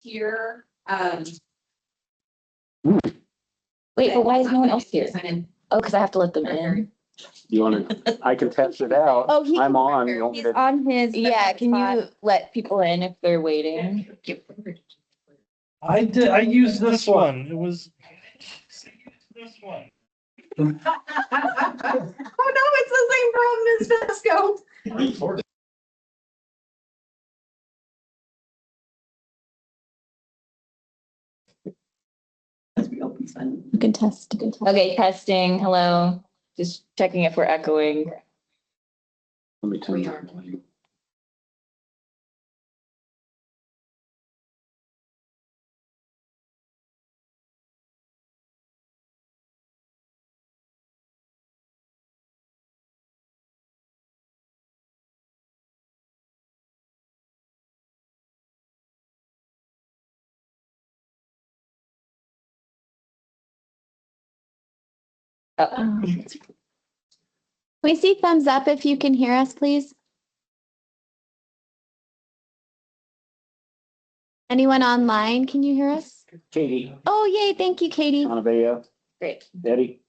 here. Wait, but why is no one else here? Oh, because I have to let them in. You want to, I can test it out. Oh, I'm on. You want me He's to- on his. Yeah, can you let people in if they're waiting? I did, I used this one. It was. This one. Oh, no, it's the same problem as Vasco. You can test. Okay, testing. Hello. Just checking if we're echoing. Let me turn that. Oh. Can we see thumbs up if you can hear us, please? Anyone online, can you hear us? Katie, Oh, yay, thank you, Katie. on a video. Great. Eddie.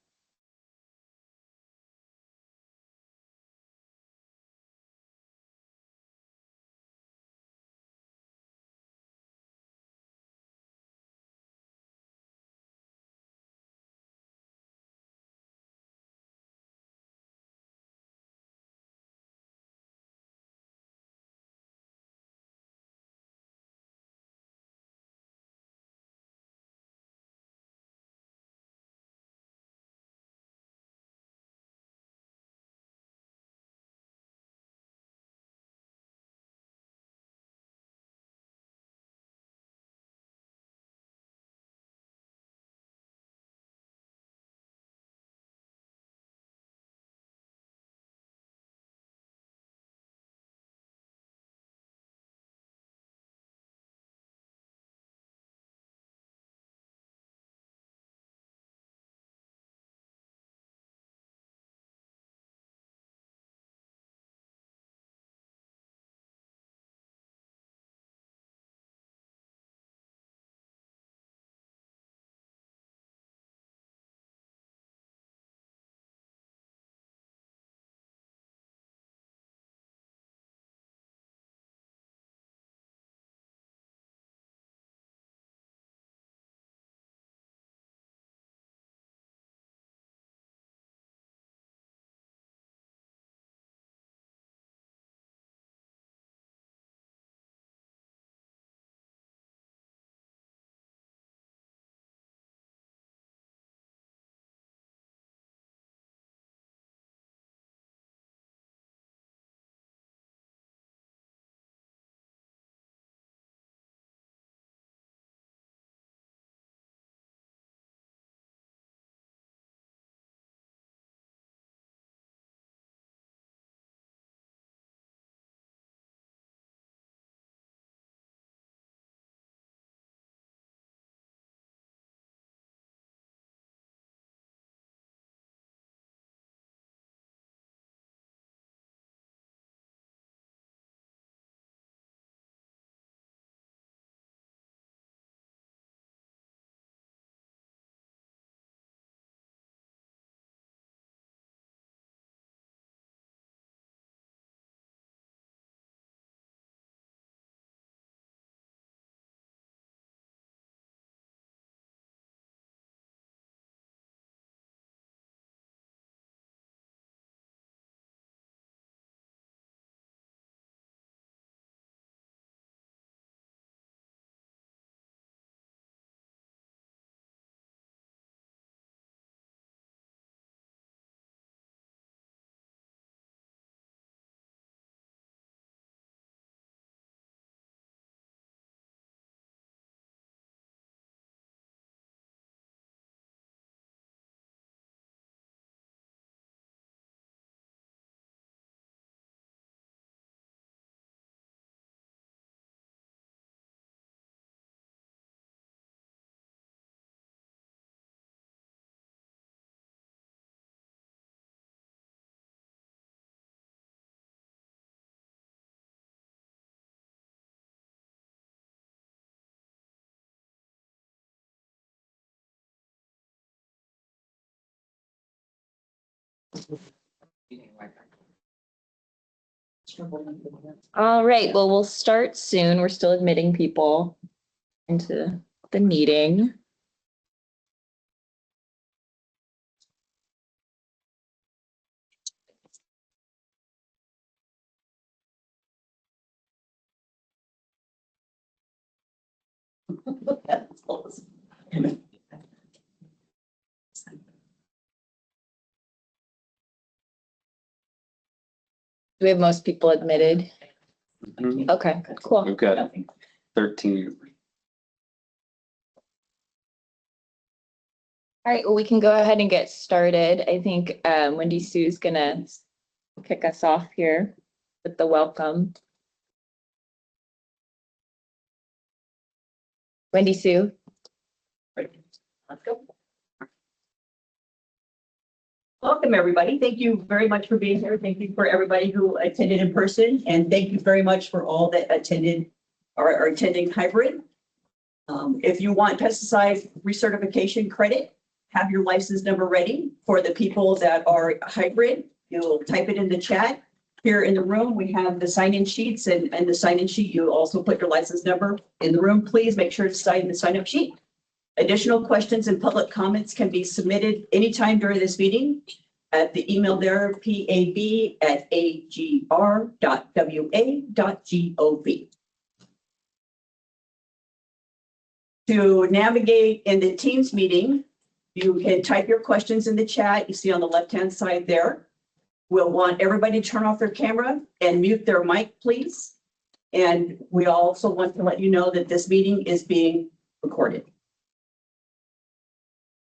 All right, well, we'll start soon. We're still admitting people into the meeting. Do we have most people admitted? Mhm. Okay, cool. We've got 13. All right, well, we can go ahead and get started. I think Wendy Sue's gonna kick us off here with the welcome. Wendy Sue. Let's go. Welcome, everybody. Thank you very much for being here. Thank you for everybody who attended in person, and thank you very much for all that attended or are attending hybrid. If you want pesticide recertification credit, have your license number ready. For the people that are hybrid, you'll type it in the chat. Here in the room, we have the sign-in sheets, and the sign-in sheet, you also put your license number in the room. Please make sure to sign the sign-up sheet. Additional questions and public comments can be submitted anytime during this meeting at the email there, pab@agr.wa.gov. To navigate in the Teams meeting, you can type your questions in the chat. You see on the left-hand side there. We'll want everybody to turn off their camera and mute their mic, please. And we also want to let you know that this meeting is being recorded.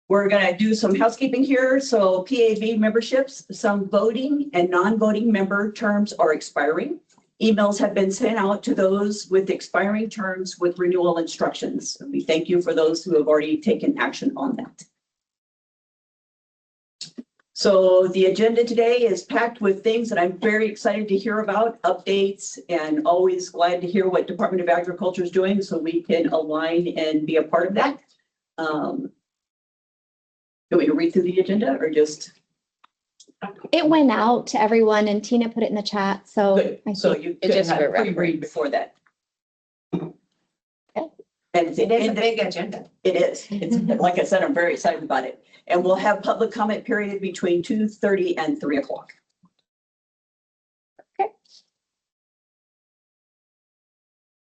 We're going to do some housekeeping here. So PAB memberships, some voting and non-voting member terms are expiring. Emails have been sent out to those with expiring terms with renewal instructions. We thank you for those who have already taken action on that. So the agenda today is packed with things that I'm very excited to hear about, updates, and always glad to hear what Department of Agriculture is doing so we can align and be a part of that. Do we read through the agenda or just? It went out to everyone and Tina put it in the chat, so. Good. I So think- you It could just have for pre-read reference. before that. Okay. And It is a big agenda. It is. It's, like I said, I'm very excited about it. And we'll have public comment period between 2:30 and 3 o'clock. Okay.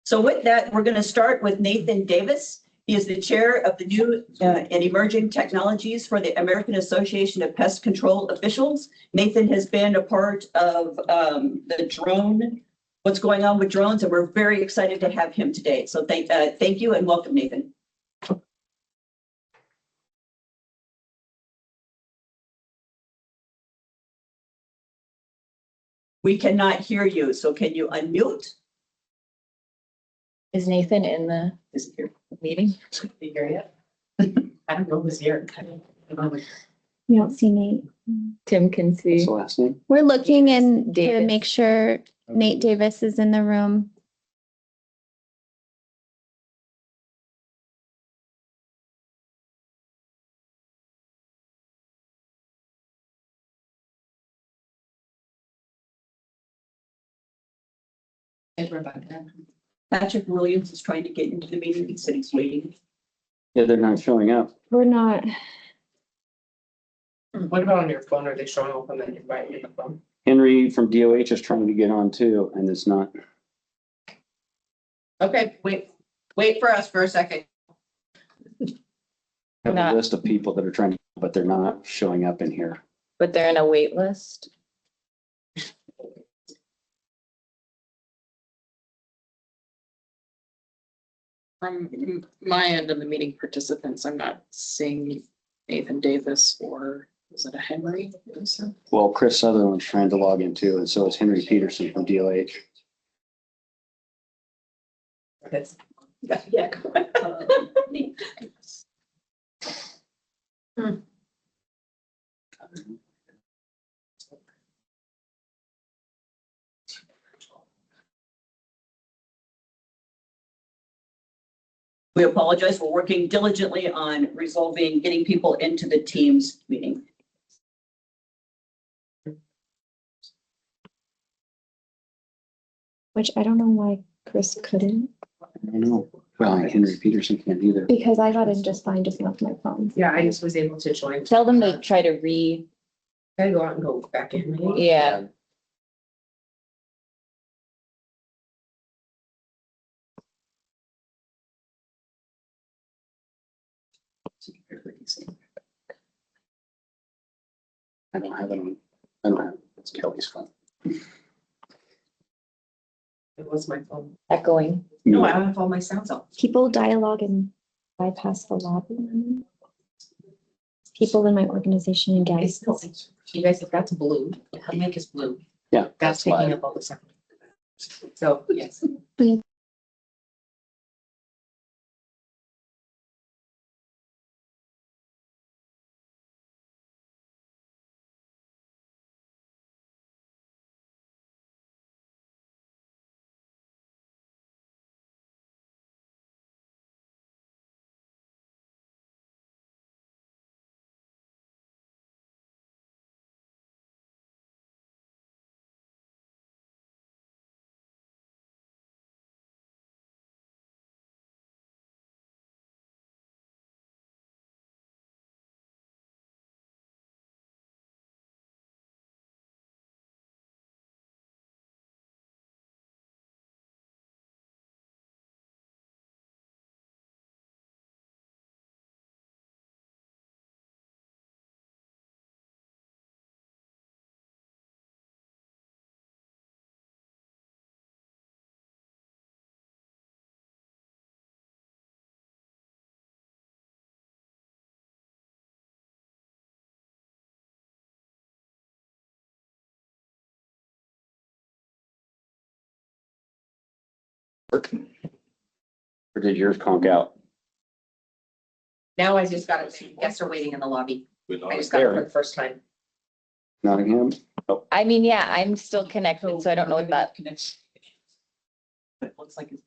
So with that, we're going to start with Nathan Davis. He is the chair of the new and emerging technologies for the American Association of Pest Control Officials. Nathan has been a part of the drone, what's going on with drones, and we're very excited to have him today. So thank you and welcome, Nathan. We cannot hear you, so can you unmute? Is Nathan in the Is here. meeting? Here yet? I don't know who's here. You don't see Nate. Tim can What's see. the last name? We're looking in to Davis. make sure Nate Davis is in the room. Patrick Williams is trying to get into the meeting. He said he's waiting. Yeah, they're not showing up. We're not. What about on your phone? Are they showing up on the invite in the phone? Henry from DOH is trying to get on too, and it's not. Okay, wait for us for a second. Have Not- a list of people that are trying, but they're not showing up in here. But they're in a wait list. From my end of the meeting participants, I'm not seeing Nathan Davis or is it a Henry? Well, Chris Sutherland's trying to log in too, and so is Henry Peterson from DOH. Yeah. We apologize. We're working diligently on resolving, getting people into the Teams meeting. which I don't know why Chris couldn't, I don't know. Well, Henry Peterson can't either. because I got in just fine, just not my phone. Yeah, I just was able to join. Tell them to try to Gotta go out and go back in. maybe. yeah. I don't have it on, I don't have, it. It's Kelly's phone. It was my phone. Echoing. No, I don't have all my sounds off. People dialogue and bypass the lobby. People in my organization and It's guests. still, you guys, if that's blue, the mic is blue. Yeah. That's taking live. up all the sound. So, yes. Or did yours conk out? Now I just got it. Guests are waiting in the lobby. I just got it for the first time. Nottingham? I mean, yeah, I'm still connected, so I don't know what that. But it looks like it's.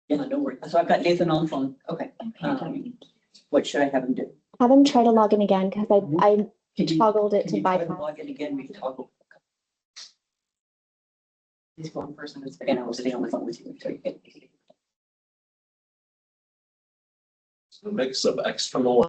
Yeah, no worries. So I've got Nathan on the phone. Okay. What should I have him do? Have them try to log in again, because I Can you- toggled it can to you try bypass. Log in again, we can toggle. This one person is. And I will stay on the phone with you until you get. Mix of external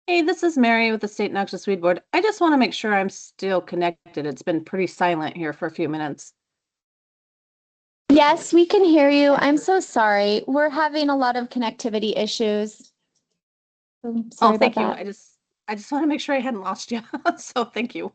Hey, this is Mary with the State Noxious Weed Board. I just want to make sure I'm still connected. It's been pretty silent here for a few minutes. Yes, we can hear you. I'm so sorry. We're having a lot of connectivity issues. So sorry Oh, thank you. about that. I just want to make sure I hadn't lost you. So thank you.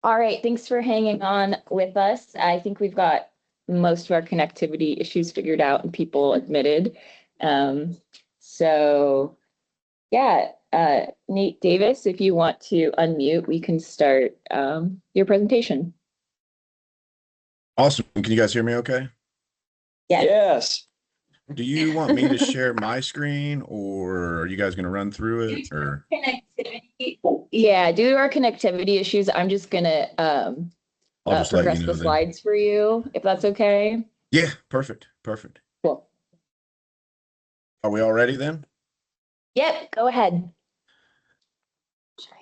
All right, thanks for hanging on with us. I think we've got most of our connectivity issues figured out and people admitted. So yeah, Nate Davis, if you want to unmute, we can start your presentation. Awesome. Can you guys hear me okay? Yes. Yes. Do you want me to share my screen or are you guys going to run through it or? Yeah, due to our connectivity issues, I'm just gonna I'll just let you progress know the then. slides for you, if that's okay. Yeah, perfect. Perfect. Cool. Are we all ready then? Yep, go ahead.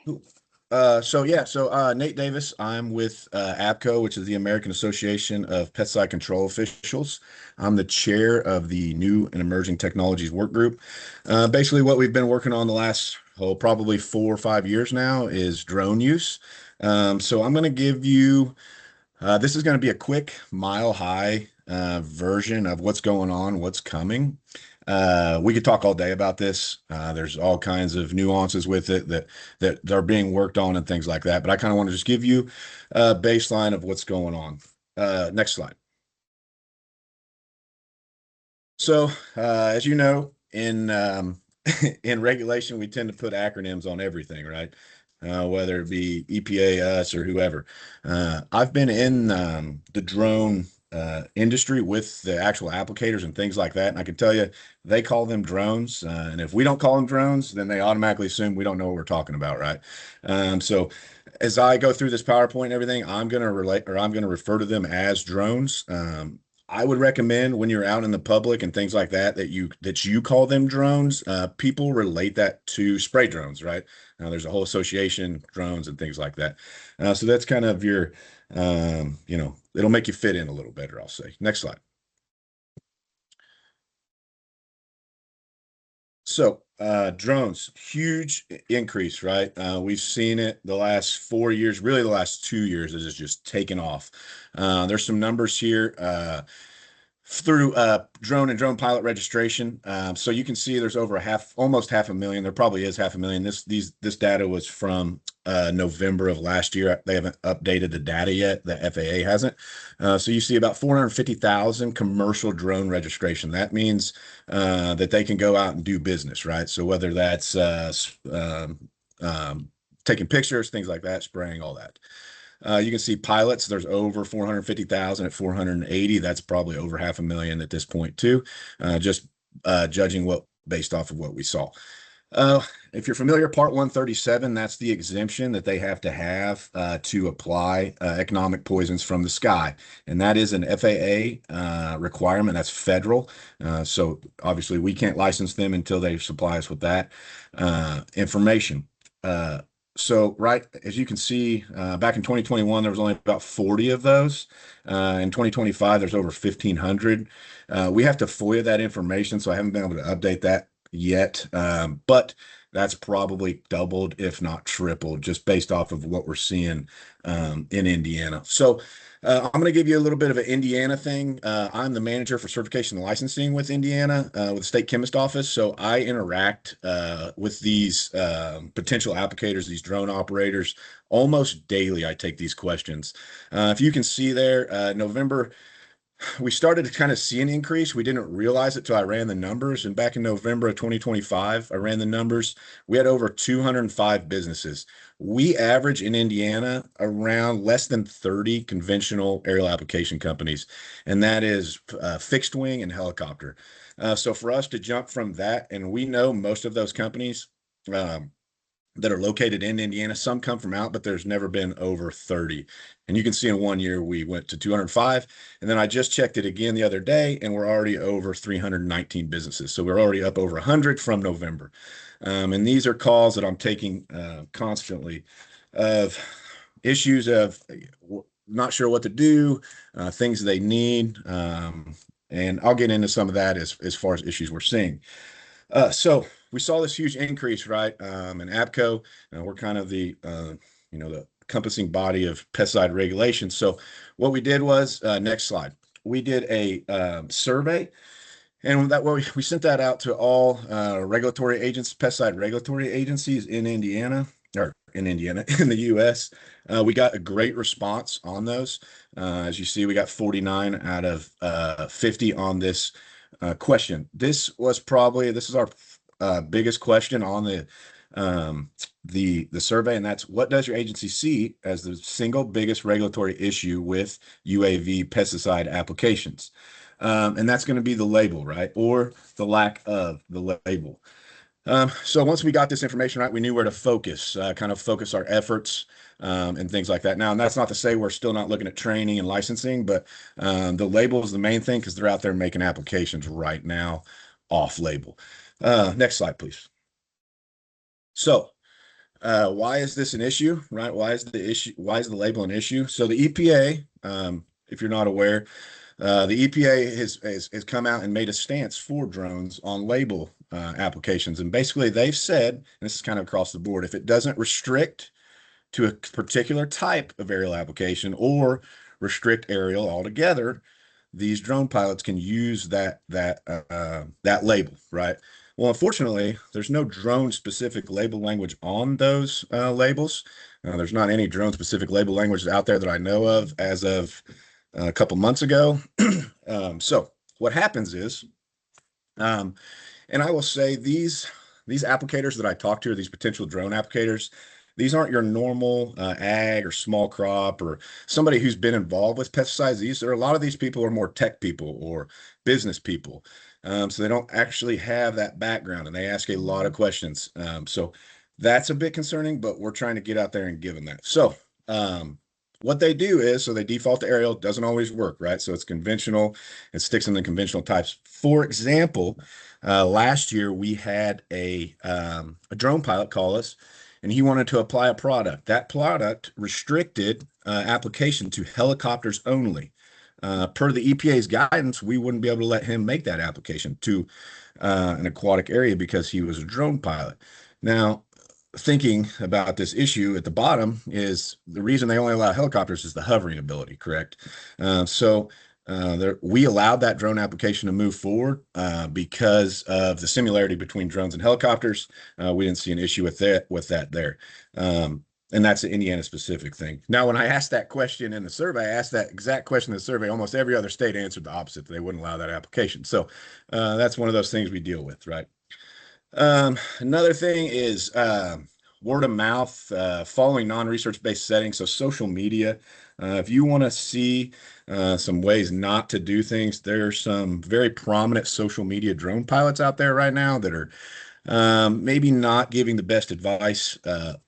Cool. Nate Davis, I'm with ABCO, which is the American Association of Pesticide Control Officials. I'm the chair of the New and Emerging Technologies Work Group. Basically, what we've been working on the last, probably 4 or 5 years now is drone use. So I'm going to give you, this is going to be a quick mile high version of what's going on, what's coming. We could talk all day about this. There's all kinds of nuances with it that are being worked on and things like that. But I kind of want to just give you a baseline of what's going on. Next slide. So, as you know, in in regulation, we tend to put acronyms on everything, right? Whether it be EPA, us, or whoever. I've been in the drone industry with the actual applicators and things like that, and I can tell you, they call them drones. And if we don't call them drones, then they automatically assume we don't know what we're talking about, right? So as I go through this PowerPoint and everything, I'm going to relate, or I'm going to refer to them as drones. I would recommend when you're out in the public and things like that, that you call them drones. People relate that to spray drones, right? Now there's a whole association, drones and things like that. So that's kind of your, it'll make you fit in a little better, I'll say. Next slide. So drones, huge increase, right? We've seen it the last 4 years, really the last 2 years, it has just taken off. There's some numbers here. Through drone and drone pilot registration. So you can see there's over almost 500,000. There probably is 500,000. This data was from November of last year. They haven't updated the data yet. The FAA hasn't. So you see about 450,000 commercial drone registration. That means that they can go out and do business, right? So whether that's taking pictures, things like that, spraying, all that. You can see pilots, there's over 450,000 at 480. That's probably over 500,000 at this point too, just judging based off of what we saw. If you're familiar, Part 137, that's the exemption that they have to apply economic poisons from the sky. And that is an FAA requirement. That's federal. So obviously we can't license them until they supply us with that information. So, right, as you can see, back in 2021, there was only about 40 of those. In 2025, there's over 1,500. We have to FOIA that information, so I haven't been able to update that yet. But that's probably doubled, if not tripled, just based off of what we're seeing in Indiana. So I'm going to give you a little bit of an Indiana thing. I'm the manager for certification and licensing with Indiana, with the state chemist office. So I interact with these potential applicators, these drone operators, almost daily. I take these questions. If you can see there, November, we started to kind of see an increase. We didn't realize it till I ran the numbers. And back in November of 2025, I ran the numbers. We had over 205 businesses. We average in Indiana around less than 30 conventional aerial application companies, and that is fixed wing and helicopter. So for us to jump from that, and we know most of those companies that are located in Indiana, some come from out, but there's never been over 30. And you can see in 1 year, we went to 205. And then I just checked it again the other day, and we're already over 319 businesses. So we're already up over 100 from November. And these are calls that I'm taking constantly of issues of not sure what to do, things they need. And I'll get into some of that as far as issues we're seeing. So we saw this huge increase, right? In APCO, we're kind of the encompassing body of pesticide regulation. So what we did was, next slide, we did a survey, and that way we sent that out to all regulatory agents, pesticide regulatory agencies in Indiana, in the U.S. We got a great response on those. As you see, we got 49 out of 50 on this question. This is our biggest question on the survey, and that's, what does your agency see as the single biggest regulatory issue with UAV pesticide applications? And that's going to be the label, right? Or the lack of the label. So once we got this information right, we knew where to focus our efforts and things like that. Now, and that's not to say we're still not looking at training and licensing, but the label is the main thing because they're out there making applications right now off label. Next slide, please. So why is this an issue, right? Why is the label an issue? So the EPA, if you're not aware, the EPA has come out and made a stance for drones on label applications. And basically they've said, and this is kind of across the board, if it doesn't restrict to a particular type of aerial application or restrict aerial altogether, these drone pilots can use that label, right? Well, unfortunately, there's no drone specific label language on those labels. There's not any drone specific label languages out there that I know of as of a couple months ago. So what happens is, and I will say these applicators that I talk to, these potential drone applicators, these aren't your normal ag or small crop or somebody who's been involved with pesticides. A lot of these people are more tech people or business people. So they don't actually have that background, and they ask a lot of questions. So that's a bit concerning, but we're trying to get out there and give them that. So what they do is, so they default to aerial. Doesn't always work, right? So it's conventional. It sticks in the conventional types. For example, last year we had a drone pilot call us, and he wanted to apply a product. That product restricted application to helicopters only. Per the EPA's guidance, we wouldn't be able to let him make that application to an aquatic area because he was a drone pilot. Now, thinking about this issue at the bottom is the reason they only allow helicopters is the hovering ability, correct? We allowed that drone application to move forward because of the similarity between drones and helicopters. We didn't see an issue with that there. And that's an Indiana specific thing. Now, when I asked that question in the survey, I asked that exact question in the survey, almost every other state answered the opposite. They wouldn't allow that application. So that's one of those things we deal with, right? Another thing is word of mouth, following non-research based settings. So social media, if you want to see some ways not to do things, there's some very prominent social media drone pilots out there right now that are maybe not giving the best advice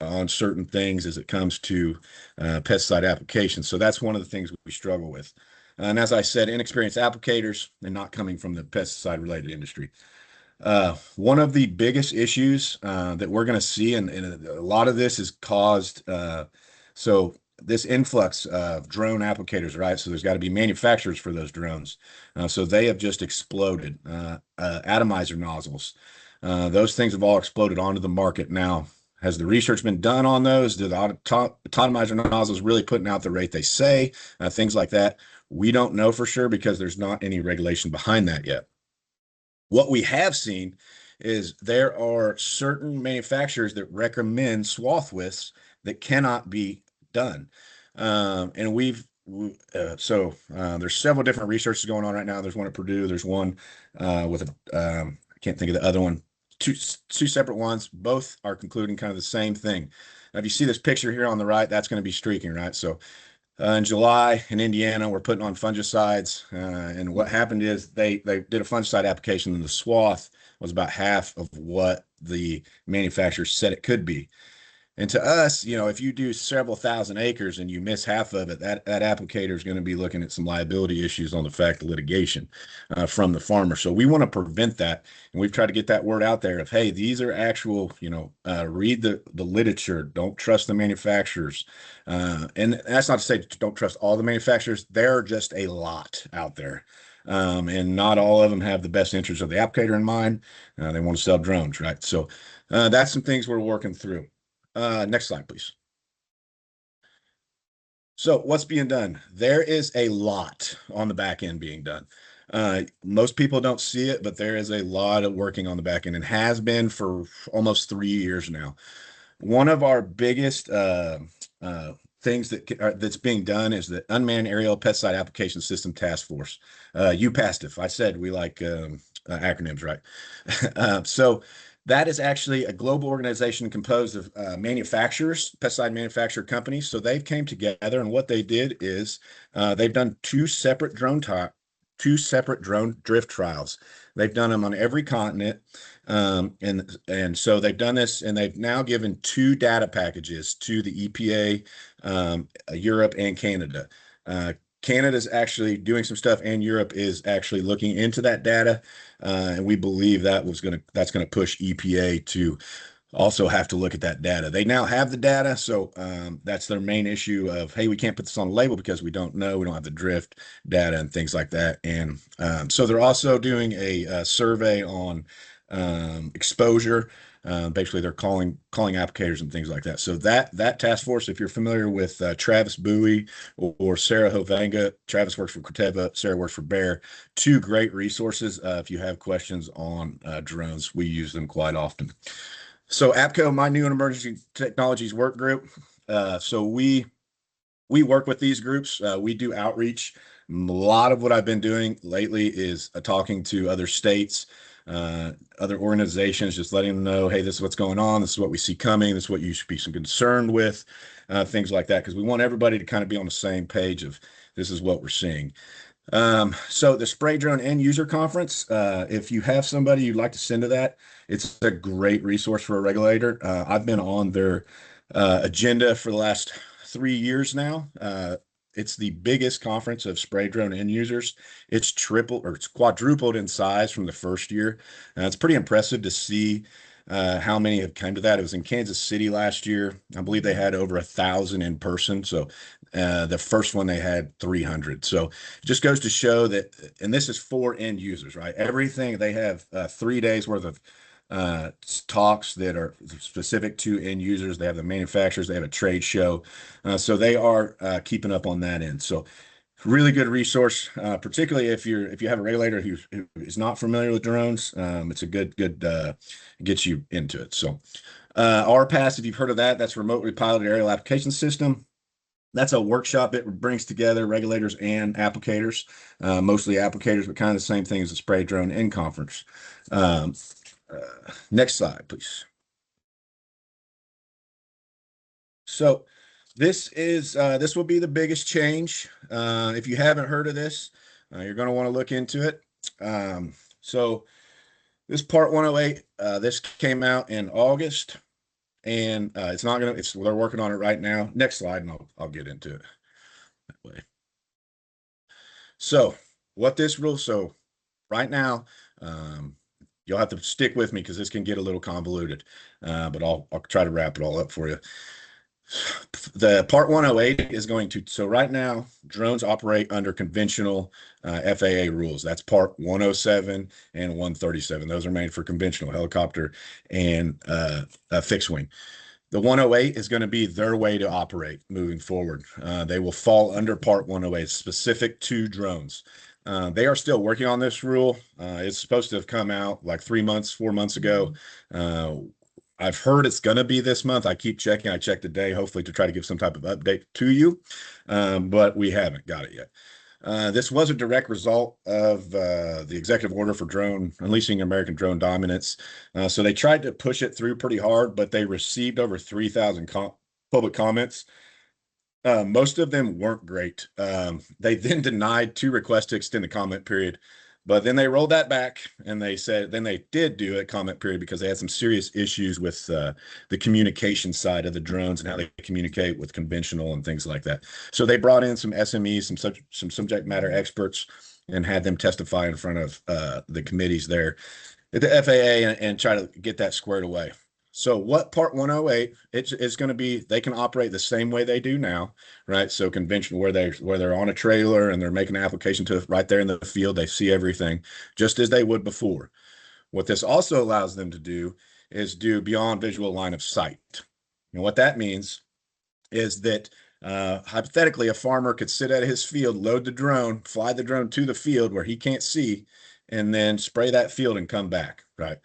on certain things as it comes to pesticide applications. So that's one of the things we struggle with. And as I said, inexperienced applicators and not coming from the pesticide related industry. One of the biggest issues that we're going to see, and a lot of this is caused, so this influx of drone applicators, right? So there's got to be manufacturers for those drones. So they have just exploded. Atomizer nozzles. Those things have all exploded onto the market now. Has the research been done on those? Do the atomizer nozzles really putting out the rate they say? Things like that. We don't know for sure because there's not any regulation behind that yet. What we have seen is there are certain manufacturers that recommend swath widths that cannot be done. And there's several different researches going on right now. There's one at Purdue. There's one with I can't think of the other one. Two separate ones. Both are concluding kind of the same thing. Now, if you see this picture here on the right, that's going to be streaking, right? So in July in Indiana, we're putting on fungicides. And what happened is they did a fungicide application and the swath was about half of what the manufacturer said it could be. And to us, if you do several thousand acres and you miss half of it, that applicator is going to be looking at some liability issues on the fact of litigation from the farmer. So we want to prevent that. And we've tried to get that word out there of, hey, these are actual, read the literature. Don't trust the manufacturers. And that's not to say don't trust all the manufacturers. There are just a lot out there. And not all of them have the best interest of the applicator in mind. They want to sell drones, right? So that's some things we're working through. Next slide, please. So what's being done? There is a lot on the back end being done. Most people don't see it, but there is a lot of working on the back end and has been for almost 3 years now. One of our biggest things that's being done is the Unmanned Aerial Pesticide Application System Task Force, UPASTF. I said we like acronyms, right? So that is actually a global organization composed of manufacturers, pesticide manufacturer companies. So they came together, and what they did is they've done two separate drone drift trials. They've done them on every continent. And so they've done this, and they've now given 2 data packages to the EPA, Europe and Canada. Canada's actually doing some stuff, and Europe is actually looking into that data. And we believe that's going to push EPA to also have to look at that data. They now have the data, so that's their main issue of, hey, we can't put this on the label because we don't know, we don't have the drift data and things like that. And so they're also doing a survey on exposure. Basically, they're calling applicators and things like that. So that task force, if you're familiar with Travis Bowie or Sarah Hovanga, Travis works for Corteva, Sarah works for Bayer, 2 great resources. If you have questions on drones, we use them quite often. So APCO, my new and emergency technologies work group. So we work with these groups. We do outreach. A lot of what I've been doing lately is talking to other states, other organizations, just letting them know, hey, this is what's going on. This is what we see coming. This is what you should be concerned with, things like that. Because we want everybody to kind of be on the same page of this is what we're seeing. So the Spray Drone End User Conference, if you have somebody you'd like to send to that, it's a great resource for a regulator. I've been on their agenda for the last 3 years now. It's the biggest conference of spray drone end users. It's quadrupled in size from the first year. It's pretty impressive to see how many have come to that. It was in Kansas City last year. I believe they had over 1,000 in person. So the first one they had 300. So it just goes to show that, and this is for end users, right? Everything they have 3 days worth of talks that are specific to end users. They have the manufacturers, they have a trade show. So they are keeping up on that end. So really good resource, particularly if you have a regulator who is not familiar with drones. It's a good gets you into it. So RPAS, if you've heard of that, that's remotely piloted aerial application system. That's a workshop that brings together regulators and applicators, mostly applicators, but kind of the same thing as a spray drone end conference. Next slide, please. So this will be the biggest change. If you haven't heard of this, you're going to want to look into it. So this Part 108, this came out in August, and they're working on it right now. Next slide, and I'll get into it that way. So right now, you'll have to stick with me because this can get a little convoluted, but I'll try to wrap it all up for you. The Part 108 is going to, so right now, drones operate under conventional FAA rules. That's Part 107 and 137. Those are made for conventional helicopter and fixed wing. The 108 is going to be their way to operate moving forward. They will fall under Part 108, specific to drones. They are still working on this rule. It's supposed to have come out like 4 months ago. I've heard it's going to be this month. I keep checking. I checked today, hopefully to try to give some type of update to you, but we haven't got it yet. This was a direct result of the executive order for unleashing American drone dominance. So they tried to push it through pretty hard, but they received over 3,000 public comments. Most of them weren't great. They then denied 2 requests to extend the comment period, but then they rolled that back and they said, then they did do a comment period because they had some serious issues with the communication side of the drones and how they communicate with conventional and things like that. So they brought in some SMEs, some subject matter experts, and had them testify in front of the committees there at the FAA and try to get that squared away. So what Part 108, it's going to be, they can operate the same way they do now, right? So conventional, where they're on a trailer and they're making an application to right there in the field, they see everything just as they would before. What this also allows them to do is do beyond visual line of sight. And what that means is that hypothetically, a farmer could sit at his field, load the drone, fly the drone to the field where he can't see, and then spray that field and come back, right?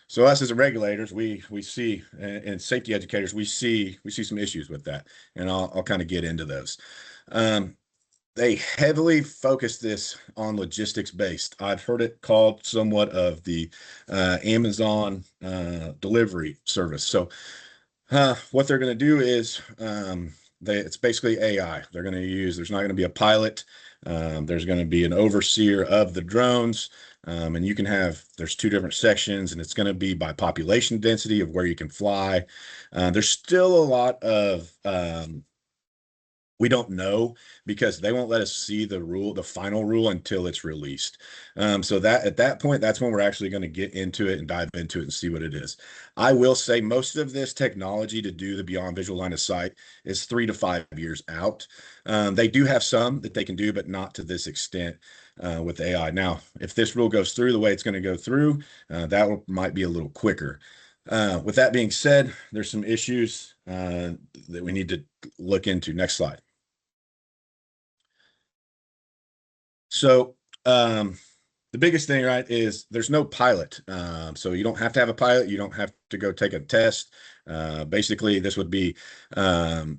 So us as regulators, we see, and safety educators, we see some issues with that, and I'll kind of get into those. They heavily focus this on logistics based. I've heard it called somewhat of the Amazon delivery service. So what they're going to do is it's basically AI. They're going to use, there's not going to be a pilot. There's going to be an overseer of the drones. And you can have, there's 2 different sections, and it's going to be by population density of where you can fly. There's still a lot of, we don't know because they won't let us see the final rule until it's released. So that at that point, that's when we're actually going to get into it and dive into it and see what it is. I will say most of this technology to do the beyond visual line of sight is 3 to 5 years out. They do have some that they can do, but not to this extent with AI. Now, if this rule goes through the way it's going to go through, might be a little quicker. With that being said, there's some issues that we need to look into. Next slide. So the biggest thing, right, is there's no pilot. So you don't have to have a pilot. You don't have to go take a test. Basically, this would be the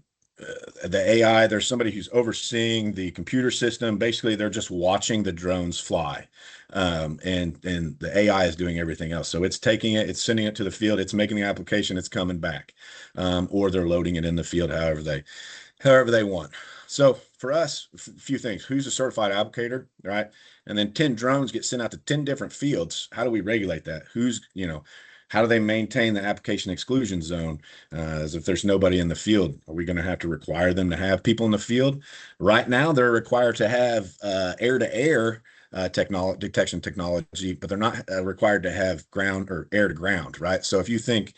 AI. There's somebody who's overseeing the computer system. Basically, they're just watching the drones fly. And the AI is doing everything else. So it's taking it, it's sending it to the field, it's making the application, it's coming back. Or they're loading it in the field however they want. So for us, a few things. Who's a certified applicator, right? And then 10 drones get sent out to 10 different fields. How do we regulate that? How do they maintain the application exclusion zone? As if there's nobody in the field, are we going to have to require them to have people in the field? Right now, they're required to have air-to-air detection technology, but they're not required to have ground or air-to-ground, right? So if you think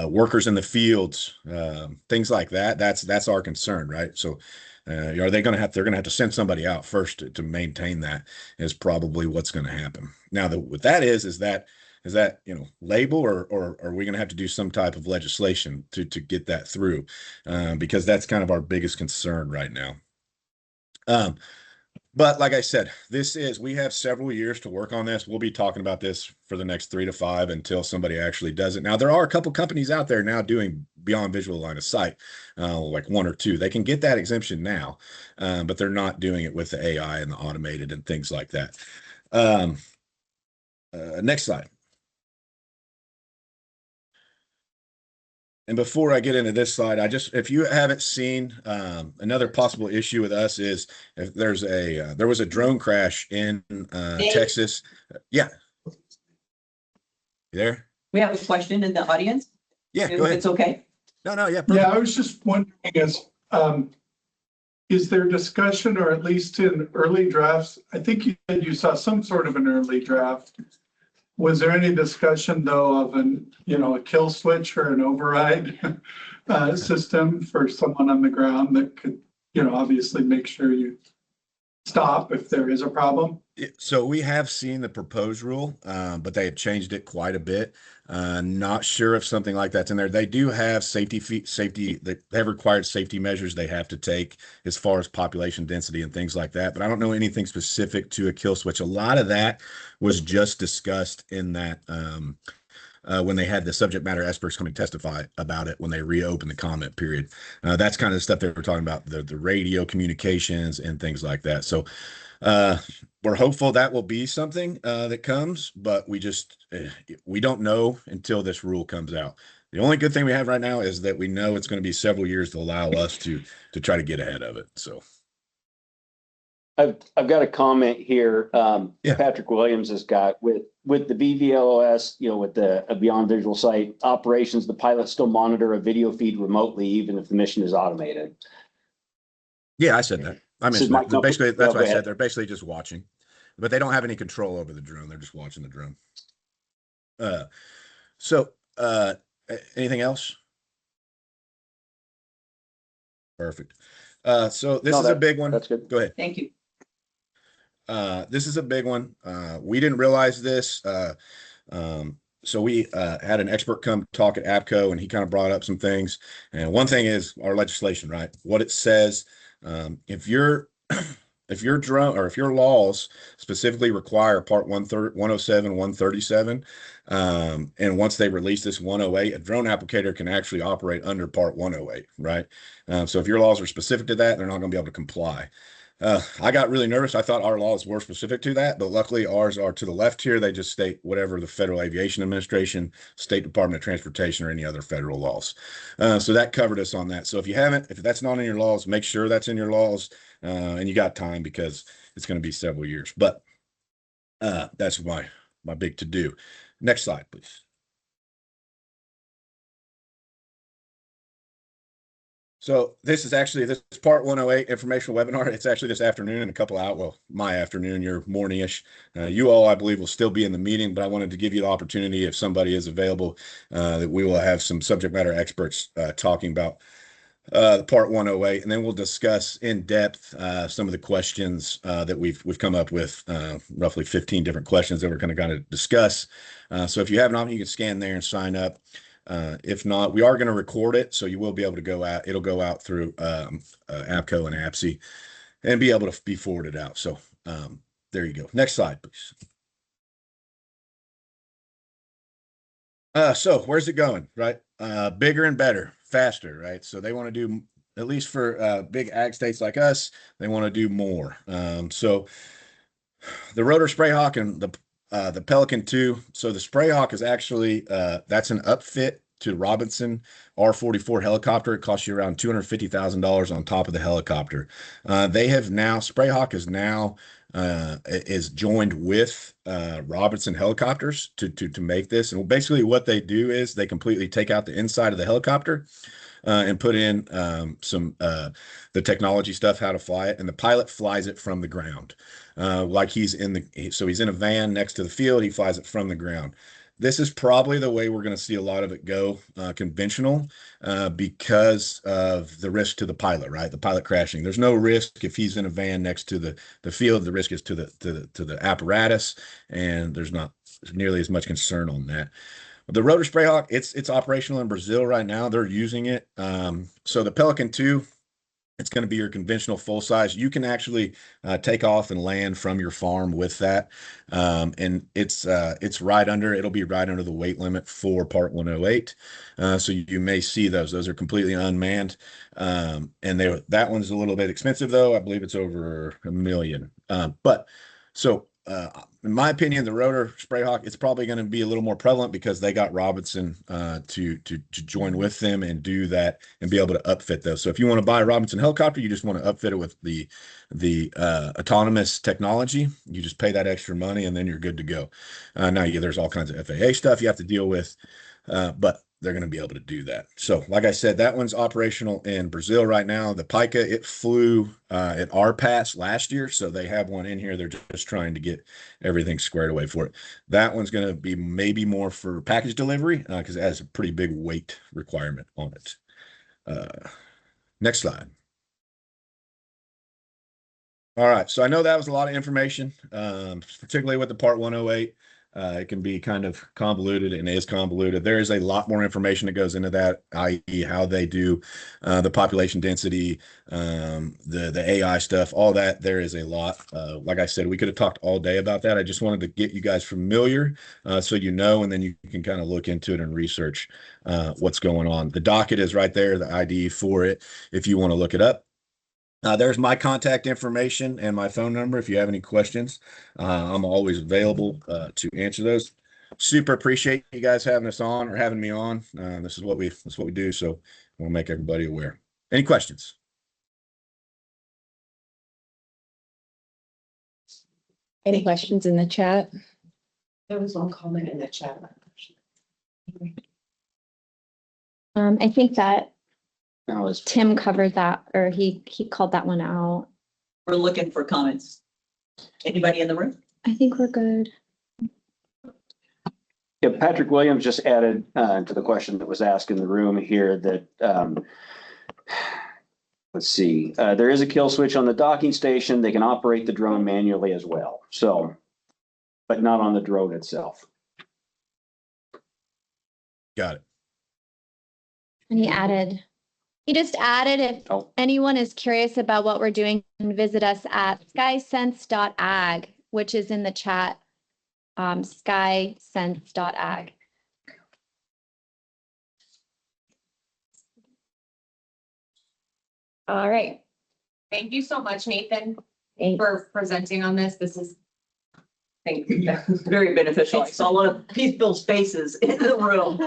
workers in the fields, things like that, that's our concern, right? So they're going to have to send somebody out first to maintain that is probably what's going to happen. Now, what that is that label, or are we going to have to do some type of legislation to get that through? Because that's kind of our biggest concern right now. But like I said, we have several years to work on this. We'll be talking about this for the next 3 to 5 until somebody actually does it. Now, there are a couple companies out there now doing beyond visual line of sight, like 1 or 2. They can get that exemption now, but they're not doing it with the AI and the automated and things like that. Next slide. And before I get into this slide, if you haven't seen, another possible issue with us is if there was a drone crash in Texas. Yeah. You there? We have a question in the audience. Yeah, If go ahead. it's okay. No, yeah. Perfect. Yeah, I was just wondering, is there discussion, or at least in early drafts? I think you said you saw some sort of an early draft. Was there any discussion though of a kill switch or an override system for someone on the ground that could, obviously make sure you stop if there is a problem? So we have seen the proposed rule, but they have changed it quite a bit. Not sure if something like that's in there. They do have safety. They have required safety measures they have to take as far as population density and things like that. But I don't know anything specific to a kill switch. A lot of that was just discussed in that when they had the subject matter experts come and testify about it when they reopened the comment period. That's kind of the stuff they were talking about, the radio communications and things like that. So we're hopeful that will be something that comes, but we don't know until this rule comes out. The only good thing we have right now is that we know it's going to be several years to allow us to try to get ahead of it. So I've got a comment here. Yeah. Patrick Williams has got with the BVLOS, with the Beyond Visual Sight operations, the pilots still monitor a video feed remotely, even if the mission is automated. yeah, I said that. I This is mentioned that. Mike Basically, Knuckles. that's Go what I ahead. said. They're basically just watching, but they don't have any control over the drone. They're just watching the drone. So anything else? Perfect. So this No, is a big one. That's good. Go ahead. Thank you. This is a big one. We didn't realize this. So we had an expert come talk at APCO, and he kind of brought up some things. And one thing is our legislation, right? What it says, if your drone or if your laws specifically require Part 107, 137, and once they release this 108, a drone applicator can actually operate under Part 108, right? So if your laws are specific to that, they're not going to be able to comply. I got really nervous. I thought our laws were specific to that, but luckily ours are to the left here. They just state whatever the Federal Aviation Administration, State Department of Transportation, or any other federal laws. So that covered us on that. So if that's not in your laws, make sure that's in your laws, and you got time because it's going to be several years. But that's my big to do. Next slide, please. So this is part 108 informational webinar. It's actually this afternoon and my afternoon, your morning-ish. You all, I believe, will still be in the meeting, but I wanted to give you the opportunity, if somebody is available, that we will have some subject matter experts talking about the part 108, and then we'll discuss in depth some of the questions that we've come up with, roughly 15 different questions that we're going to discuss. So if you have not, you can scan there and sign up. If not, we are going to record it, so you will be able to go out. It'll go out through APCO and APSI and be able to be forwarded out. So there you go. Next slide, please. So where's it going, right? Bigger and better, faster, right? So they want to do, at least for big ag states like us, they want to do more. So the Rotor Sprayhawk and the Pelican 2. So the Sprayhawk is actually, that's an upfit to Robinson R-44 helicopter. It costs you around $250,000 on top of the helicopter. Sprayhawk is now is joined with Robinson helicopters to make this. And basically what they do is they completely take out the inside of the helicopter and put in the technology stuff, how to fly it, and the pilot flies it from the ground. Like he's in a van next to the field, he flies it from the ground. This is probably the way we're going to see a lot of it go conventional because of the risk to the pilot, right? The pilot crashing. There's no risk if he's in a van next to the field. The risk is to the apparatus, and there's not nearly as much concern on that. The Rotor Sprayhawk, it's operational in Brazil right now. They're using it. So the Pelican 2, it's going to be your conventional full size. You can actually take off and land from your farm with that. And it'll be right under the weight limit for Part 108. So you may see those. Those are completely unmanned. And that one's a little bit expensive though. I believe it's over $1 million. In my opinion, the Rotor Sprayhawk, it's probably going to be a little more prevalent because they got Robinson to join with them and do that and be able to upfit those. So if you want to buy a Robinson helicopter, you just want to upfit it with the autonomous technology. You just pay that extra money and then you're good to go. There's all kinds of FAA stuff you have to deal with, but they're going to be able to do that. So like I said, that one's operational in Brazil right now. The Pica, it flew at RPAS last year. So they have one in here. They're just trying to get everything squared away for it. That one's going to be maybe more for package delivery because it has a pretty big weight requirement on it. Next slide. All right, so I know that was a lot of information, particularly with the Part 108. It can be kind of convoluted and is convoluted. There is a lot more information that goes into that, i.e. how they do the population density, the AI stuff, all that. There is a lot. Like I said, we could have talked all day about that. I just wanted to get you guys familiar so you know, and then you can kind of look into it and research what's going on. The docket is right there, the ID for it, if you want to look it up. There's my contact information and my phone number. If you have any questions, I'm always available to answer those. Super appreciate you guys having us on or having me on. This is what we do. So we'll make everybody aware. Any questions? Any questions in the chat? There was one comment in the chat. I think that Now is Tim covered that, or he called that one out. We're looking for comments. Anybody in the room? I think we're good. Yeah, Patrick Williams just added to the question that was asked in the room here that let's see, there is a kill switch on the docking station. They can operate the drone manually as well. So, but not on the drone itself. Got it. And he just added, if Oh. anyone is curious about what we're doing, visit us at skysense.ag, which is in the chat. Skysense.ag. All right. Thank you so much, Nathan, Thanks. for presenting on this. This is, thank you. Very beneficial. I saw a lot of peaceful faces in the room.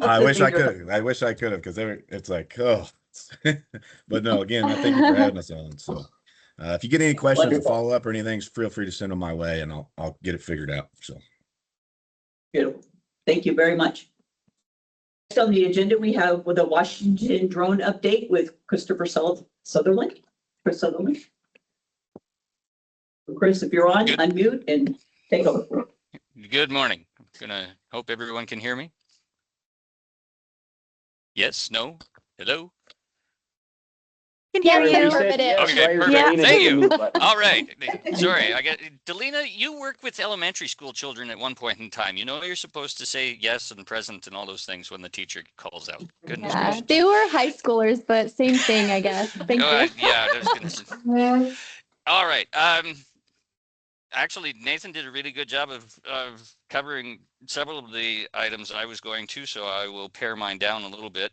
I wish I could. I wish I could have, because it's like, oh, but no, again, I thank you for having us on. So if you get any questions or Wonderful. follow up or anything, feel free to send them my way and I'll get it figured out. So Beautiful. Thank you very much. Next on the agenda, we have with a Washington drone update with Christopher Sutherland. Chris Sutherland. Chris, if you're on, unmute and take over. Good morning. Hope everyone can hear me. Yes, no, hello. Can hear Everybody you. said yes, Okay, raise your perfect. hand and Thank hit the you. mute button. All right. Sorry, Delina, you work with elementary school children at one point in time. You know you're supposed to say yes and present and all those things when the teacher calls out. Goodness Yeah, gracious. they were high schoolers, but same thing, I guess. Thank you. Yeah, I was gonna say. All right. Actually, Nathan did a really good job of covering several of the items I was going to, so I will pare mine down a little bit.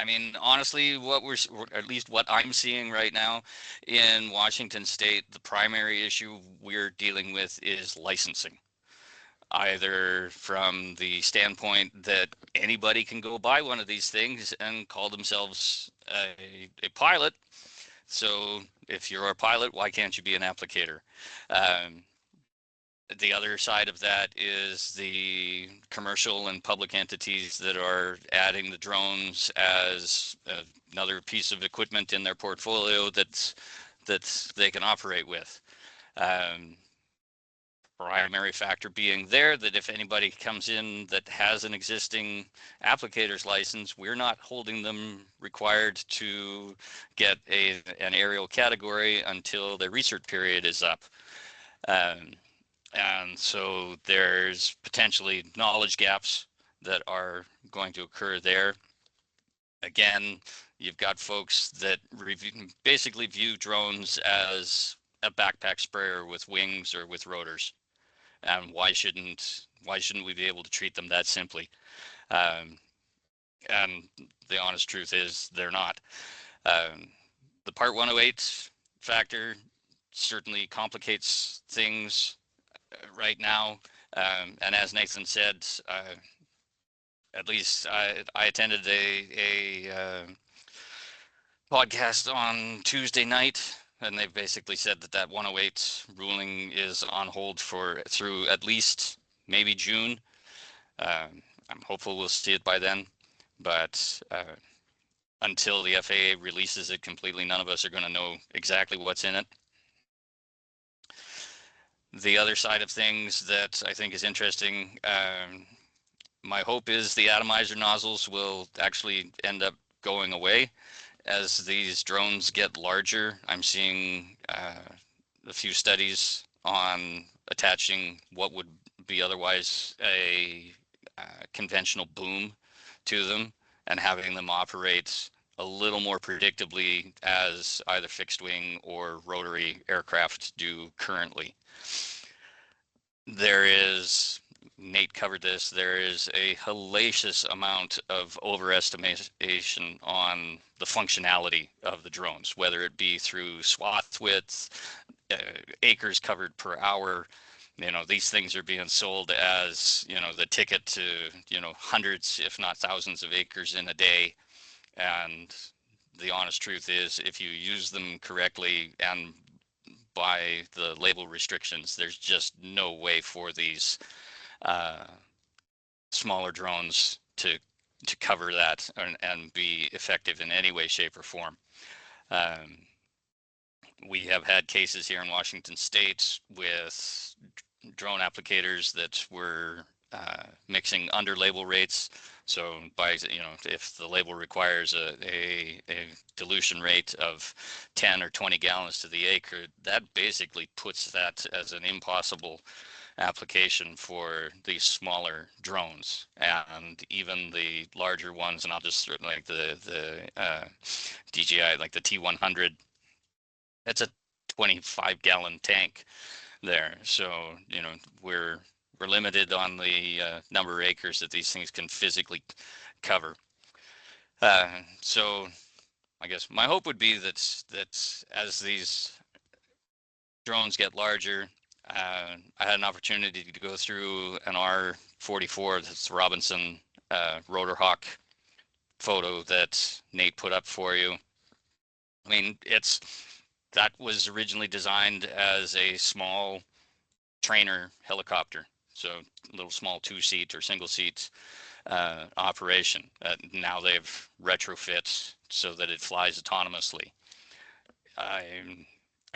I mean, honestly, at least what I'm seeing right now in Washington State, the primary issue we're dealing with is licensing. Either from the standpoint that anybody can go buy one of these things and call themselves a pilot. So if you're a pilot, why can't you be an applicator? The other side of that is the commercial and public entities that are adding the drones as another piece of equipment in their portfolio that they can operate with. Primary factor being there that if anybody comes in that has an existing applicator's license, we're not holding them required to get an aerial category until their research period is up. And so there's potentially knowledge gaps that are going to occur there. Again, you've got folks that basically view drones as a backpack sprayer with wings or with rotors. And why shouldn't we be able to treat them that simply? And the honest truth is they're not. The Part 108 factor certainly complicates things right now. And as Nathan said, at least I attended a podcast on Tuesday night, and they've basically said that 108 ruling is on hold through at least maybe June. I'm hopeful we'll see it by then, but until the FAA releases it completely, none of us are going to know exactly what's in it. The other side of things that I think is interesting, my hope is the atomizer nozzles will actually end up going away. As these drones get larger, I'm seeing a few studies on attaching what would be otherwise a conventional boom to them and having them operate a little more predictably as either fixed wing or rotary aircraft do currently. There is, Nate covered this, there is a hellacious amount of overestimation on the functionality of the drones, whether it be through swath width, acres covered per hour. You know, these things are being sold as, you know, the ticket to, you know, hundreds, if not thousands of acres in a day. And the honest truth is, if you use them correctly and by the label restrictions, there's just no way for these smaller drones to cover that and be effective in any way, shape, or form. We have had cases here in Washington State with drone applicators that were mixing under label rates. So by, you know, if the label requires a dilution rate of 10 or 20 gallons to the acre, that basically puts that as an impossible application for these smaller drones. And even the larger ones, and I'll just like the DJI, like the T100, that's a 25 gallon tank there. So, you know, we're limited on the number of acres that these things can physically cover. So I guess my hope would be that as these drones get larger, I had an opportunity to go through an R44, that's Robinson Rotor Hawk photo that Nate put up for you. I mean, that was originally designed as a small trainer helicopter, so a little small 2-seat or single seat operation. Now they've retrofit so that it flies autonomously. I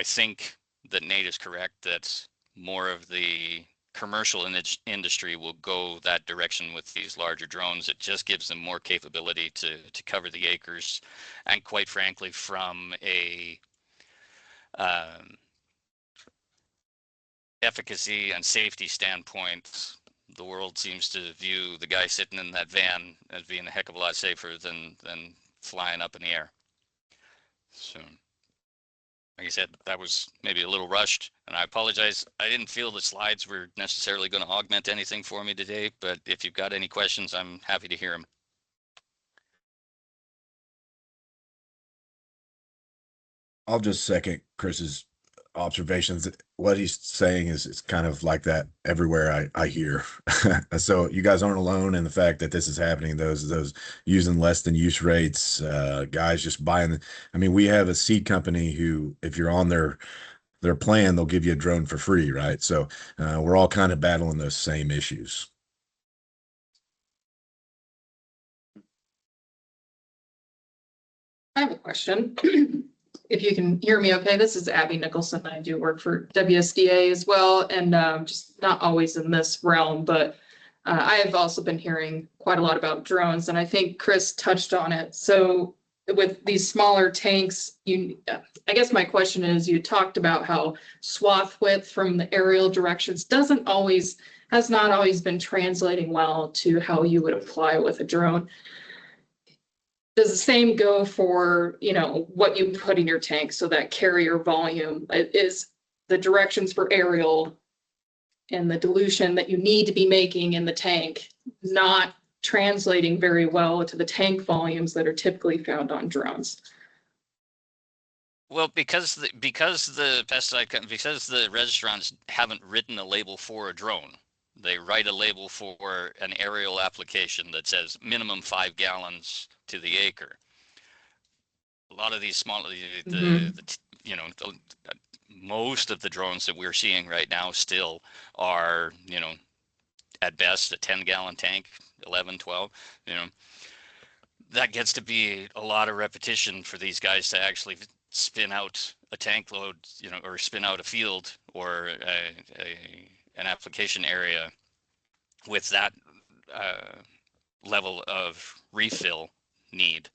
think that Nate is correct that more of the commercial industry will go that direction with these larger drones. It just gives them more capability to cover the acres, and quite frankly, from a efficacy and safety standpoint, the world seems to view the guy sitting in that van as being a heck of a lot safer than flying up in the air. So, like I said, that was maybe a little rushed, and I apologize. I didn't feel the slides were necessarily going to augment anything for me today, but if you've got any questions, I'm happy to hear them. I'll just second Chris's observations. What he's saying is it's kind of like that everywhere I hear. So you guys aren't alone in the fact that this is happening. Those using less than use rates, guys just buying. I mean, we have a seed company who, if you're on their plan, they'll give you a drone for free, right? So we're all kind of battling those same issues. I have a question. If you can hear me okay, this is Abby Nicholson. I do work for WSDA as well, and just not always in this realm, but I have also been hearing quite a lot about drones, and I think Chris touched on it. So with these smaller tanks, I guess my question is, you talked about how swath width from the aerial directions has not always been translating well to how you would apply with a drone. Does the same go for, you know, what you put in your tank? So that carrier volume is the directions for aerial and the dilution that you need to be making in the tank, not translating very well to the tank volumes that are typically found on drones. Well, because the pesticide, because the registrants haven't written a label for a drone, they write a label for an aerial application that says minimum 5 gallons to the acre. A lot of these small, you know, most of the drones that we're seeing right now still are, you know, at best a 10-gallon tank, 11, 12, you know. That gets to be a lot of repetition for these guys to actually spin out a tank load, you know, or spin out a field or an application area with that level of refill need.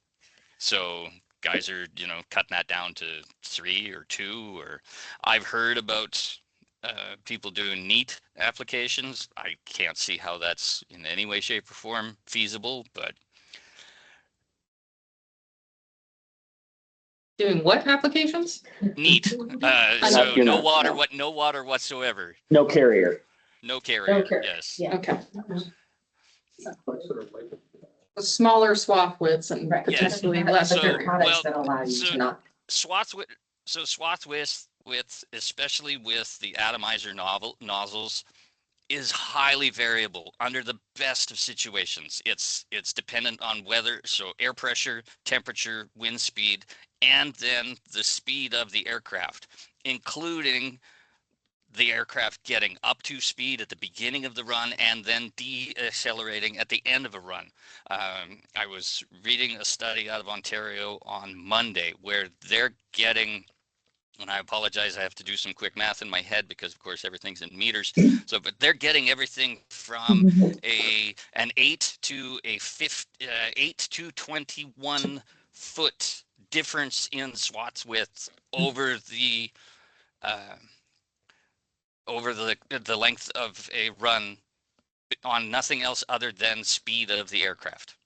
So guys are, cutting that down to 3 or 2, or I've heard about people doing neat applications. I can't see how that's in any way, shape, or form feasible, but Doing what applications? neat. So no water, no water whatsoever. No carrier. No carrier. carrier, Yes. yeah. Okay. Smaller swath widths and Right. potentially Yes. less So, carrier. Products well, that allow you so- to not. Swath width, especially with the atomizer nozzles, is highly variable under the best of situations. It's dependent on weather, so air pressure, temperature, wind speed, and then the speed of the aircraft, including the aircraft getting up to speed at the beginning of the run and then decelerating at the end of a run. I was reading a study out of Ontario on Monday where they're getting, and I apologize, I have to do some quick math in my head because of course everything's in meters. So, but they're getting everything from an 8 to 21 foot difference in swath width over the length of a run on nothing else other than speed of the aircraft.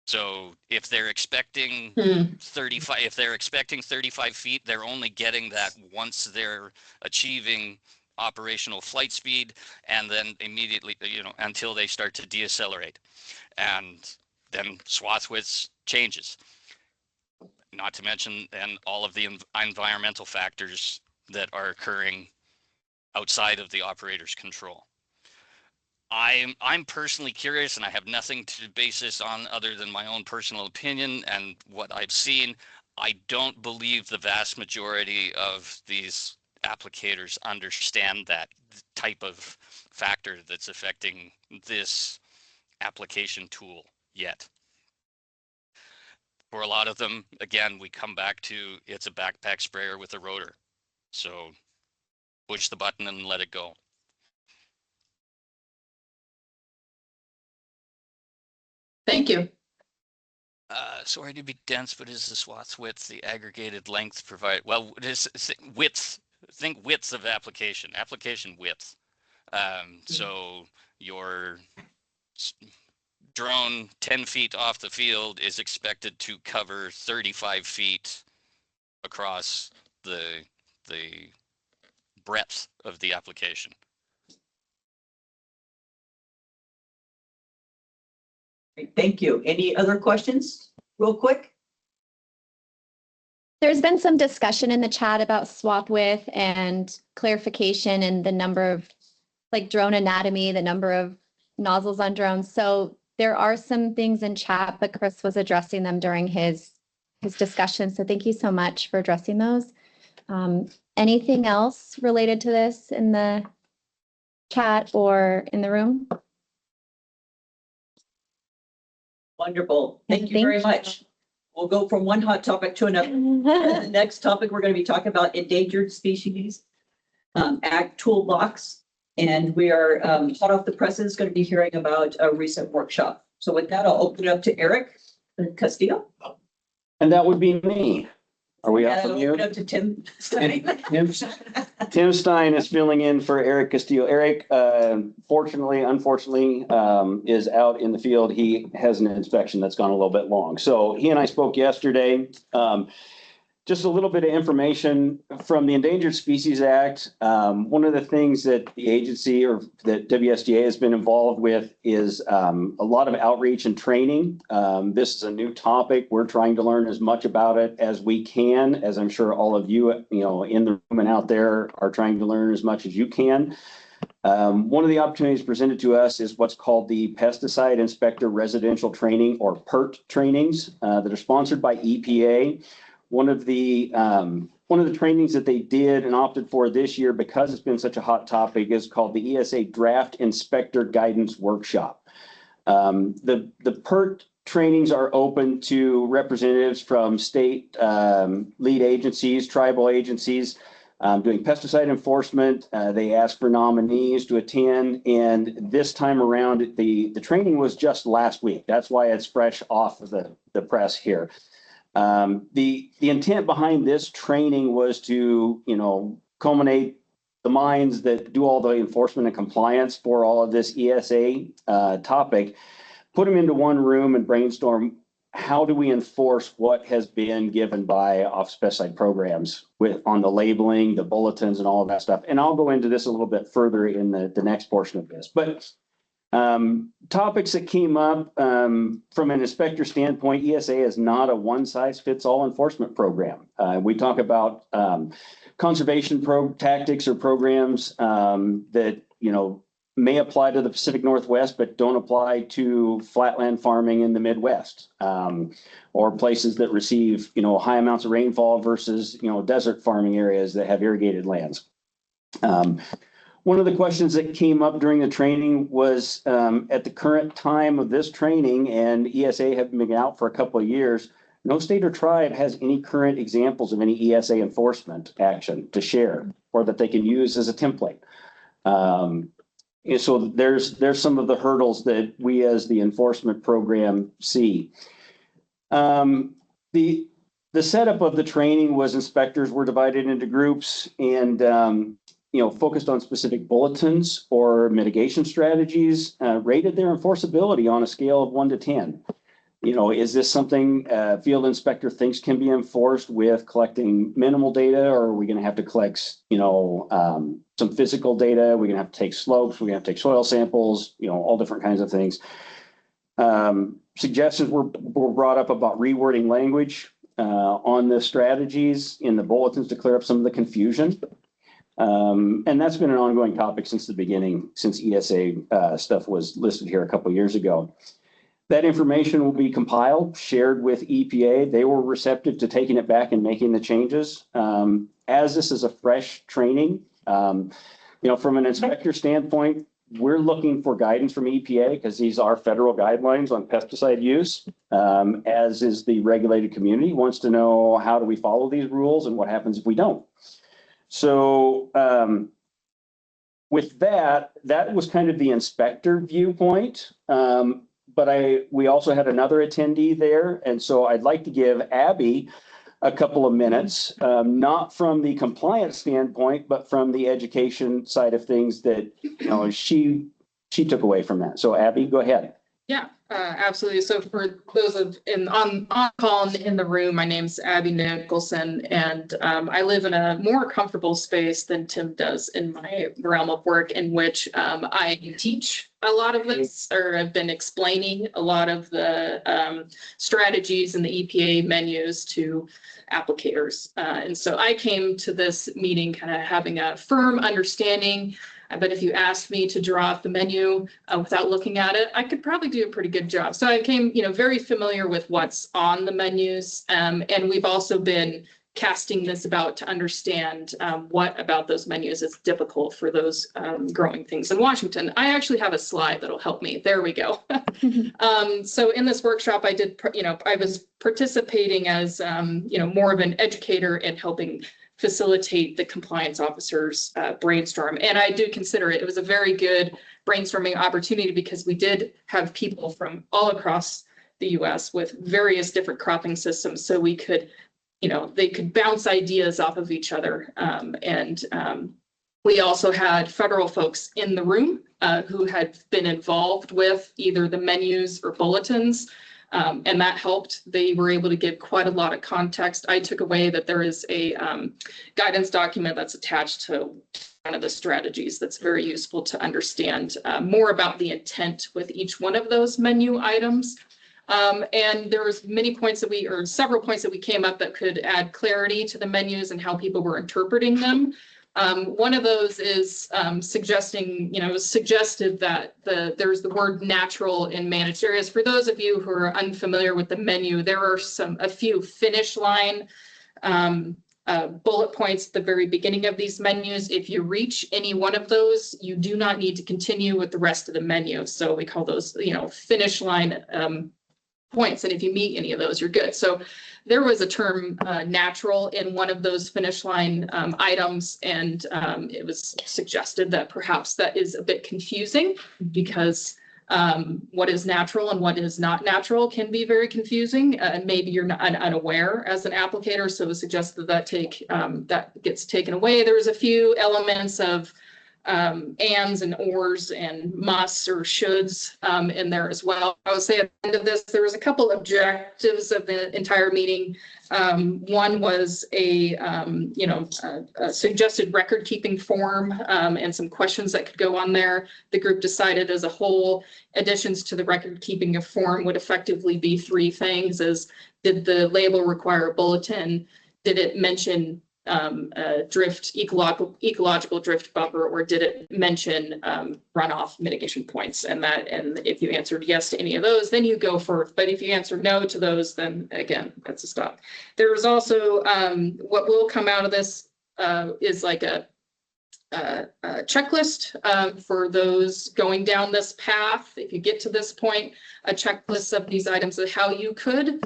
So if they're expecting 35 feet, they're only getting that once they're achieving operational flight speed, and then immediately, until they start to decelerate, and then swath width changes. Not to mention then all of the environmental factors that are occurring outside of the operator's control. I'm personally curious, and I have nothing to base this on other than my own personal opinion and what I've seen. I don't believe the vast majority of these applicators understand that type of factor that's affecting this application tool yet. For a lot of them, again, we come back to it's a backpack sprayer with a rotor. So push the button and let it go. Thank you. Sorry to be dense, but is the swath width the aggregated length provided? Well, it is width. Think width of application width. So your drone 10 feet off the field is expected to cover 35 feet across the breadth of the application. Great, thank you. Any other questions, real quick? There's been some discussion in the chat about swath width and clarification and the number of, like, drone anatomy, the number of nozzles on drones. So there are some things in chat, but Chris was addressing them during his discussion. So thank you so much for addressing those. Anything else related to this in the chat or in the room? Wonderful. Thank you Thank very you. much. We'll go from one hot topic to another. The next topic, we're going to be talking about Endangered Species Act Toolbox. And we are hot off the presses going to be hearing about a recent workshop. So with that, I'll open it up to Eric Castillo. And that would be me. Are we off And of I'll you? open it up to Tim Stein. Tim Stein is filling in for Eric Castillo. Eric, unfortunately, is out in the field. He has an inspection that's gone a little bit long. So he and I spoke yesterday. Just a little bit of information from the Endangered Species Act. One of the things that the agency or that WSDA has been involved with is a lot of outreach and training. This is a new topic. We're trying to learn as much about it as we can, as I'm sure all of you, in the room and out there are trying to learn as much as you can. One of the opportunities presented to us is what's called the Pesticide Inspector Residential Training, or PERT trainings, that are sponsored by EPA. One of the trainings that they did and opted for this year, because it's been such a hot topic, is called the ESA Draft Inspector Guidance Workshop. The PERT trainings are open to representatives from state lead agencies, tribal agencies, doing pesticide enforcement. They asked for nominees to attend, and this time around, the training was just last week. That's why it's fresh off of the press here. The intent behind this training was to, culminate the minds that do all the enforcement and compliance for all of this ESA topic, put them into one room and brainstorm how do we enforce what has been given by office pesticide programs on the labeling, the bulletins, and all of that stuff. And I'll go into this a little bit further in the next portion of this. But topics that came up from an inspector standpoint, ESA is not a one-size-fits-all enforcement program. We talk about conservation tactics or programs that, may apply to the Pacific Northwest, but don't apply to flatland farming in the Midwest, or places that receive, high amounts of rainfall versus, desert farming areas that have irrigated lands. One of the questions that came up during the training was, at the current time of this training, and ESA have been out for a couple of years, no state or tribe has any current examples of any ESA enforcement action to share or that they can use as a template. So there's some of the hurdles that we as the enforcement program see. The setup of the training was inspectors were divided into groups and focused on specific bulletins or mitigation strategies, rated their enforceability on a scale of 1 to 10. Is this something a field inspector thinks can be enforced with collecting minimal data, or are we going to have to collect, some physical data? We're going to have to take slopes. We're going to have to take soil samples, all different kinds of things. Suggestions were brought up about rewording language on the strategies in the bulletins to clear up some of the confusion. And that's been an ongoing topic since the beginning, since ESA stuff was listed here a couple of years ago. That information will be compiled, shared with EPA. They were receptive to taking it back and making the changes. As this is a fresh training, from an inspector standpoint, we're looking for guidance from EPA because these are federal guidelines on pesticide use, as is the regulated community wants to know how do we follow these rules and what happens if we don't. So with that was kind of the inspector viewpoint. But we also had another attendee there. And so I'd like to give Abby a couple of minutes, not from the compliance standpoint, but from the education side of things that, she took away from that. So Abby, go ahead. Yeah, absolutely. So for those on call in the room, my name's Abby Nicholson, and I live in a more comfortable space than Tim does in my realm of work, in which I teach a lot of this, or I've been explaining a lot of the strategies and the EPA menus to applicators. And so I came to this meeting kind of having a firm understanding. But if you asked me to draw up the menu without looking at it, I could probably do a pretty good job. So I came, very familiar with what's on the menus. And we've also been casting this about to understand what about those menus is difficult for those growing things in Washington. I actually have a slide that'll help me. There we go. So in this workshop, I did, I was participating as, more of an educator and helping facilitate the compliance officers brainstorm. And I do consider it was a very good brainstorming opportunity because we did have people from all across the US with various different cropping systems. So we could, they could bounce ideas off of each other. We also had federal folks in the room who had been involved with either the menus or bulletins. And that helped. They were able to give quite a lot of context. I took away that there is a guidance document that's attached to one of the strategies that's very useful to understand more about the intent with each one of those menu items. And there was several points that we came up that could add clarity to the menus and how people were interpreting them. One of those is suggesting, it was suggested that there's the word natural in managed areas. For those of you who are unfamiliar with the menu, there are a few finish line bullet points at the very beginning of these menus. If you reach any one of those, you do not need to continue with the rest of the menu. So we call those, finish line points. And if you meet any of those, you're good. So there was a term natural in one of those finish line items. And it was suggested that perhaps that is a bit confusing because what is natural and what is not natural can be very confusing. And maybe you're not unaware as an applicator. So it was suggested that that gets taken away. There was a few elements of ands and ors and musts or shoulds in there as well. I would say at the end of this, there was a couple objectives of the entire meeting. One was a suggested record keeping form and some questions that could go on there. The group decided as a whole, additions to the record keeping of form would effectively be three things: as did the label require a bulletin? Did it mention ecological drift buffer, or did it mention runoff mitigation points? And if you answered yes to any of those, then you go for, but if you answered no to those, then again, that's a stop. There was also what will come out of this is like a checklist for those going down this path. If you get to this point, a checklist of these items of how you could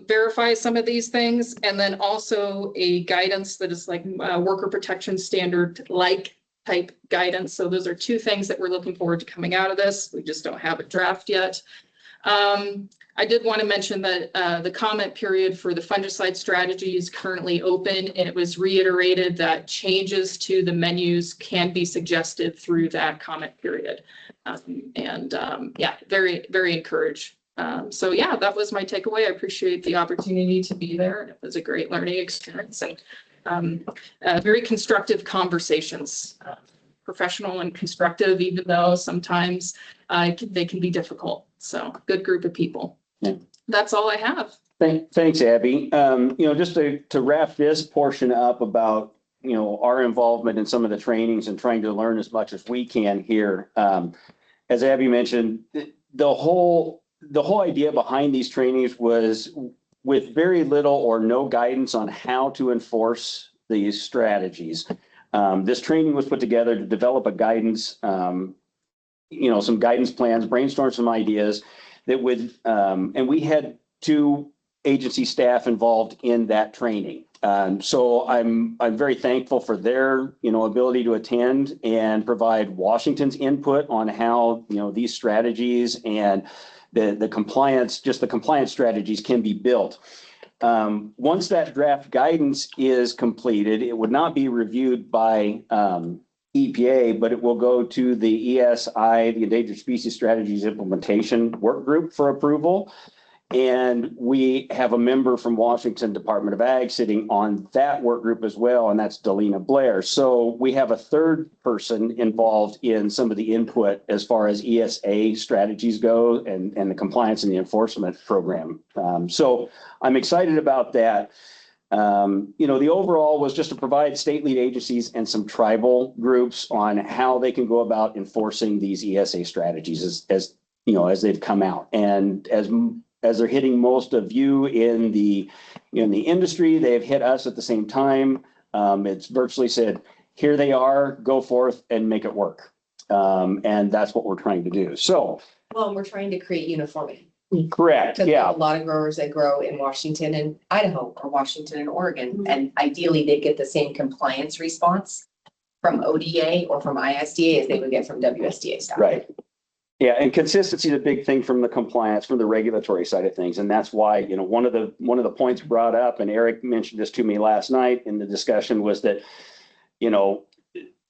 verify some of these things, and then also a guidance that is like worker protection standard like type guidance. So those are two things that we're looking forward to coming out of this. We just don't have a draft yet. I did want to mention that the comment period for the fungicide strategy is currently open, and it was reiterated that changes to the menus can be suggested through that comment period. Yeah, very, very encouraged. So yeah, that was my takeaway. I appreciate the opportunity to be there. It was a great learning experience and very constructive conversations. Professional and constructive, even though sometimes they can be difficult. So good group of people. Yeah. That's all I have. Thanks, Abby. Just to wrap this portion up about, our involvement in some of the trainings and trying to learn as much as we can here. As Abby mentioned, the whole idea behind these trainings was with very little or no guidance on how to enforce these strategies. This training was put together to develop a guidance, some guidance plans, brainstorm some ideas that would, and we had 2 agency staff involved in that training. So I'm very thankful for their, ability to attend and provide Washington's input on how, these strategies and the compliance strategies can be built. Once that draft guidance is completed, it would not be reviewed by EPA, but it will go to the ESI, the Endangered Species Strategies Implementation Work Group, for approval. And we have a member from Washington Department of Ag sitting on that work group as well, and that's Delina Blair. So we have a third person involved in some of the input as far as ESA strategies go and the compliance and the enforcement program. So I'm excited about that. The overall was just to provide state lead agencies and some tribal groups on how they can go about enforcing these ESA strategies as they've come out. And as they're hitting most of you in the industry, they've hit us at the same time. It's virtually said, here they are, go forth and make it work. And that's what we're trying to do. So. Well, we're trying to create uniformity. Correct. Because Yeah. a lot of growers that grow in Washington and Idaho or Washington and Oregon, and ideally they get the same compliance response from ODA or from ISDA as they would get from WSDA staff. Right. Yeah, and consistency is a big thing from the compliance, from the regulatory side of things. And that's why, one of the points brought up, and Eric mentioned this to me last night in the discussion, was that,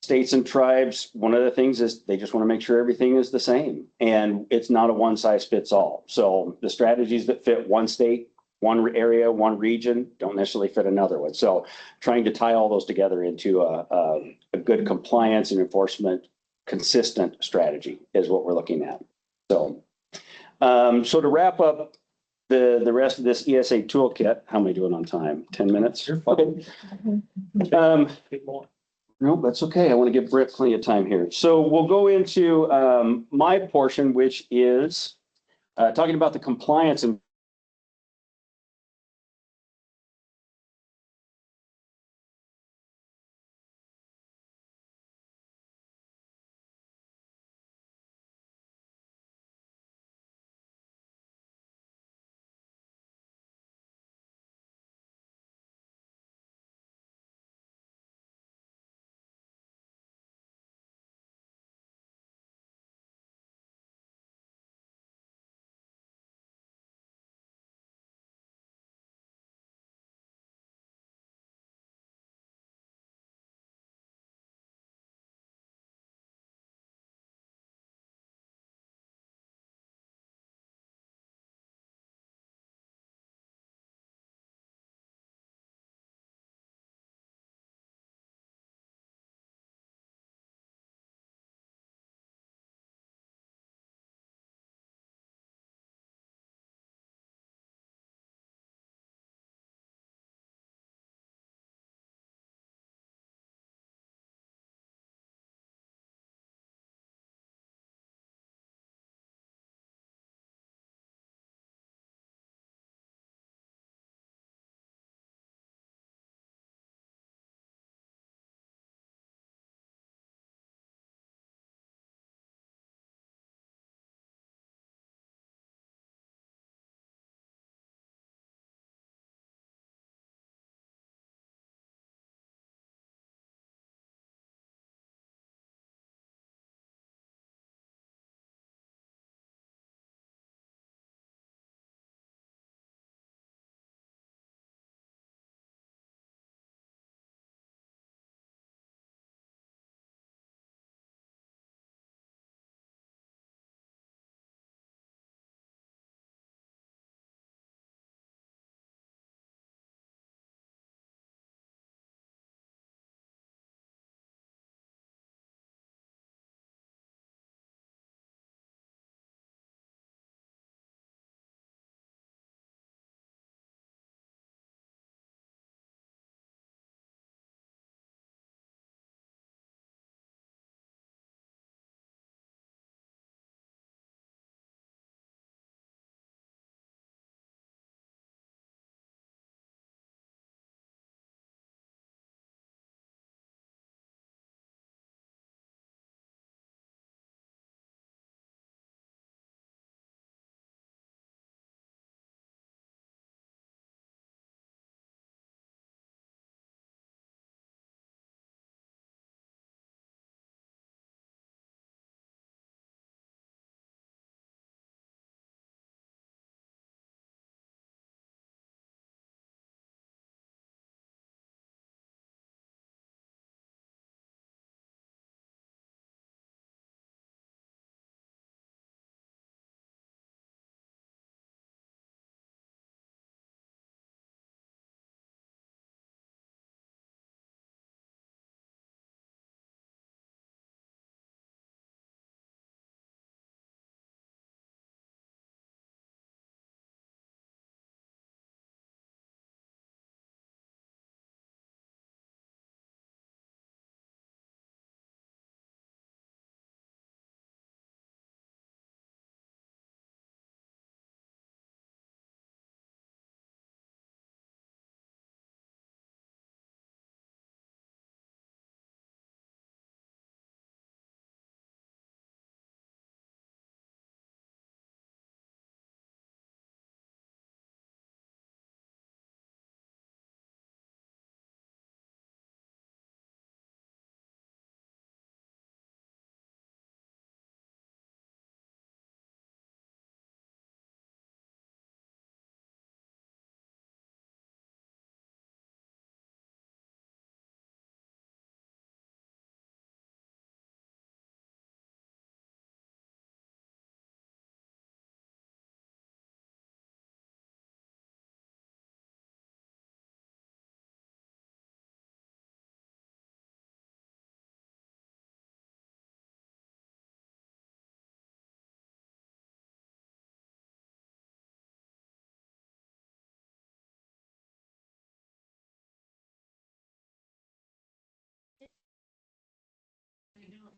states and tribes, one of the things is they just want to make sure everything is the same. And it's not a one size fits all. So the strategies that fit one state, one area, one region don't necessarily fit another one. So trying to tie all those together into a good compliance and enforcement consistent strategy is what we're looking at. So, so to wrap up the rest of this ESA toolkit, how am I doing on time? 10 minutes? Okay. No, that's okay. I want to give Britt plenty of time here. So we'll go into my portion, which is talking about the compliance and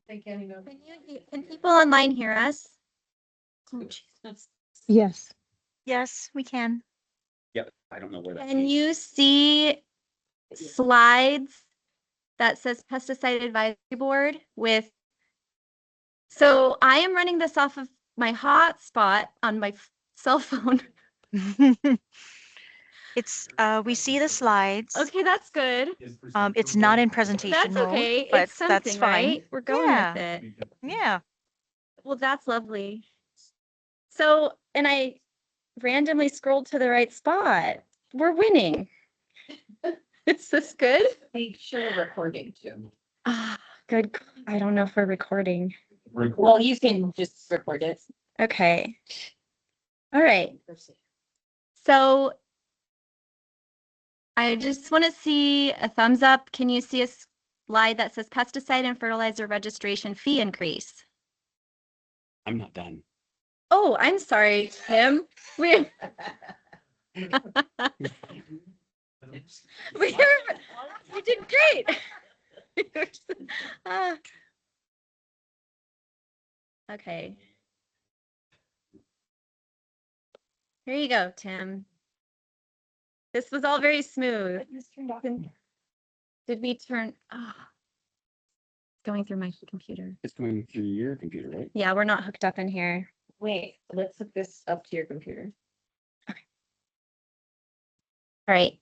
Can people online hear us? Yes. Yes, we can. Yep, I don't know where that. Can you see slides that says pesticide advisory board with? So I am running this off of my hotspot on my cell phone. It's, we see the slides. Okay, that's good. It's not in presentation That's mode, okay. but It's that's something, fine. right? We're going Yeah. with it. Yeah. Well, that's lovely. So, and I randomly scrolled to the right spot. We're winning. Is this good? Make sure recording too. Ah, good. I don't know if we're recording. Well, you can just record it. Okay. All right. So I just want to see a thumbs up. Can you see a slide that says pesticide and fertilizer registration fee increase? I'm not done. Oh, I'm sorry, Tim. We we did great. Ah. Okay. Here you go, Tim. This was all very smooth. Did we turn? Going through my computer. It's going through your computer, right? Yeah, we're not hooked up in here. Wait, let's hook this up to your computer. All right.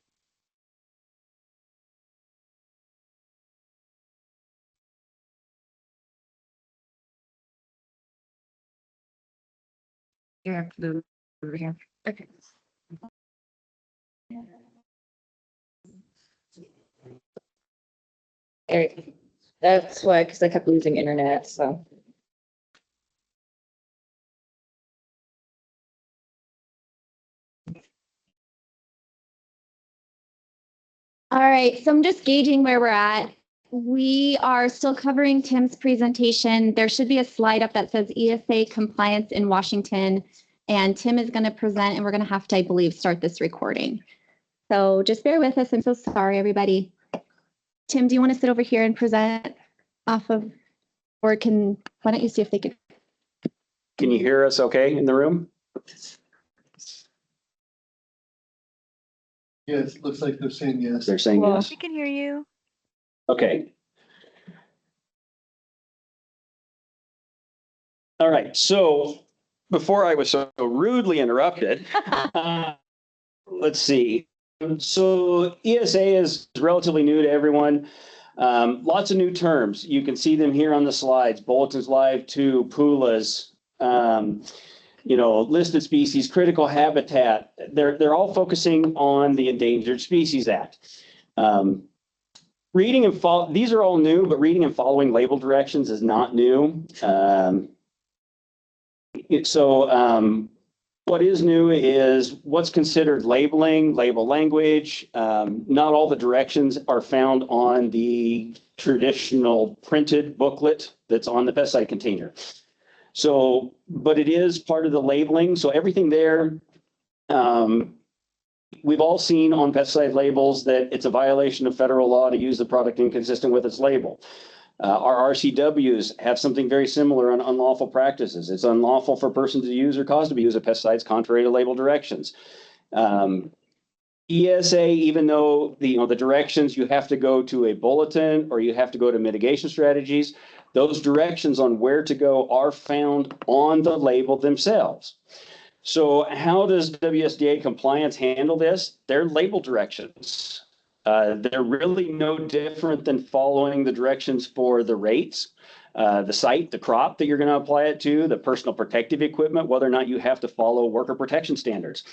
You have to move over here. Okay. That's why, because I kept losing internet, so. All right, so I'm just gauging where we're at. We are still covering Tim's presentation. There should be a slide up that says ESA compliance in Washington. And Tim is going to present and we're going to have to, I believe, start this recording. So just bear with us. I'm so sorry, everybody. Tim, do you want to sit over here and present off of, or why don't you see if they can? Can you hear us okay in the room? Yes, looks like they're saying yes. They're saying yes. We can hear you. Okay. All right, so before I was so rudely interrupted, let's see. So ESA is relatively new to everyone. Lots of new terms. You can see them here on the slides. Bulletins Live 2, PULAs, listed species, critical habitat. They're all focusing on the Endangered Species Act. Reading and follow, these are all new, but reading and following label directions is not new. What is new is what's considered labeling, label language. Not all the directions are found on the traditional printed booklet that's on the pesticide container. So, but it is part of the labeling. So everything there, we've all seen on pesticide labels that it's a violation of federal law to use the product inconsistent with its label. Our RCWs have something very similar on unlawful practices. It's unlawful for a person to use or cause to be used of pesticides contrary to label directions. ESA, even though the directions, you have to go to a bulletin or you have to go to mitigation strategies, those directions on where to go are found on the label themselves. So how does WSDA compliance handle this? They're label directions. They're really no different than following the directions for the rates, the site, the crop that you're going to apply it to, the personal protective equipment, whether or not you have to follow worker protection standards.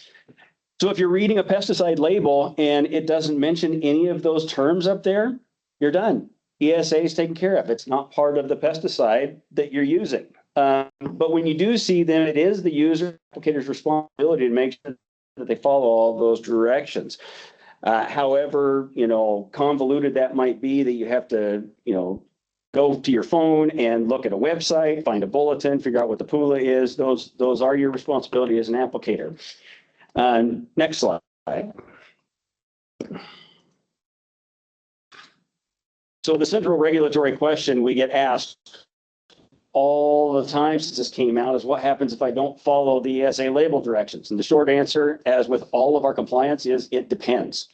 So if you're reading a pesticide label and it doesn't mention any of those terms up there, you're done. ESA is taken care of. It's not part of the pesticide that you're using. But when you do see them, it is the user applicator's responsibility to make sure that they follow all those directions. However, convoluted that might be, that you have to, go to your phone and look at a website, find a bulletin, figure out what the PULA is. Those are your responsibility as an applicator. Next slide. So the central regulatory question we get asked all the time since this came out is what happens if I don't follow the ESA label directions? And the short answer, as with all of our compliance, is it depends.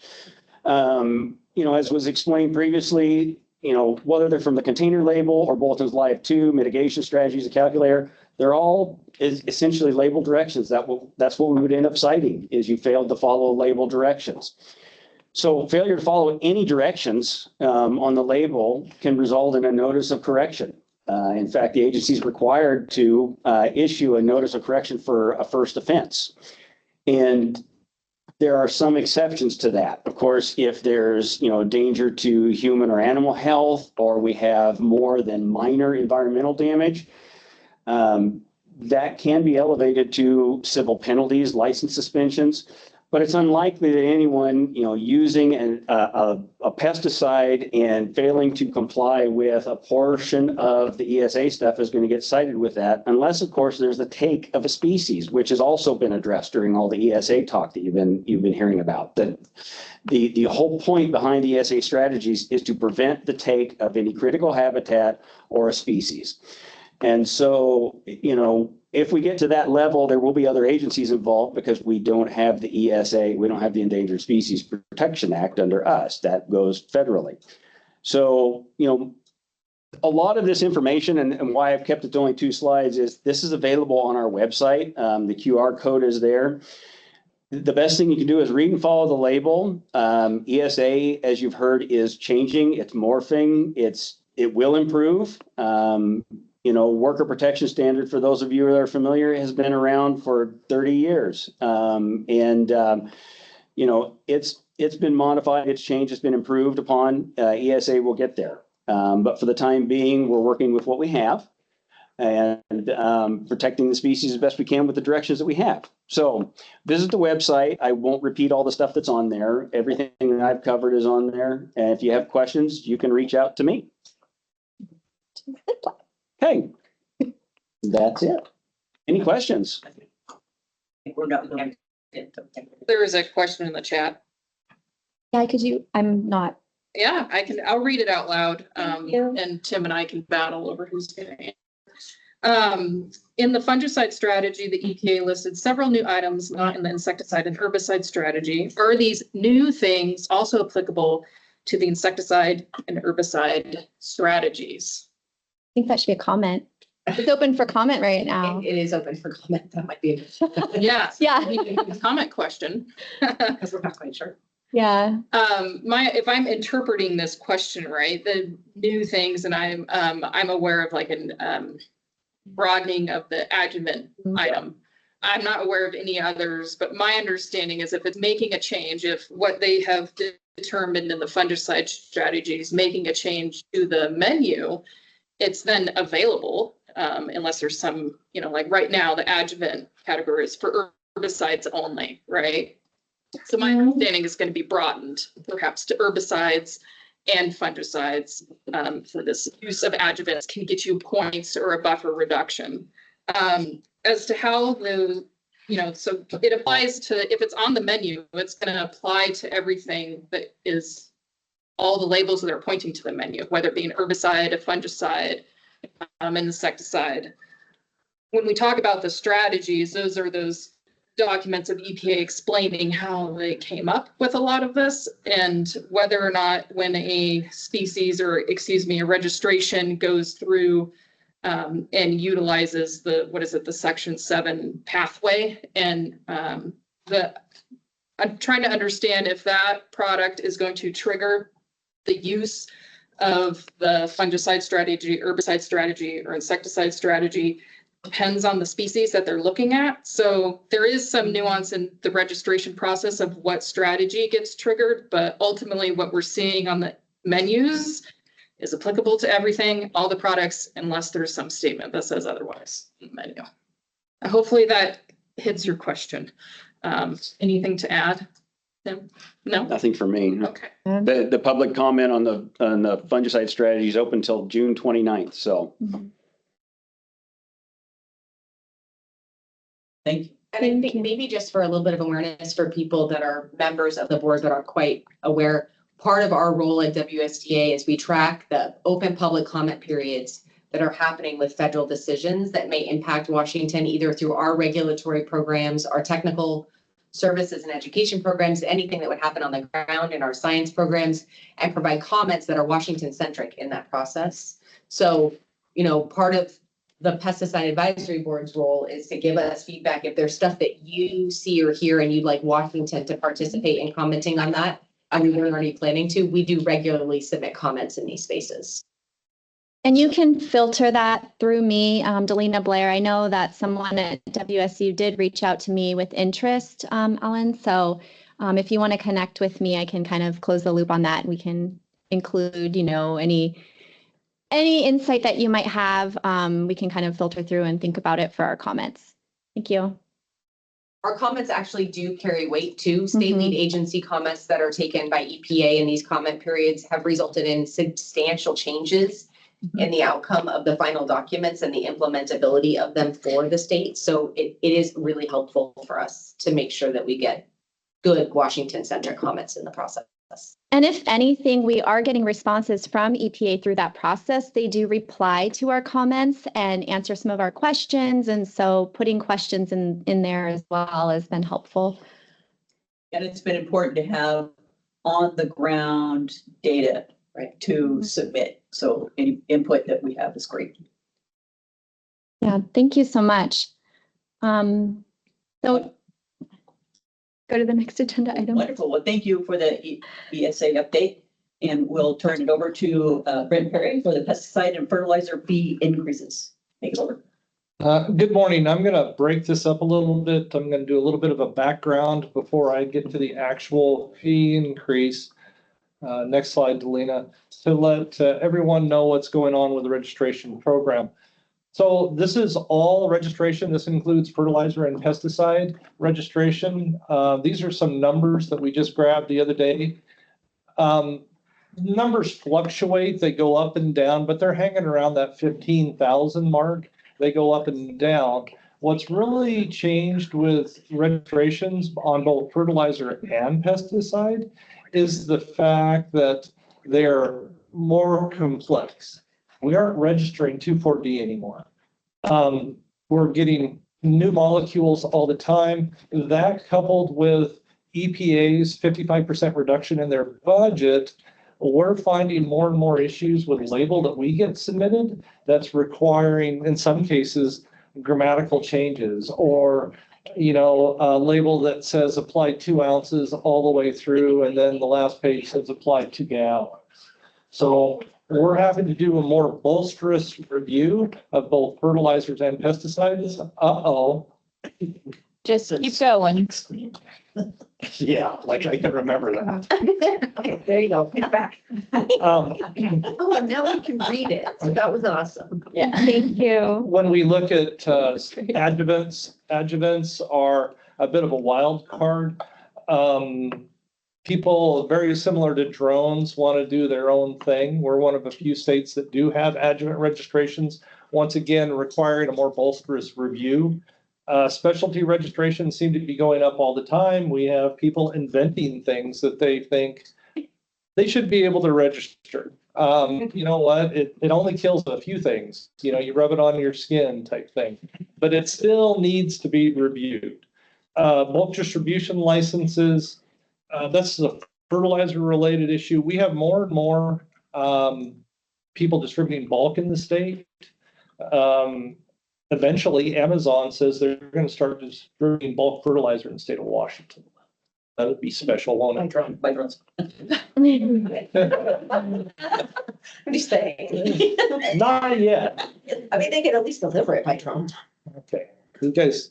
As was explained previously, whether they're from the container label or Bolton's Live 2, mitigation strategies, a calculator, they're all essentially label directions. That's what we would end up citing, is you failed to follow label directions. So failure to follow any directions on the label can result in a notice of correction. In fact, the agency is required to issue a notice of correction for a first offense. And there are some exceptions to that. Of course, if there's, danger to human or animal health, or we have more than minor environmental damage, that can be elevated to civil penalties, license suspensions. But it's unlikely that anyone, using a pesticide and failing to comply with a portion of the ESA stuff is going to get cited with that, unless, of course, there's the take of a species, which has also been addressed during all the ESA talk that you've been hearing about. That the whole point behind the ESA strategies is to prevent the take of any critical habitat or a species. And so, if we get to that level, there will be other agencies involved because we don't have the ESA, we don't have the Endangered Species Protection Act under us. That goes federally. So, a lot of this information and why I've kept it to only 2 slides is this is available on our website. The QR code is there. The best thing you can do is read and follow the label. ESA, as you've heard, is changing. It's morphing. It will improve. Worker protection standard, for those of you that are familiar, has been around for 30 years. It's been modified, it's changed, it's been improved upon. ESA will get there. But for the time being, we're working with what we have and protecting the species as best we can with the directions that we have. So visit the website. I won't repeat all the stuff that's on there. Everything that I've covered is on there. And if you have questions, you can reach out to me. Okay, that's it. Any questions? We're not. There is a question in the chat. Yeah, I'm not. Yeah, I'll read it out loud. you. And Tim and I can battle over who's going to. In the fungicide strategy, the EPA listed several new items not in the insecticide and herbicide strategy. Are these new things also applicable to the insecticide and herbicide strategies? I think that should be a comment. It's open for comment right now. It is open for comment. That might be. Yeah. Yeah. A comment question. Because we're not quite sure. Yeah. If I'm interpreting this question right, the new things, and I'm aware of like an broadening of the adjuvant item. I'm not aware of any others, but my understanding is if it's making a change, if what they have determined in the fungicide strategy is making a change to the menu, it's then available, unless there's some, like right now, the adjuvant category is for herbicides only, right? So my understanding is going to be broadened, perhaps to herbicides and fungicides for this use of adjuvants can get you points or a buffer reduction. As to how so it applies to, if it's on the menu, it's going to apply to everything that is all the labels that are pointing to the menu, whether it be an herbicide, a fungicide, an insecticide. When we talk about the strategies, those are those documents of EPA explaining how they came up with a lot of this and whether or not when a species or, a registration goes through and utilizes the Section 7 pathway. And I'm trying to understand if that product is going to trigger the use of the fungicide strategy, herbicide strategy, or insecticide strategy depends on the species that they're looking at. So there is some nuance in the registration process of what strategy gets triggered, but ultimately what we're seeing on the menus is applicable to everything, all the products, unless there's some statement that says otherwise in the menu. Hopefully that hits your question. Anything to add? No? Nothing for me. Okay. The public comment on the fungicide strategy is open until June 29th. So. Thank you. And I think maybe just for a little bit of awareness for people that are members of the board that aren't quite aware, part of our role at WSDA is we track the open public comment periods that are happening with federal decisions that may impact Washington, either through our regulatory programs, our technical services and education programs, anything that would happen on the ground in our science programs, and provide comments that are Washington centric in that process. So, part of the Pesticide Advisory Board's role is to give us feedback if there's stuff that you see or hear and you'd like Washington to participate in commenting on that, and we weren't already planning to. We do regularly submit comments in these spaces. And you can filter that through me, Delina Blair. I know that someone at WSU did reach out to me with interest, Ellen. So if you want to connect with me, I can kind of close the loop on that. We can include, any insight that you might have. We can kind of filter through and think about it for our comments. Thank you. Our comments actually do carry weight too. State lead agency comments that are taken by EPA in these comment periods have resulted in substantial changes in the outcome of the final documents and the implementability of them for the state. So it is really helpful for us to make sure that we get good Washington-centric comments in the process. And if anything, we are getting responses from EPA through that process. They do reply to our comments and answer some of our questions. And so putting questions in there as well has been helpful. And it's been important to have on the ground data, right, to submit. So any input that we have is great. Yeah, thank you so much. So go to the next agenda item. Wonderful. Well, thank you for the ESA update. And we'll turn it over to Brent Perry for the pesticide and fertilizer fee increases. Take it over. Good morning. I'm going to break this up a little bit. I'm going to do a little bit of a background before I get to the actual fee increase. Next slide, Delina, to let everyone know what's going on with the registration program. So this is all registration. This includes fertilizer and pesticide registration. These are some numbers that we just grabbed the other day. Numbers fluctuate, they go up and down, but they're hanging around that 15,000 mark. They go up and down. What's really changed with registrations on both fertilizer and pesticide is the fact that they're more complex. We aren't registering 2,4-D anymore. We're getting new molecules all the time. That coupled with EPA's 55% reduction in their budget, we're finding more and more issues with label that we get submitted that's requiring, in some cases, grammatical changes, or a label that says apply 2 ounces all the way through, and then the last page says apply 2 gallons. So we're having to do a more bolsterous review of both fertilizers and pesticides. Just keep going. Yeah, like I can remember that. Okay, there you go. Get back. Oh, now we can read it. So that was awesome. Yeah, thank you. When we look at adjuvants are a bit of a wild card. People very similar to drones want to do their own thing. We're one of a few states that do have adjuvant registrations, once again requiring a more bolsterous review. Specialty registrations seem to be going up all the time. We have people inventing things that they think they should be able to register. You know what? It only kills a few things. You rub it on your skin type thing, but it still needs to be reviewed. Bulk distribution licenses, that's a fertilizer related issue. We have more and more people distributing bulk in the state. Eventually, Amazon says they're going to start distributing bulk fertilizer in the state of Washington. That would be special, won't it? By drones. I'm just saying. Not yet. I mean, they can at least deliver it by drone. Okay, you guys,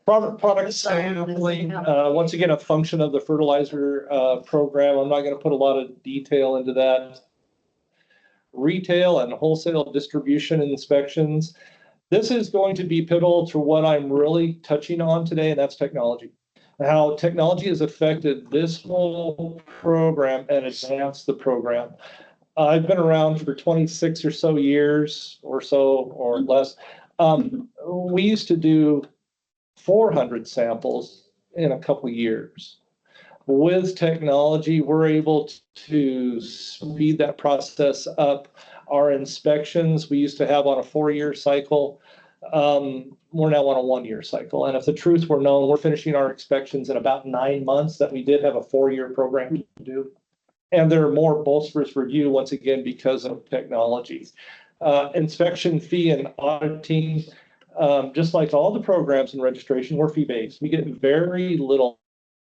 product sampling, once again, a function of the fertilizer program. I'm not going to put a lot of detail into that. Retail and wholesale distribution inspections. This is going to be pivotal to what I'm really touching on today, and that's technology. How technology has affected this whole program and advanced the program. I've been around for 26 or so years or less. We used to do 400 samples in a couple of years. With technology, we're able to speed that process up. Our inspections, we used to have on a 4-year cycle. We're now on a 1-year cycle. And if the truth were known, we're finishing our inspections in about 9 months that we did have a 4-year program to do. And there are more bolsterous review once again because of technology. Inspection fee and auditing, just like all the programs in registration, we're fee-based. We get very little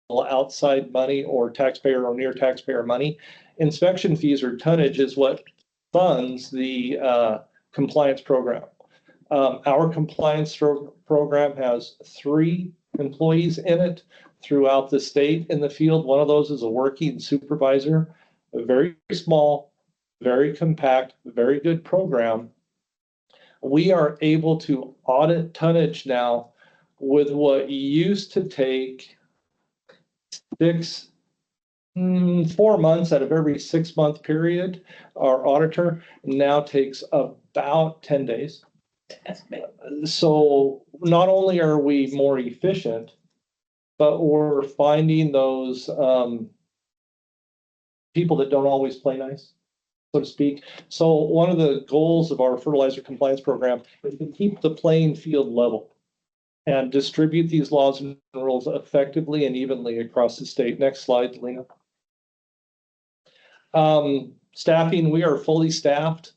outside money or taxpayer or near taxpayer money. Inspection fees or tonnage is what funds the compliance program. Our compliance program has 3 employees in it throughout the state in the field. One of those is a working supervisor, a very small, very compact, very good program. We are able to audit tonnage now with what used to take 4 months out of every 6-month period. Our auditor now takes about 10 days. So not only are we more efficient, but we're finding those people that don't always play nice, so to speak. So one of the goals of our fertilizer compliance program is to keep the playing field level and distribute these laws and rules effectively and evenly across the state. Next slide, Lena. Staffing, we are fully staffed.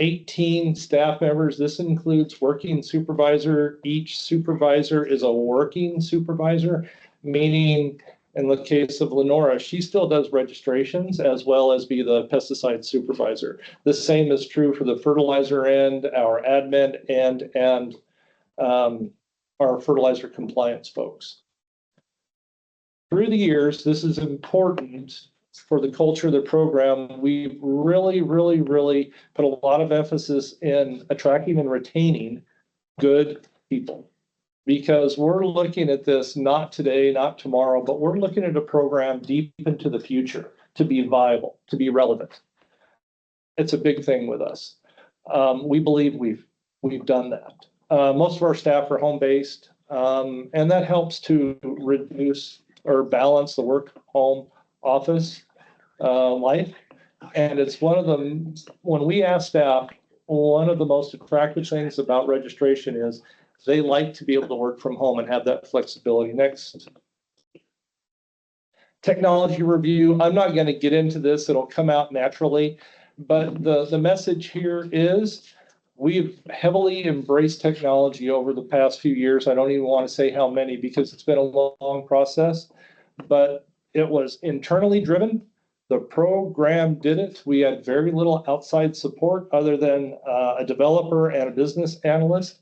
18 staff members. This includes working supervisor. Each supervisor is a working supervisor, meaning in the case of Lenora, she still does registrations as well as be the pesticide supervisor. The same is true for the fertilizer end, our admin end, and our fertilizer compliance folks. Through the years, this is important for the culture of the program. We really put a lot of emphasis in attracting and retaining good people, because we're looking at this not today, not tomorrow, but we're looking at a program deep into the future to be viable, to be relevant. It's a big thing with us. We believe we've done that. Most of our staff are home-based, and that helps to reduce or balance the work-home office life. And it's one of the, when we ask staff, one of the most attractive things about registration is they like to be able to work from home and have that flexibility. Next. Technology review. I'm not going to get into this. It'll come out naturally. But the message here is we've heavily embraced technology over the past few years. I don't even want to say how many because it's been a long process, but it was internally driven. The program did it. We had very little outside support other than a developer and a business analyst.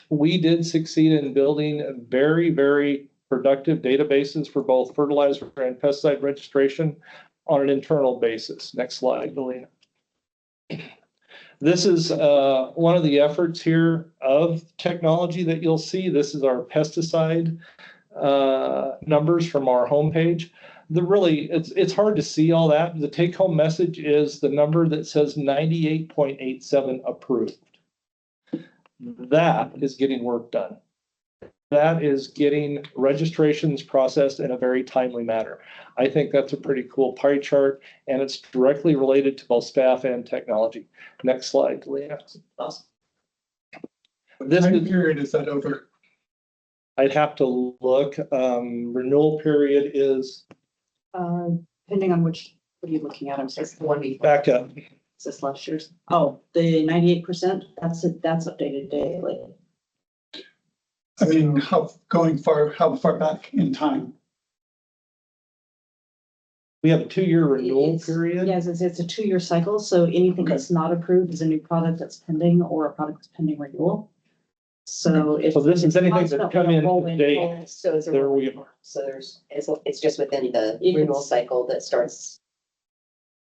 We did succeed in building very productive databases for both fertilizer and pesticide registration on an internal basis. Next slide, Galena. This is one of the efforts here of technology that you'll see. This is our pesticide numbers from our homepage. It's hard to see all that. The take-home message is the number that says 98.87 approved. That is getting work done. That is getting registrations processed in a very timely manner. I think that's a pretty cool pie chart, and it's directly related to both staff and technology. Next slide, Leah. Awesome. What time period is that over? I'd have to look. Renewal period is Depending on which, what are you looking at? I'm sorry. One week. back up. Is this last year's? Oh, the 98%, that's updated daily. I mean, how far back in time? We have a 2-year renewal It's- period. Yes, it's a 2-year cycle, so anything that's not approved is a new product that's pending or a product that's pending renewal. So if. So this is anything that's constantly come in rolling today. forward. So it's a There we rolling, so it's just within the You can renewal s- cycle that starts.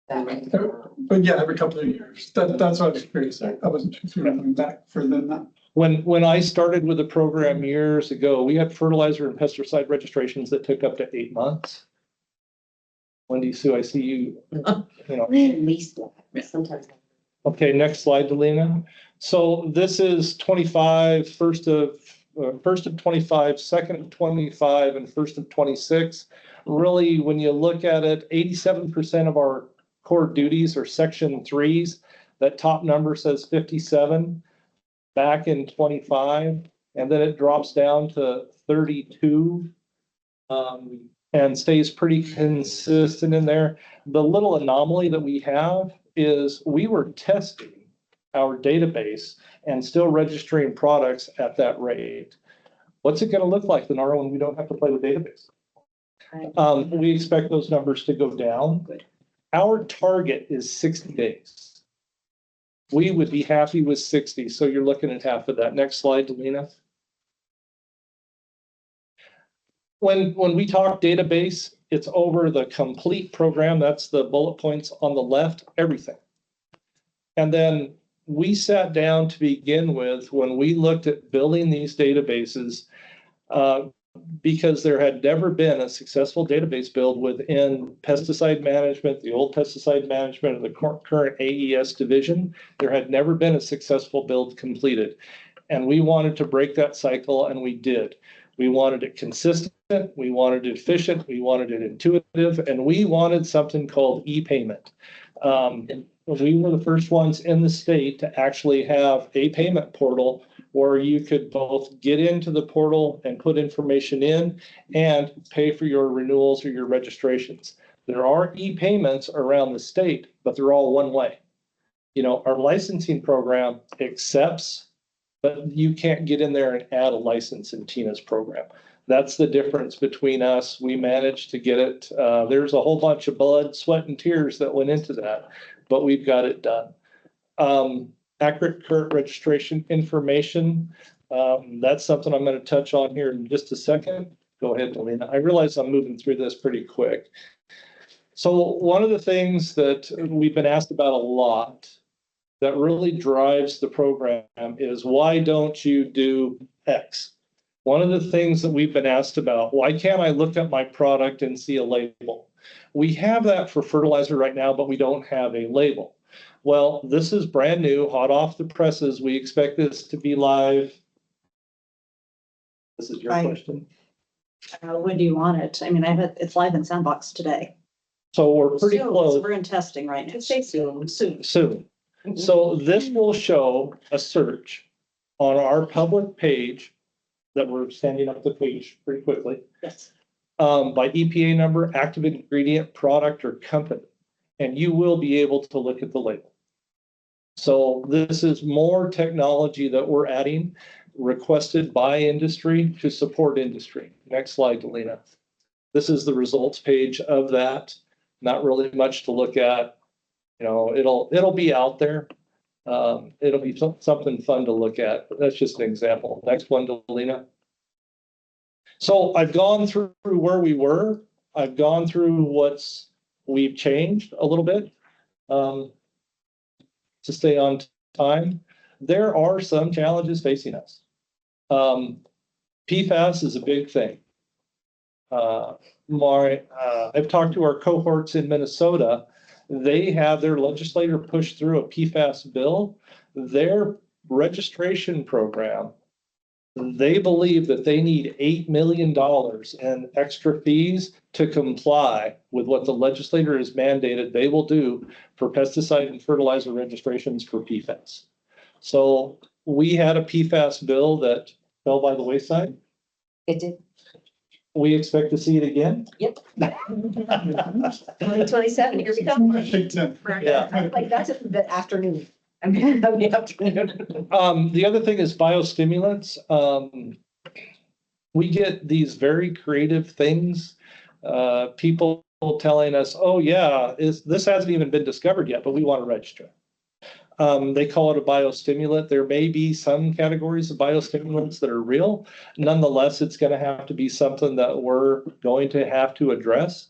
But yeah, every couple of years. That's what I was curious. I wasn't sure if you were going back further than that. When I started with the program years ago, we had fertilizer and pesticide registrations that took up to 8 months. Wendy Sue, I see you, you know. At least sometimes. Okay, next slide, Delina. So this is 25, first of 25, second of 25, and first of 26. Really, when you look at it, 87% of our core duties or section 3s. That top number says 57 back in 25, and then it drops down to 32 and stays pretty consistent in there. The little anomaly that we have is we were testing our database and still registering products at that rate. What's it going to look like tomorrow when we don't have to play with database? We expect those numbers to go down. Good. Our target is 60 days. We would be happy with 60, so you're looking at half of that. Next slide, Delina. When we talk database, it's over the complete program. That's the bullet points on the left, everything. And then we sat down to begin with when we looked at building these databases, because there had never been a successful database build within pesticide management, the old pesticide management of the current AES division. There had never been a successful build completed. And we wanted to break that cycle, and we did. We wanted it consistent, we wanted it efficient, we wanted it intuitive, and we wanted something called e-payment. We were the first ones in the state to actually have a payment portal where you could both get into the portal and put information in and pay for your renewals or your registrations. There are e-payments around the state, but they're all one way. You know, our licensing program accepts, but you can't get in there and add a license in Tina's program. That's the difference between us. We managed to get it. There's a whole bunch of blood, sweat, and tears that went into that, but we've got it done. Accurate current registration information. That's something I'm going to touch on here in just a second. Go ahead, Delina. I realize I'm moving through this pretty quick. So one of the things that we've been asked about a lot that really drives the program is, why don't you do X? One of the things that we've been asked about, why can't I look at my product and see a label? We have that for fertilizer right now, but we don't have a label. Well, this is brand new, hot off the presses. We expect this to be live. This is your question. When do you want it? I mean, it's live in Sandbox today. So we're pretty Soon, close. so we're in testing right now. Say soon. Soon. Mm-hmm. So this will show a search on our public page that we're standing up the page pretty quickly. Yes. By EPA number, active ingredient, product, or company. And you will be able to look at the label. So this is more technology that we're adding, requested by industry to support industry. Next slide, Delina. This is the results page of that. Not really much to look at. You know, it'll be out there. It'll be something fun to look at. But that's just an example. Next one, Delina. So I've gone through where we were. I've gone through we've changed a little bit to stay on time. There are some challenges facing us. PFAS is a big thing. I've talked to our cohorts in Minnesota. They have their legislator push through a PFAS bill. Their registration program, they believe that they need $8 million in extra fees to comply with what the legislator has mandated they will do for pesticide and fertilizer registrations for PFAS. So we had a PFAS bill that fell by the wayside. It did. We expect to see it again. Yep. 2027, here we come. Yeah. Like, that's the afternoon. I mean, the afternoon. The other thing is biostimulants. We get these very creative things. People telling us, oh yeah, this hasn't even been discovered yet, but we want to register. They call it a biostimulant. There may be some categories of biostimulants that are real. Nonetheless, it's going to have to be something that we're going to have to address.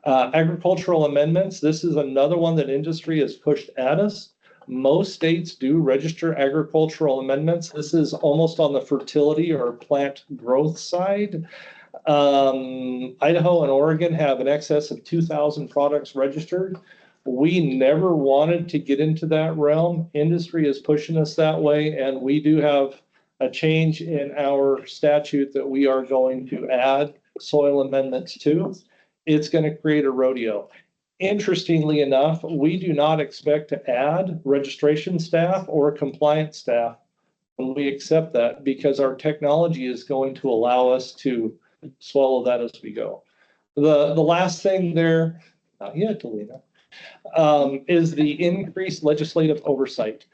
Agricultural amendments. This is another one that industry has pushed at us. Most states do register agricultural amendments. This is almost on the fertility or plant growth side. Idaho and Oregon have an excess of 2,000 products registered. We never wanted to get into that realm. Industry is pushing us that way, and we do have a change in our statute that we are going to add soil amendments to. It's going to create a rodeo. interestingly enough, we do not expect to add registration staff or compliance staff when we accept that, because our technology is going to allow us to swallow that as we go. The last thing there, not yet, Delina, is the increased legislative oversight.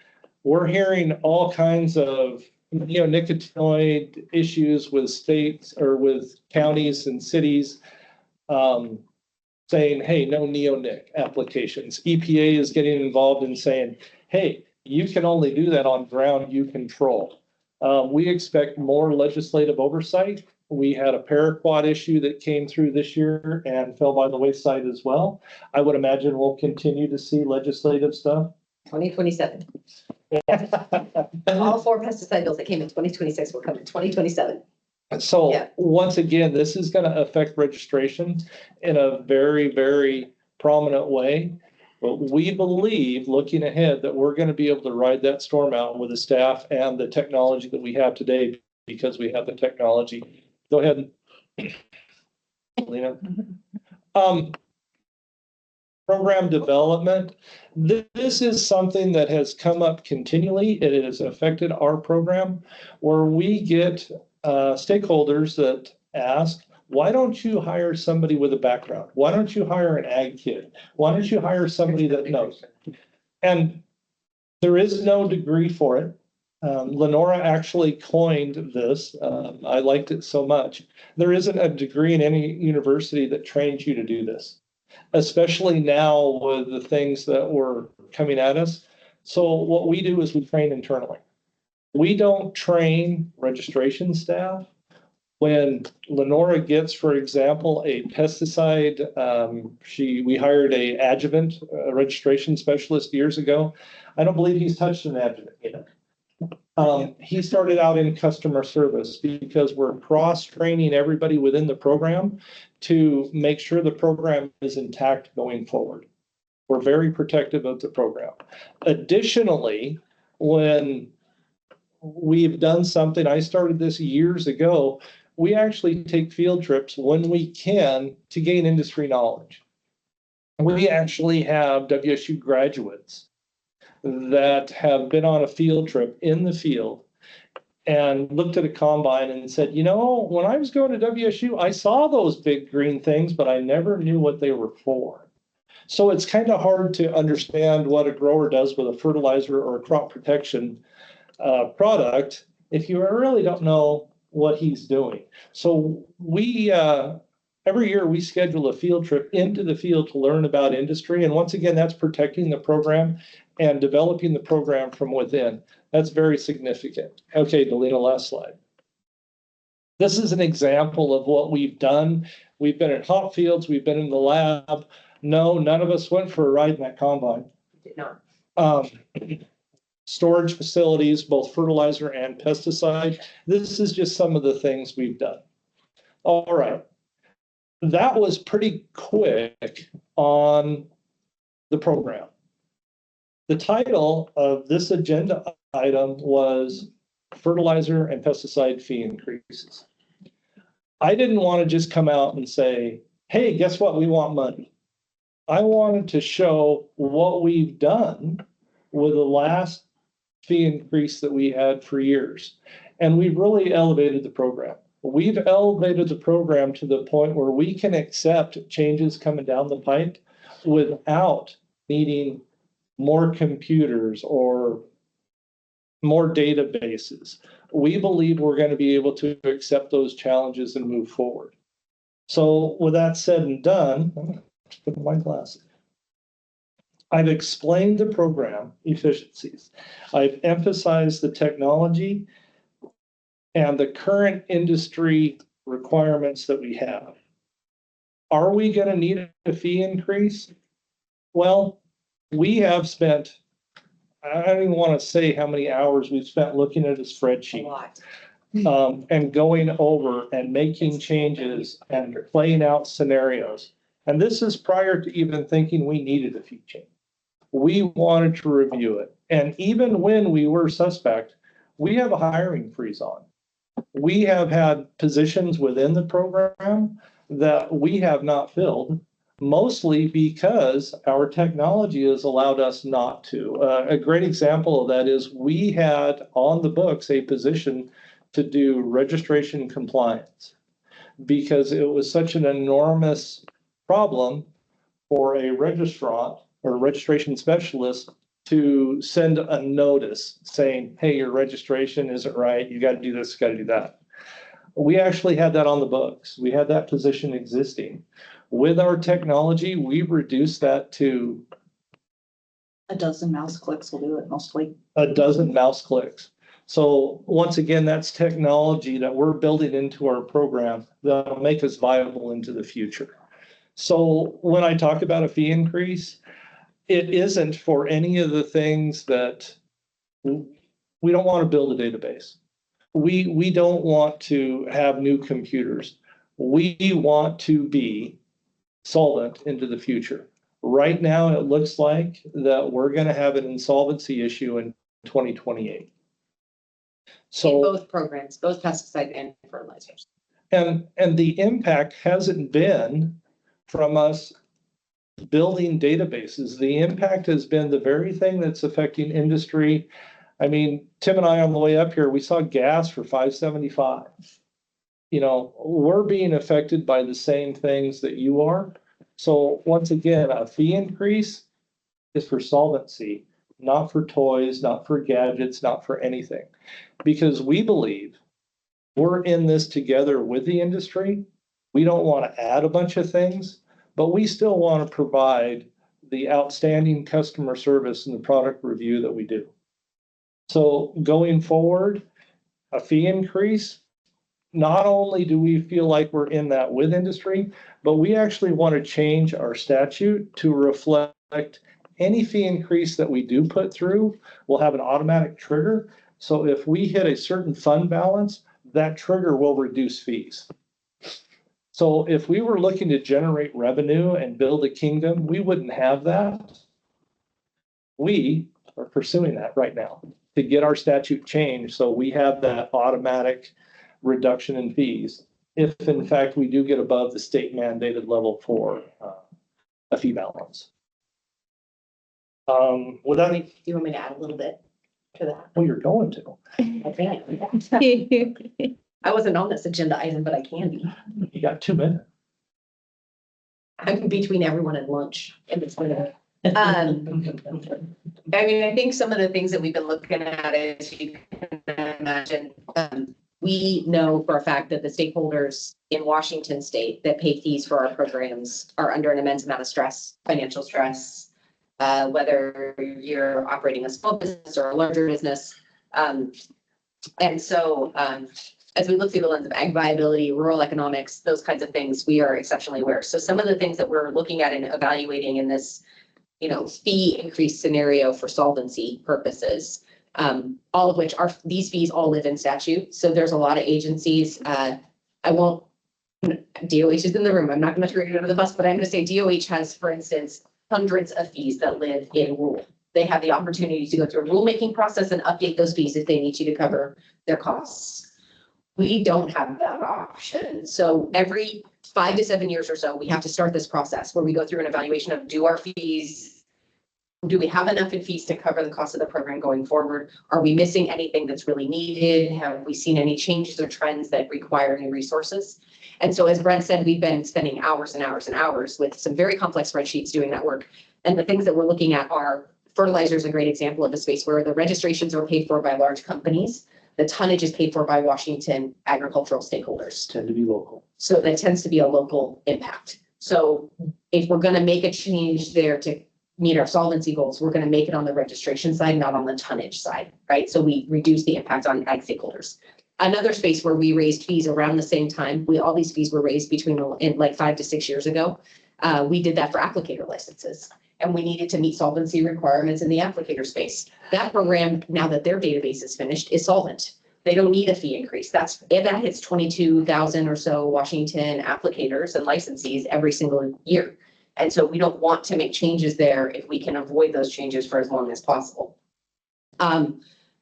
We're hearing all kinds of neonicotinoid issues with states or with counties and cities, saying, hey, no neonic applications. EPA is getting involved in saying, hey, you can only do that on ground you control. We expect more legislative oversight. We had a paraquat issue that came through this year and fell by the wayside as well. I would imagine we'll continue to see legislative stuff. 2027. All 4 pesticide bills that came in 2026 will come in 2027. So Yeah. once again, this is going to affect registration in a very, very prominent way. But we believe, looking ahead, that we're going to be able to ride that storm out with the staff and the technology that we have today, because we have the technology. Go ahead, Lena. Program development. This is something that has come up continually. It has affected our program, where we get stakeholders that ask, why don't you hire somebody with a background? Why don't you hire an ag kid? Why don't you hire somebody that knows? And there is no degree for it. Lenora actually coined this. I liked it so much. There isn't a degree in any university that trains you to do this, especially now with the things that were coming at us. So what we do is we train internally. We don't train registration staff. When Lenora gets, for example, a pesticide, we hired a adjuvant registration specialist years ago. I don't believe he's touched an adjuvant yet. He started out in customer service, because we're cross-training everybody within the program to make sure the program is intact going forward. We're very protective of the program. Additionally, when we've done something, I started this years ago, we actually take field trips when we can to gain industry knowledge. We actually have WSU graduates that have been on a field trip in the field and looked at a combine and said, when I was going to WSU, I saw those big green things, but I never knew what they were for. So it's kind of hard to understand what a grower does with a fertilizer or a crop protection product if you really don't know what he's doing. So we every year we schedule a field trip into the field to learn about industry. And once again, that's protecting the program and developing the program from within. That's very significant. Okay, Delina, last slide. This is an example of what we've done. We've been in hop fields, we've been in the lab. No, none of us went for a ride in that combine. Did not. Storage facilities, both fertilizer and pesticide. This is just some of the things we've done. All right. That was pretty quick on the program. The title of this agenda item was fertilizer and pesticide fee increases. I didn't want to just come out and say, hey, guess what? We want money. I wanted to show what we've done with the last fee increase that we had for years. And we've really elevated the program. We've elevated the program to the point where we can accept changes coming down the pipe without needing more computers or more databases. We believe we're going to be able to accept those challenges and move forward. So with that said and done, I'm going to put on my glasses. I've explained the program efficiencies. I've emphasized the technology and the current industry requirements that we have. Are we going to need a fee increase? Well, we have spent, I don't even want to say how many hours we've spent looking at a spreadsheet. A lot. And going over and making changes and playing out scenarios. And this is prior to even thinking we needed a fee change. We wanted to review it. And even when we were suspect, we have a hiring freeze on. We have had positions within the program that we have not filled mostly because our technology has allowed us not to. A great example of that is we had on the books a position to do registration compliance because it was such an enormous problem for a registrant or registration specialist to send a notice saying, hey, your registration isn't right. You got to do this, got to do that. We actually had that on the books. We had that position existing. With our technology, we've reduced that to A dozen mouse clicks will do it mostly. a dozen mouse clicks. So once again, that's technology that we're building into our program that'll make us viable into the future. So when I talk about a fee increase, it isn't for any of the things that we don't want to build a database. We don't want to have new computers. We want to be solvent into the future. Right now, it looks like that we're going to have an insolvency issue in 2028. In So, both programs, both pesticide and fertilizers. and the impact hasn't been from us building databases. The impact has been the very thing that's affecting industry. I mean, Tim and I on the way up here, we saw gas for $5.75. You know, we're being affected by the same things that you are. So once again, a fee increase is for solvency, not for toys, not for gadgets, not for anything. Because we believe we're in this together with the industry. We don't want to add a bunch of things, but we still want to provide the outstanding customer service and the product review that we do. So going forward, a fee increase, not only do we feel like we're in that with industry, but we actually want to change our statute to reflect any fee increase that we do put through will have an automatic trigger. So if we hit a certain fund balance, that trigger will reduce fees. So if we were looking to generate revenue and build a kingdom, we wouldn't have that. We are pursuing that right now to get our statute changed so we have that automatic reduction in fees if in fact we do get above the state mandated level for a fee balance. With that, Do you want me to add a little bit to that? well, you're going to. I wasn't on this agenda item, but I can be. You got 2 minutes. I'm between everyone and lunch in this window. I mean, I think some of the things that we've been looking at is you can imagine, we know for a fact that the stakeholders in Washington state that pay fees for our programs are under an immense amount of stress, financial stress, whether you're operating a small business or a larger business. And so as we look through the lens of ag viability, rural economics, those kinds of things, we are exceptionally aware. So some of the things that we're looking at and evaluating in this, you know, fee increase scenario for solvency purposes, all of which are, these fees all live in statute. So there's a lot of agencies, I won't, DOH is in the room. I'm not going to throw it under the bus, but I'm going to say DOH has, for instance, hundreds of fees that live in rule. They have the opportunity to go through a rulemaking process and update those fees if they need you to cover their costs. We don't have that option. So every 5 to 7 years or so, we have to start this process where we go through an evaluation of do we have enough in fees to cover the cost of the program going forward? Are we missing anything that's really needed? Have we seen any changes or trends that require new resources? And so as Brent said, we've been spending hours and hours and hours with some very complex spreadsheets doing that work. And the things that we're looking at are fertilizer is a great example of a space where the registrations are paid for by large companies. The tonnage is paid for by Washington agricultural stakeholders. Tend to be local. So that tends to be a local impact. So if we're going to make a change there to meet our solvency goals, we're going to make it on the registration side, not on the tonnage side, right? So we reduce the impact on ag stakeholders. Another space where we raised fees around the same time, all these fees were raised between like 5 to 6 years ago. We did that for applicator licenses. And we needed to meet solvency requirements in the applicator space. That program, now that their database is finished, is solvent. They don't need a fee increase. That hits 22,000 or so Washington applicators and licensees every single year. And so we don't want to make changes there if we can avoid those changes for as long as possible.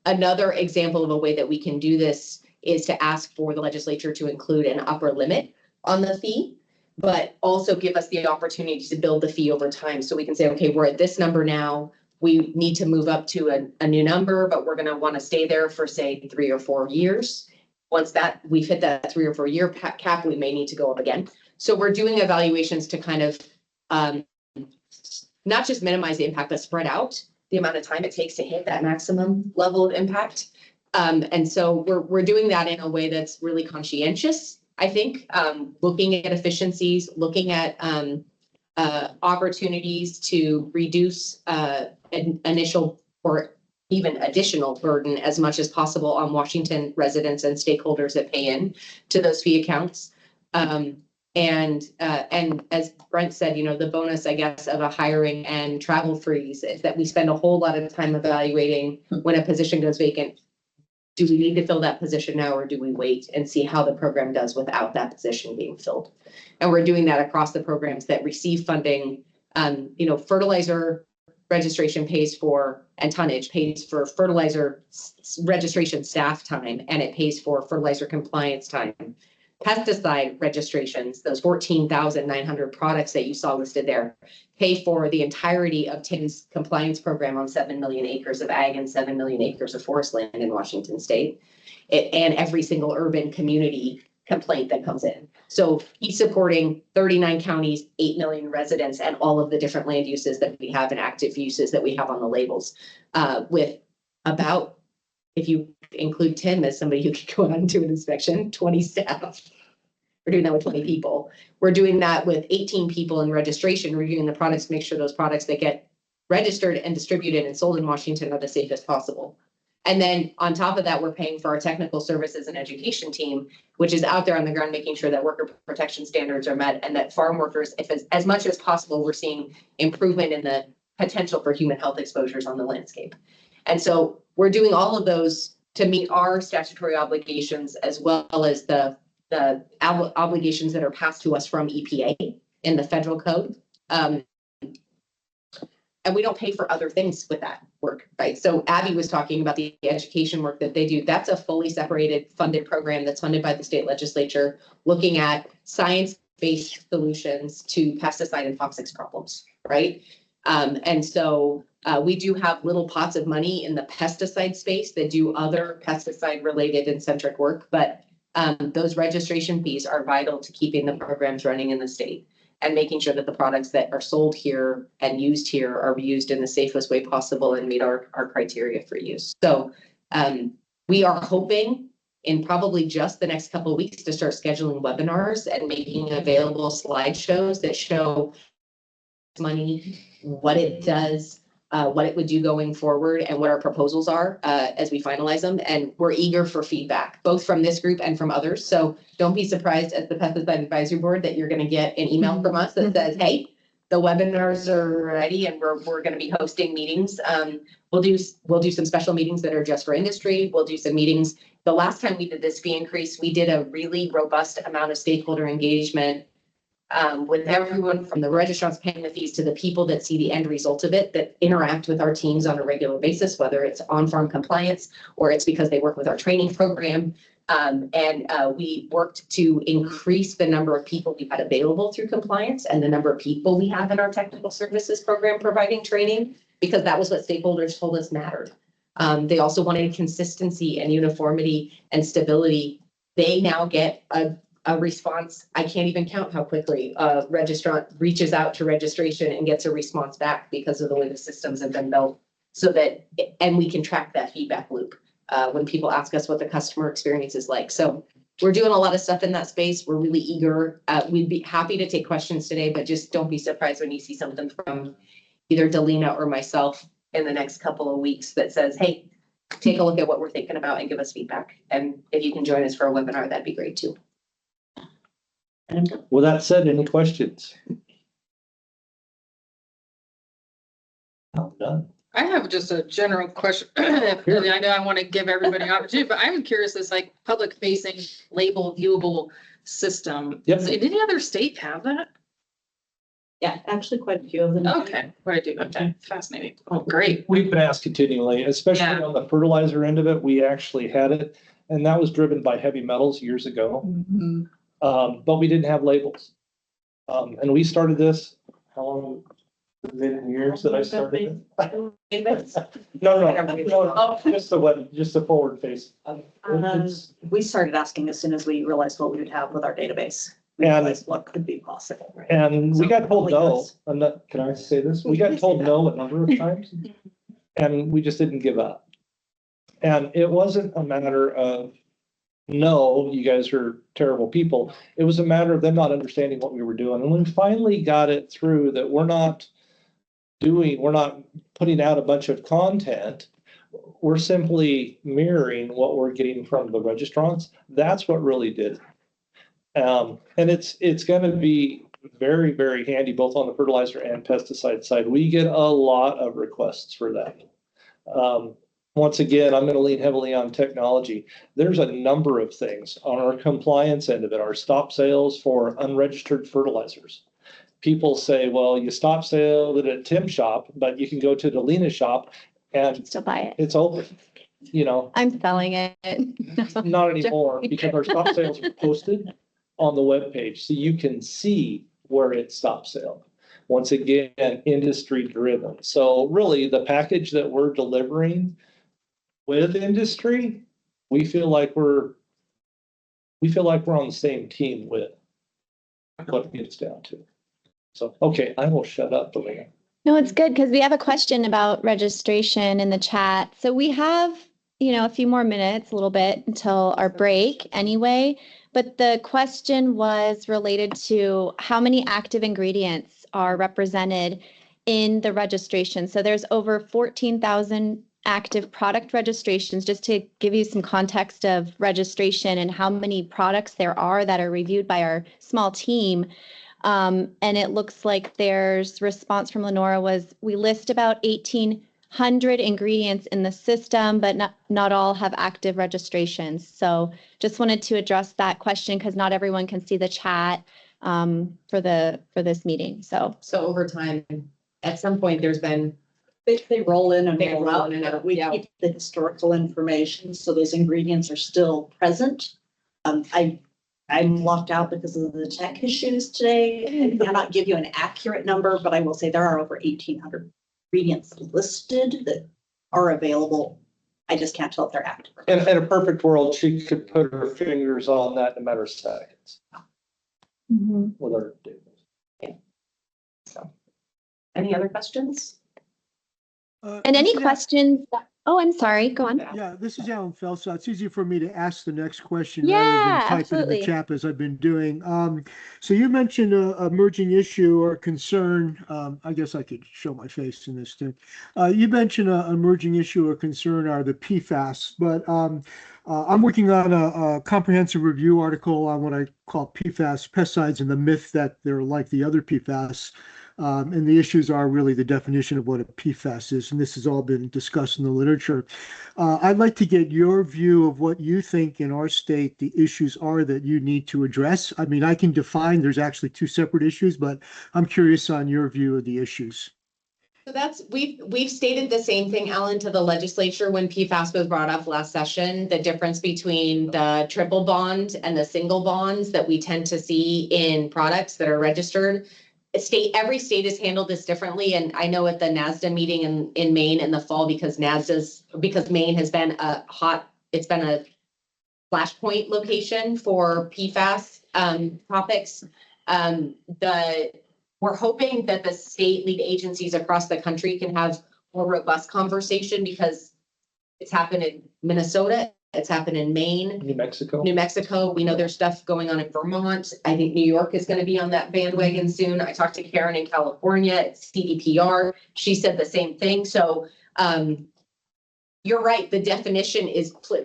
Another example of a way that we can do this is to ask for the legislature to include an upper limit on the fee. but also give us the opportunity to build the fee over time. So we can say, okay, we're at this number now. We need to move up to a new number, but we're gonna wanna stay there for say 3 or 4 years. Once that we've hit that 3 or 4 year cap, we may need to go up again. So we're doing evaluations to kind of not just minimize the impact, but spread out the amount of time it takes to hit that maximum level of impact. And so we're doing that in a way that's really conscientious, I think, looking at efficiencies, looking at opportunities to reduce initial or even additional burden as much as possible on Washington residents and stakeholders that pay in to those fee accounts. And as Brent said, the bonus, I guess, of a hiring and travel freeze is that we spend a whole lot of time evaluating when a position goes vacant. Do we need to fill that position now, or do we wait and see how the program does without that position being filled? And we're doing that across the programs that receive funding. Fertilizer registration pays for, and tonnage pays for fertilizer registration staff time, and it pays for fertilizer compliance time. Pesticide registrations, those 14,900 products that you saw listed there, pay for the entirety of TIN's compliance program on 7 million acres of ag and 7 million acres of forest land in Washington state, and every single urban community complaint that comes in. So he's supporting 39 counties, 8 million residents, and all of the different land uses that we have and active uses that we have on the labels, with about, if you include Tim as somebody who could go out and do an inspection, 20 staff. We're doing that with 20 people. We're doing that with 18 people in registration, reviewing the products, make sure those products that get registered and distributed and sold in Washington are the safest possible. And then on top of that, we're paying for our technical services and education team, which is out there on the ground, making sure that worker protection standards are met and that farm workers, if as much as possible, we're seeing improvement in the potential for human health exposures on the landscape. And so we're doing all of those to meet our statutory obligations, as well as the obligations that are passed to us from EPA in the federal code. And we don't pay for other things with that work, right? So Abby was talking about the education work that they do. That's a fully separated funded program that's funded by the state legislature, looking at science-based solutions to pesticide and toxics problems, right? And so we do have little pots of money in the pesticide space that do other pesticide-related and centric work, but those registration fees are vital to keeping the programs running in the state and making sure that the products that are sold here and used here are used in the safest way possible and meet our criteria for use. So we are hoping in probably just the next couple of weeks to start scheduling webinars and making available slideshows that show money, what it does, what it would do going forward, and what our proposals are as we finalize them. And we're eager for feedback, both from this group and from others. So don't be surprised at the Pesticide Advisory Board that you're going to get an email from us that says, hey, the webinars are ready and we're going to be hosting meetings. We'll do some special meetings that are just for industry. We'll do some meetings. The last time we did this fee increase, we did a really robust amount of stakeholder engagement with everyone from the registrants paying the fees to the people that see the end result of it, that interact with our teams on a regular basis, whether it's on-farm compliance or it's because they work with our training program. We worked to increase the number of people we had available through compliance and the number of people we have in our technical services program providing training, because that was what stakeholders told us mattered. They also wanted consistency and uniformity and stability. They now get a response. I can't even count how quickly a registrant reaches out to registration and gets a response back because of the way the systems have been built, so that, and we can track that feedback loop when people ask us what the customer experience is like. So we're doing a lot of stuff in that space. We're really eager. We'd be happy to take questions today, but just don't be surprised when you see something from either Delina or myself in the next couple of weeks that says, hey, take a look at what we're thinking about and give us feedback. And if you can join us for a webinar, that'd be great too. With that said, any questions? I'm done. I have just a general question. I know I want to give everybody an opportunity, but I'm curious, this like public facing label viewable system. Yep. Did any other state have that? Yeah, actually quite a few of them. Okay, what I do, okay, fascinating. Oh, great. We've been asked continually, especially Yeah. on the fertilizer end of it. We actually had it, and that was driven by heavy metals years ago. But we didn't have labels. And we started this, how long? Has it been years that I started it? No, just the web, just the forward face. We started asking as soon as we realized what we would have with our database. We And- realized what could be possible. Right? And we So got told no, hopefully I'm not, can I say this? We got told no a number of times. And we just didn't give up. And it wasn't a matter of, no, you guys are terrible people. It was a matter of them not understanding what we were doing. And when we finally got it through that we're not putting out a bunch of content. We're simply mirroring what we're getting from the registrants. That's what really did it. And it's gonna be very, very handy, both on the fertilizer and pesticide side. We get a lot of requests for that. Once again, I'm gonna lean heavily on technology. There's a number of things on our compliance end of it, our stop sales for unregistered fertilizers. People say, well, you stop sale it at Tim's shop, but you can go to the Lena shop and Still buy it. it's open, you know, I'm selling it. not anymore because our stop sales are posted on the webpage, so you can see where it stop sale. Once again, industry driven. So really the package that we're delivering with industry, we feel like we're on the same team with what it gets down to. So, okay, I will shut up, Elena. No, it's good because we have a question about registration in the chat. So we have, a few more minutes, a little bit until our break anyway. But the question was related to how many active ingredients are represented in the registration. So there's over 14,000 active product registrations, just to give you some context of registration and how many products there are that are reviewed by our small team. And it looks like there's response from Lenora was, we list about 1,800 ingredients in the system, but not all have active registrations. So just wanted to address that question because not everyone can see the chat for this meeting. So over time, at some point, there's been. They roll in and They roll roll out. in and out, We yeah. keep the historical information, so those ingredients are still present. I'm locked out because of the tech issues today. I cannot give you an accurate number, but I will say there are over 1,800 ingredients listed that are available. I just can't tell if they're active. In a perfect world, she could put her fingers on that in a matter of seconds with our database. Any other questions? And any questions? Oh, I'm sorry. Go on. Yeah, this is Alan Phelps. It's easier for me to ask the next question Yeah, rather than type it in absolutely. the chat as I've been doing. So you mentioned a emerging issue or concern. I guess I could show my face in this too. You mentioned an emerging issue or concern are the PFAS, but I'm working on a comprehensive review article on what I call PFAS, pesticides, and the myth that they're like the other PFAS. And the issues are really the definition of what a PFAS is, and this has all been discussed in the literature. I'd like to get your view of what you think in our state the issues are that you need to address. I mean, I can define there's actually two separate issues, but I'm curious on your view of the issues. So we've stated the same thing, Alan, to the legislature when PFAS was brought up last session, the difference between the triple bond and the single bonds that we tend to see in products that are registered. Every state has handled this differently. And I know at the NASDA meeting in Maine in the fall, because Maine has been it's been a flashpoint location for PFAS topics. We're hoping that the state lead agencies across the country can have more robust conversation because it's happened in Minnesota. It's happened in Maine. New Mexico. We know there's stuff going on in Vermont. I think New York is going to be on that bandwagon soon. I talked to Karen in California at CDPR. She said the same thing. So you're right. The definition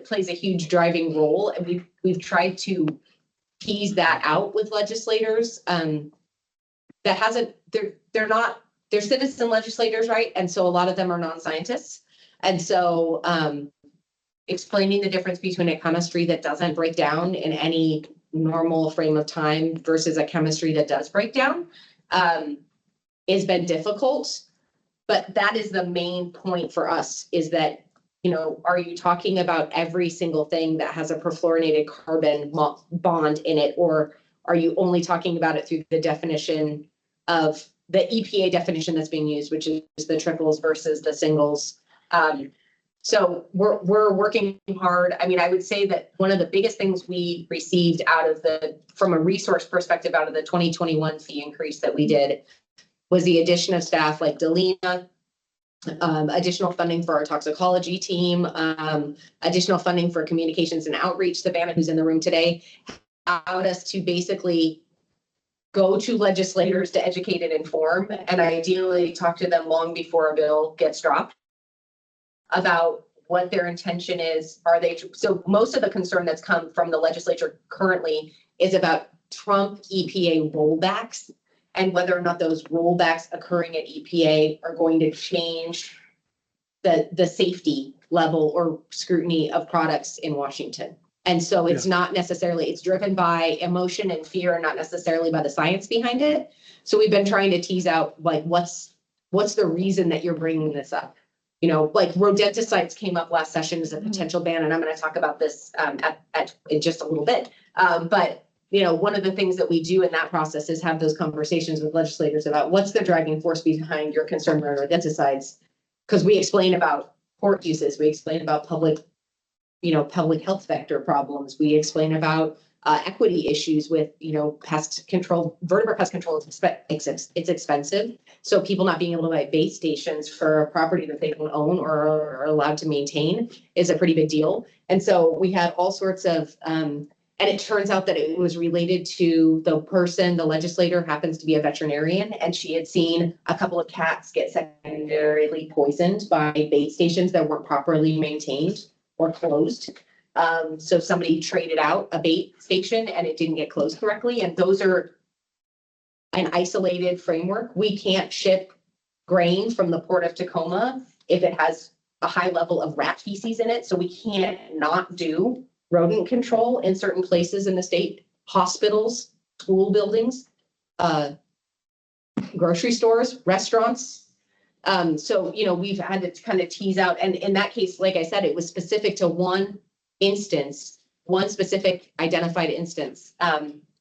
plays a huge driving role. And we've tried to tease that out with legislators. They're citizen legislators, right? And so a lot of them are non-scientists. And so explaining the difference between a chemistry that doesn't break down in any normal frame of time versus a chemistry that does break down has been difficult. But that is the main point for us is that, are you talking about every single thing that has a perfluorinated carbon bond in it? Or Are you only talking about it through the definition of the EPA definition that's being used, which is the triples versus the singles? So we're working hard. I mean, I would say that one of the biggest things we received from a resource perspective out of the 2021 fee increase that we did was the addition of staff like Delina, additional funding for our toxicology team, additional funding for communications and outreach. Savannah, who's in the room today, allowed us to basically go to legislators to educate and inform, and ideally talk to them long before a bill gets dropped about what their intention is. So most of the concern that's come from the legislature currently is about Trump EPA rollbacks and whether or not those rollbacks occurring at EPA are going to change the safety level or scrutiny of products in Washington. And so it's not necessarily, it's driven by emotion and fear, not necessarily by the science behind it. So we've been trying to tease out, like, what's the reason that you're bringing this up? You know, like rodenticides came up last session as a potential ban, and I'm going to talk about this in just a little bit. But, you know, one of the things that we do in that process is have those conversations with legislators about what's the driving force behind your concern around rodenticides. Because we explain about port uses, we explain about public health vector problems, we explain about equity issues with, pest control. Vertebrate pest control it's expensive. So people not being able to buy bait stations for a property that they don't own or are allowed to maintain is a pretty big deal. And so we had all sorts of, and it turns out that it was related to the legislator happens to be a veterinarian, and she had seen a couple of cats get secondarily poisoned by bait stations that weren't properly maintained or closed. So somebody traded out a bait station and it didn't get closed correctly. And those are an isolated framework. We can't ship grain from the Port of Tacoma if it has a high level of rat feces in it. So we can't not do rodent control in certain places in the state, hospitals, school buildings, grocery stores, restaurants. So, we've had to kind of tease out. And in that case, like I said, it was specific to one specific identified instance.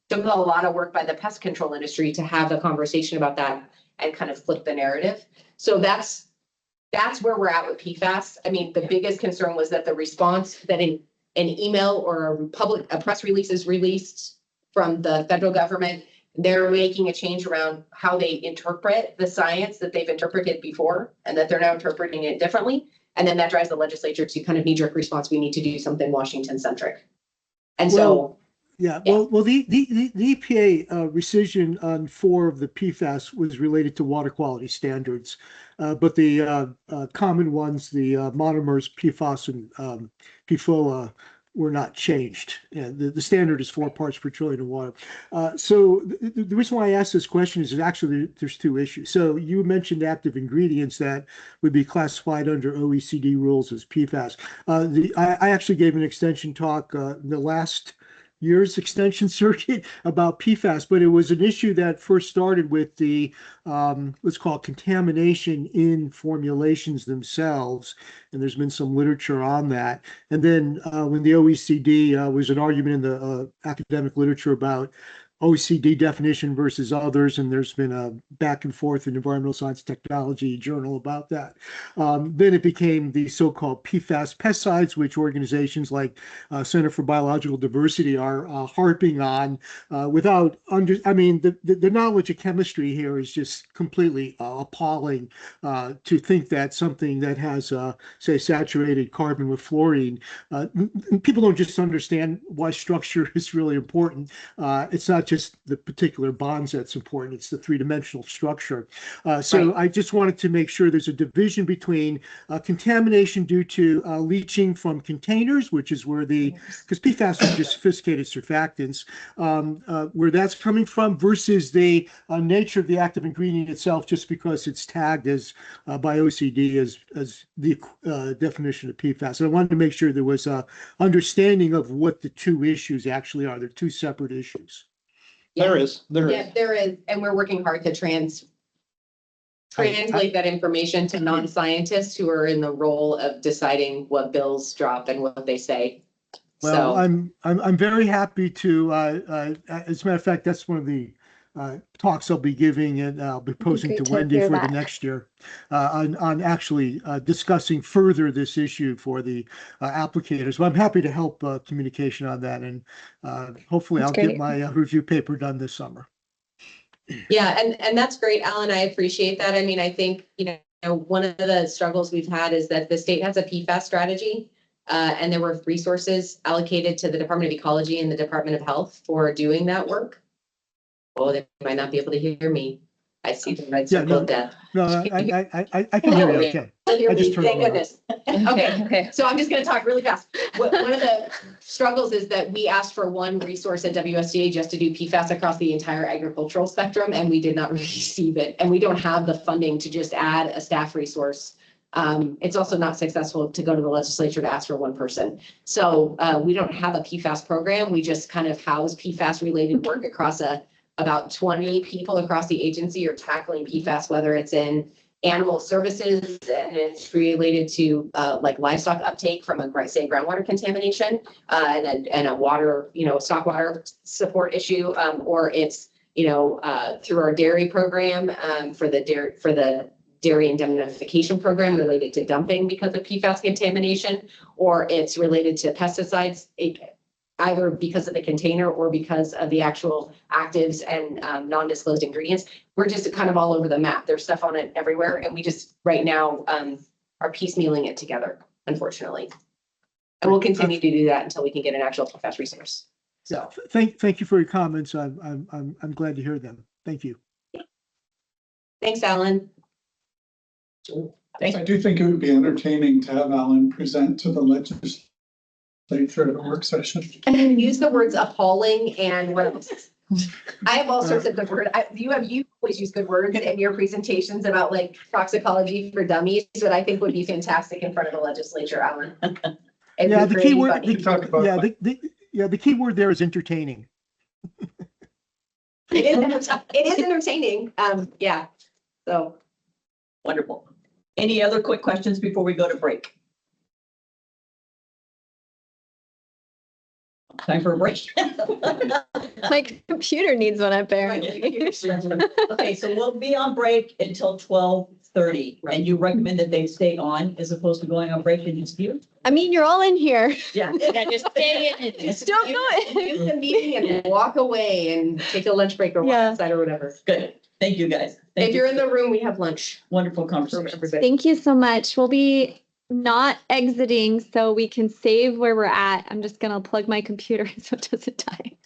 Took a lot of work by the pest control industry to have a conversation about that and kind of flip the narrative. So that's where we're at with PFAS. I mean, the biggest concern was that the response that in an email or a press release is released from the federal government, they're making a change around how they interpret the science that they've interpreted before, and that they're now interpreting it differently. And then that drives the legislature to kind of knee-jerk response. We need to do something Washington-centric. And well, the EPA rescission on 4 of the PFAS was related to water quality standards, but the common ones, the monomers PFAS and PFOA, were not changed. The standard is 4 parts per trillion of water. So the reason why I asked this question is actually there's 2 issues. So you mentioned active ingredients that would be classified under OECD rules as PFAS. I actually gave an extension talk the last year's extension circuit about PFAS, but it was an issue that first started with the, let's call it contamination in formulations themselves. And there's been some literature on that. And then when the OECD was an argument in the academic literature about OECD definition versus others, and there's been a back and forth in Environmental Science Technology journal about that. Then it became the so-called PFAS pesticides, which organizations like Center for Biological Diversity are harping on without the knowledge of chemistry here is just completely appalling to think that something that has, say, saturated carbon with fluorine, people don't just understand why structure is really important. It's not just the particular bonds that's important, it's the 3-dimensional structure. So I just wanted to make sure there's a division between contamination due to leaching from containers, which is where because PFAS are just sophisticated surfactants, where that's coming from, versus the nature of the active ingredient itself, just because it's tagged as by OECD as the definition of PFAS. And I wanted to make sure there was a understanding of what the 2 issues actually are. They're 2 separate issues. There is. There is. And we're working hard to translate that information to non-scientists who are in the role of deciding what bills drop and what they say. Well, So, I'm very happy to, as a matter of fact, that's one of the talks I'll be giving and I'll be posing to great to Wendy hear for the that. next year on actually discussing further this issue for the applicators. But I'm happy to help communication on that, and hopefully That's I'll get great. my review paper done this summer. yeah, and that's great, Alan. I appreciate that. I mean, I think, one of the struggles we've had is that the state has a PFAS strategy. And there were resources allocated to the Department of Ecology and the Department of Health for doing that work. Oh, they might not be able to hear me. I see the red Yeah, circle no, of death. no, I can hear you. Okay. Hear I just me, turned thank it on. goodness. Okay, okay. So I'm just gonna talk really fast. One of the struggles is that we asked for one resource at WSDA just to do PFAS across the entire agricultural spectrum, and we did not receive it. And we don't have the funding to just add a staff resource. It's also not successful to go to the legislature to ask for one person. So we don't have a PFAS program. We just kind of house PFAS related work across about 20 people across the agency are tackling PFAS, whether it's in animal services and it's related to like livestock uptake from say groundwater contamination and a water, stock water support issue, or it's, through our dairy program for the dairy indemnification program related to dumping because of PFAS contamination, or it's related to pesticides, either because of the container or because of the actual actives and non-disclosed ingredients. We're just kind of all over the map. There's stuff on it everywhere. And we just right now are piecemealing it together, unfortunately. And we'll continue to do that until we can get an actual PFAS resource. Yeah, thank you for your comments. I'm glad to hear them. Thank you. Thanks, Alan. I do think it would be entertaining to have Alan present to the legislature at a work session. And use the words appalling and what else? I have all sorts of good words. You always use good words in your presentations about like toxicology for dummies that I think would be fantastic in front of the legislature, Alan. Yeah, the key word, Talk about the key word there is entertaining. It is entertaining. Yeah. So Wonderful. Any other quick questions before we go to break? Time for a break. My computer needs one apparently. Okay, so we'll be on break until 12:30, and you recommend that they stay on as opposed to going on break and just you? I mean, you're all in here. Yeah. Just stay in. Just don't go use the meeting and walk away and take a lunch break or walk Yeah. outside or whatever. Good. Thank you, guys. If you're in the room, we have lunch. Wonderful For conversation. everybody. Thank you so much. We'll be not exiting so we can save where we're at. I'm just gonna plug my computer so it doesn't die.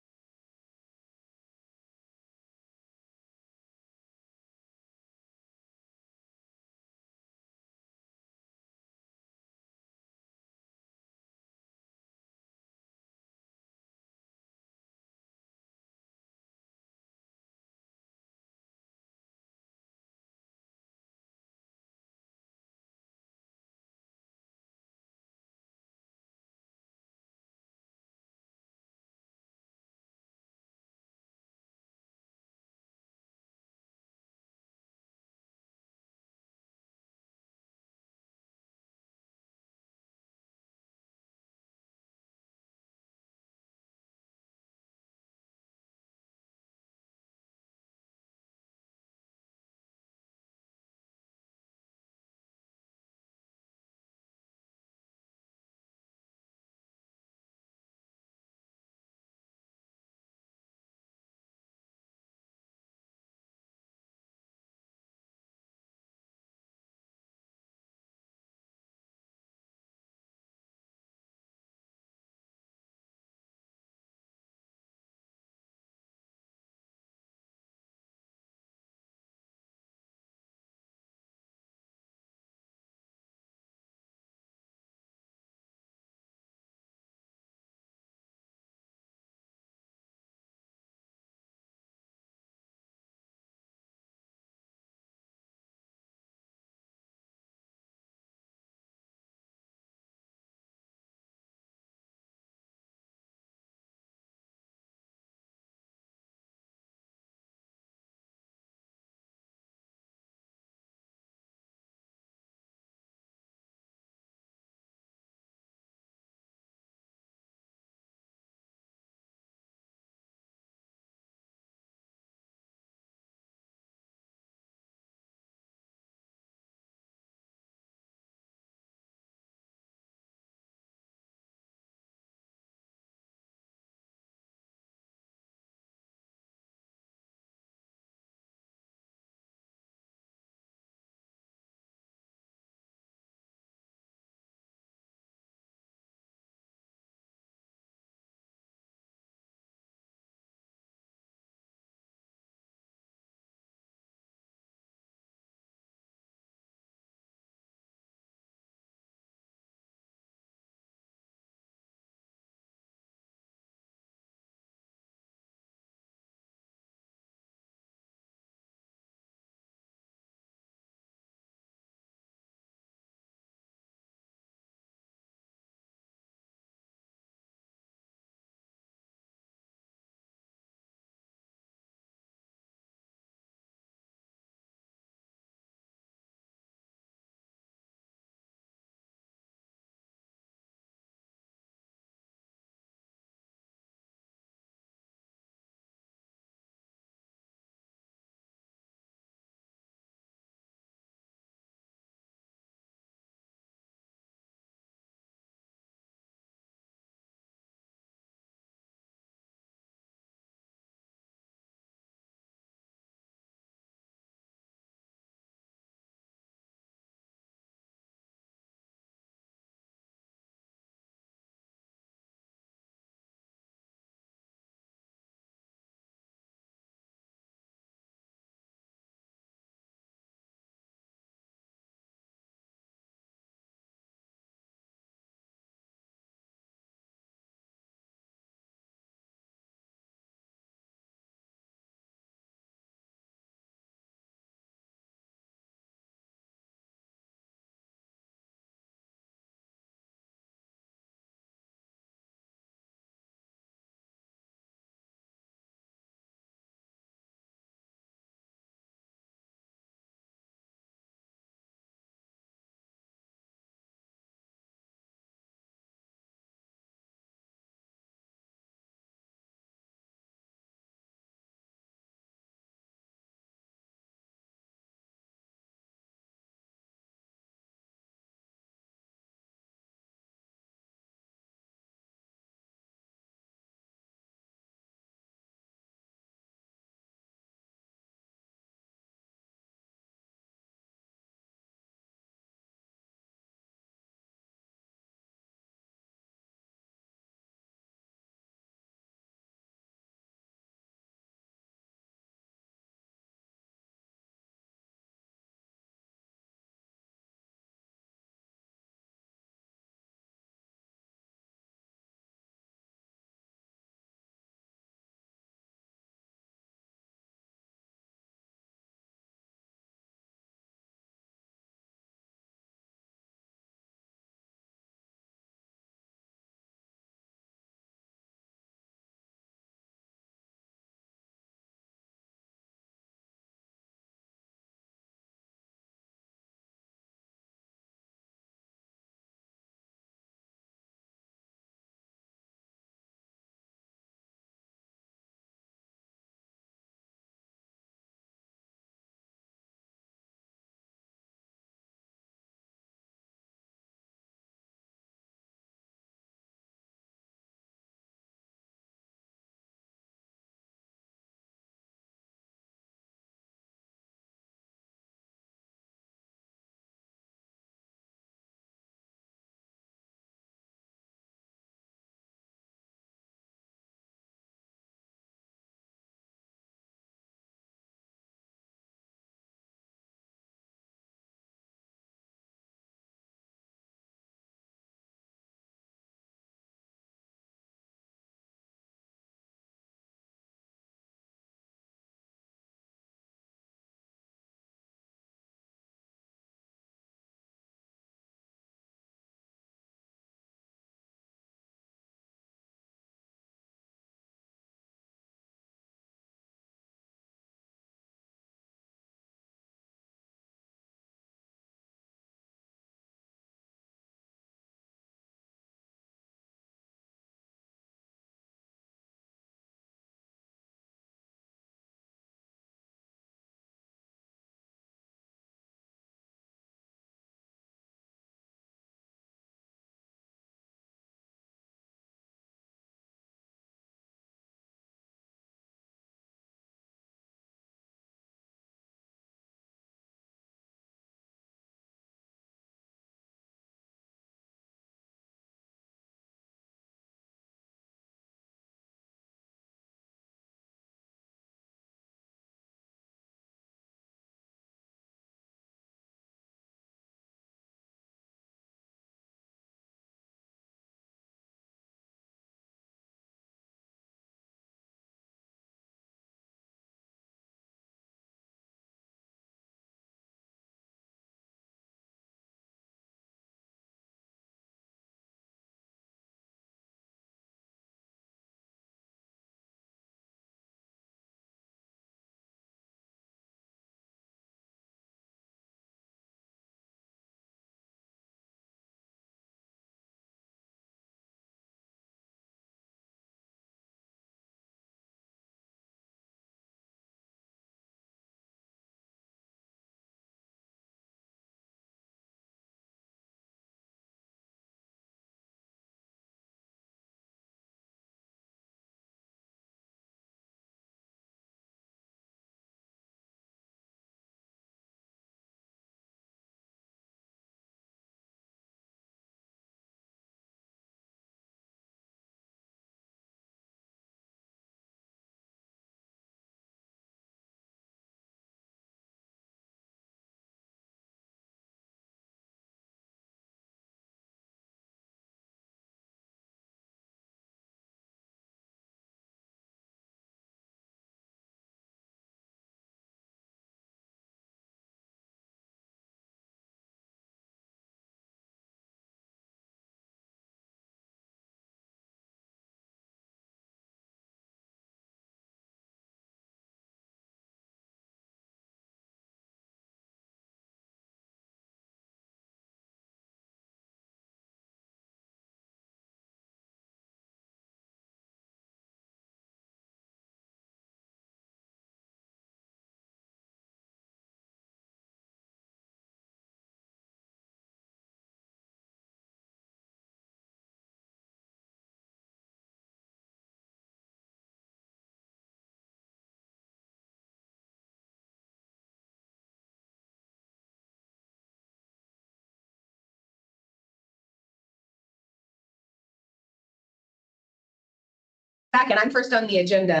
back, and I'm first on the agenda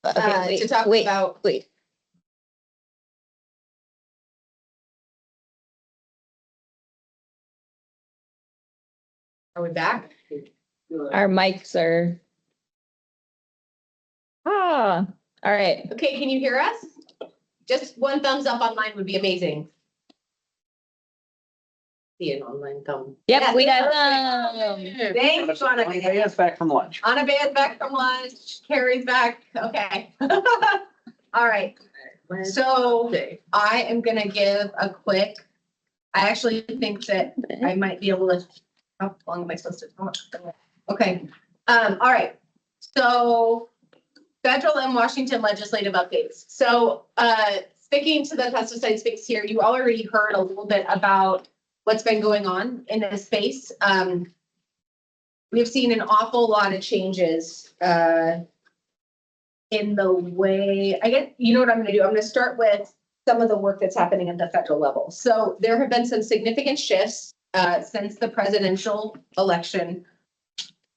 Okay, to talk wait, about. wait. Are we back? Our mics are. All right. Okay, can you hear us? Just one thumbs up online would be amazing. See an online thumb. Yep, Yes, we got perfect. them. Thanks, Anna. Anna's back from lunch. Anna is back from lunch. Carrie's back. Okay. All right. So I am gonna give a quick, I actually think that I might be able to, how long am I supposed to talk? Okay. All right. So federal and Washington legislative updates. So sticking to the pesticide space here, you already heard a little bit about what's been going on in this space. We've seen an awful lot of changes in the way, I guess, you know what I'm gonna do? I'm gonna start with some of the work that's happening at the federal level. So there have been some significant shifts since the presidential election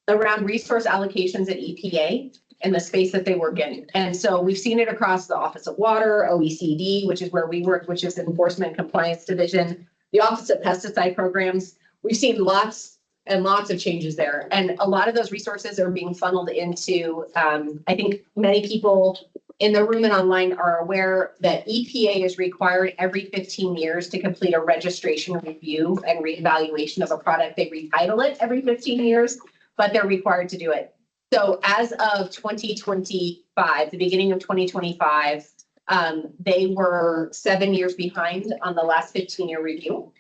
around resource allocations at EPA in the space that they work in. And so we've seen it across the Office of Water, OECD, which is where we work, which is the Enforcement and Compliance Division, the Office of Pesticide Programs. We've seen lots and lots of changes there. And a lot of those resources are being funneled into, I think many people in the room and online are aware that EPA is required every 15 years to complete a registration review and reevaluation of a product. They retitle it every 15 years, but they're required to do it. So as of 2025, the beginning of 2025, they were 7 years behind on the last 15-year review.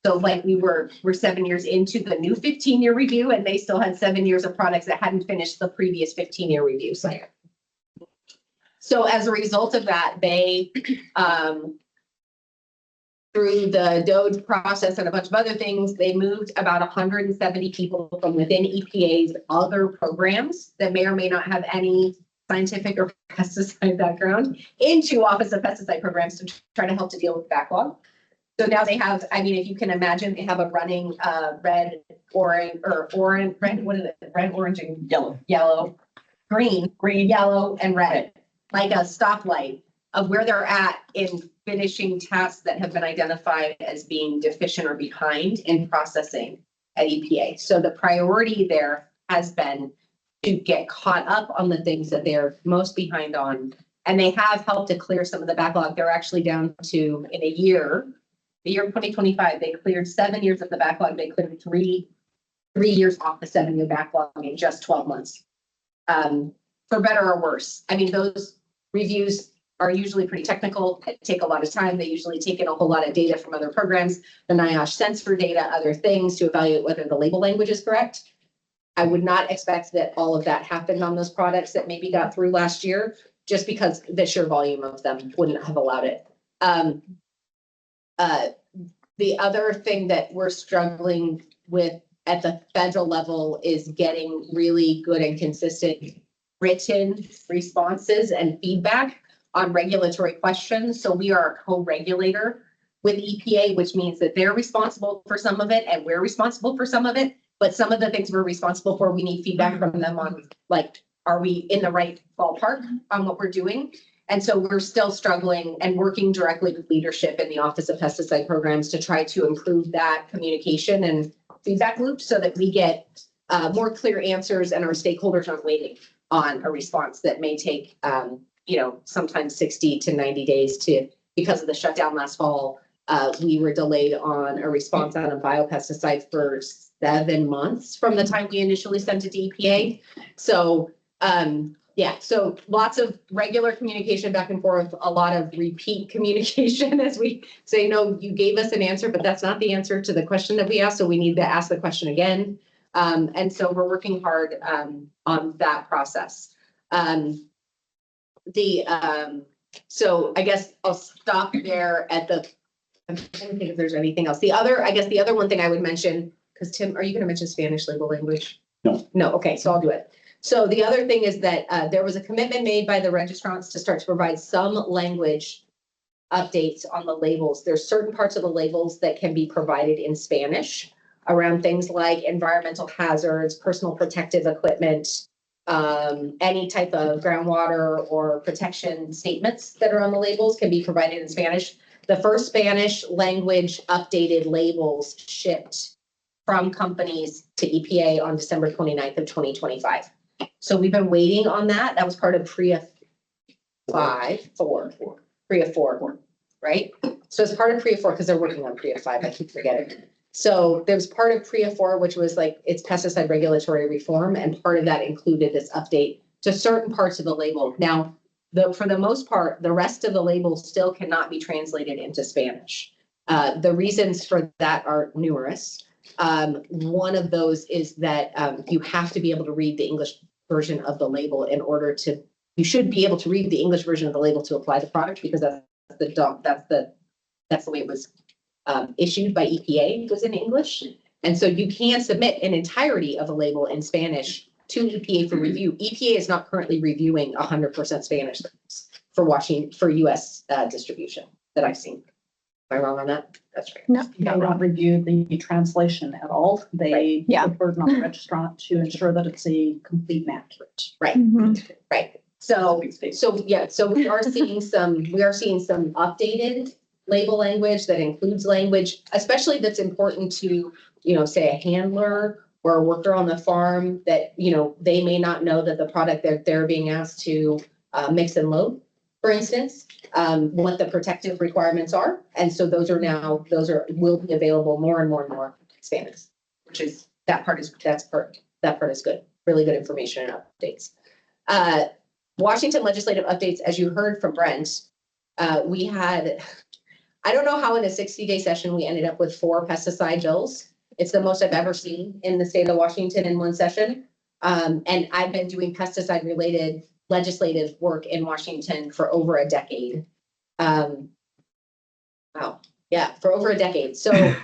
So like we're 7 years into the new 15-year review, and they still had 7 years of products that hadn't finished the previous 15-year review cycle. So as a result of that, they, through the DOJ process and a bunch of other things, they moved about 170 people from within EPA's other programs that may or may not have any scientific or pesticide background into Office of Pesticide Programs to try to help to deal with backlog. So now they have, I mean, if you can imagine, they have a running red, orange, what is it? Red, orange, and yellow, green, yellow, and red, like a stoplight of where they're at in finishing tasks that have been identified as being deficient or behind in processing at EPA. So the priority there has been to get caught up on the things that they're most behind on. And they have helped to clear some of the backlog. They're actually down to, in a year, the year 2025, they cleared 7 years of the backlog. They cleared three years off the 7-year backlog in just 12 months. For better or worse. I mean, those reviews are usually pretty technical, take a lot of time. They usually take in a whole lot of data from other programs, the NIOSH sensor data, other things to evaluate whether the label language is correct. I would not expect that all of that happened on those products that maybe got through last year, just because the sheer volume of them wouldn't have allowed it. The other thing that we're struggling with at the federal level is getting really good and consistent written responses and feedback on regulatory questions. So we are a co-regulator with EPA, which means that they're responsible for some of it and we're responsible for some of it. But some of the things we're responsible for, we need feedback from them on, like, are we in the right ballpark on what we're doing? And so we're still struggling and working directly with leadership in the Office of Pesticide Programs to try to improve that communication and feedback loop so that we get more clear answers and our stakeholders aren't waiting on a response that may take, sometimes 60 to 90 days to, because of the shutdown last fall, we were delayed on a response on a biopesticide for 7 months from the time we initially sent it to EPA. So, so lots of regular communication back and forth, a lot of repeat communication as we say, no, you gave us an answer, but that's not the answer to the question that we asked. So we need to ask the question again. And so we're working hard on that process. So I guess I'll stop there at the, I'm trying to think if there's anything else. The other one thing I would mention, because Tim, are you going to mention Spanish label language? No. No, okay, so I'll do it. So the other thing is that there was a commitment made by the registrants to start to provide some language updates on the labels. There's certain parts of the labels that can be provided in Spanish around things like environmental hazards, personal protective equipment, Any type of groundwater or protection statements that are on the labels can be provided in Spanish. The first Spanish language updated labels shipped from companies to EPA on December 29th of 2025. So we've been waiting on that. That was part of PREA 4, right? So it's part of PREA 4 because they're working on PREA 5. I keep forgetting. So there's part of PREA 4, which was like it's pesticide regulatory reform, and part of that included this update to certain parts of the label. Now, for the most part, the rest of the label still cannot be translated into Spanish. The reasons for that are numerous. One of those is that you have to be able to read the English version of the label in order to. You should be able to read the English version of the label to apply the product because that's the way it was issued by EPA, was in English. And so you can submit an entirety of a label in Spanish to EPA for review. EPA is not currently reviewing 100% Spanish for US distribution that I've seen. Am I wrong on that? That's right. No, they don't review the translation at all. They put the burden on the registrant to ensure that it's a complete and accurate. Right, right. So we are seeing some updated label language that includes language, especially that's important to, say a handler or a worker on the farm that, they may not know that the product that they're being asked to mix and load, for instance, what the protective requirements are. And so will be available more and more and more Spanish, which is, that part is good. Really good information and updates. Washington legislative updates, as you heard from Brent, we had, I don't know how in a 60-day session we ended up with 4 pesticide bills. It's the most I've ever seen in the state of Washington in one session. And I've been doing pesticide related legislative work in Washington for over a decade. For over a decade. So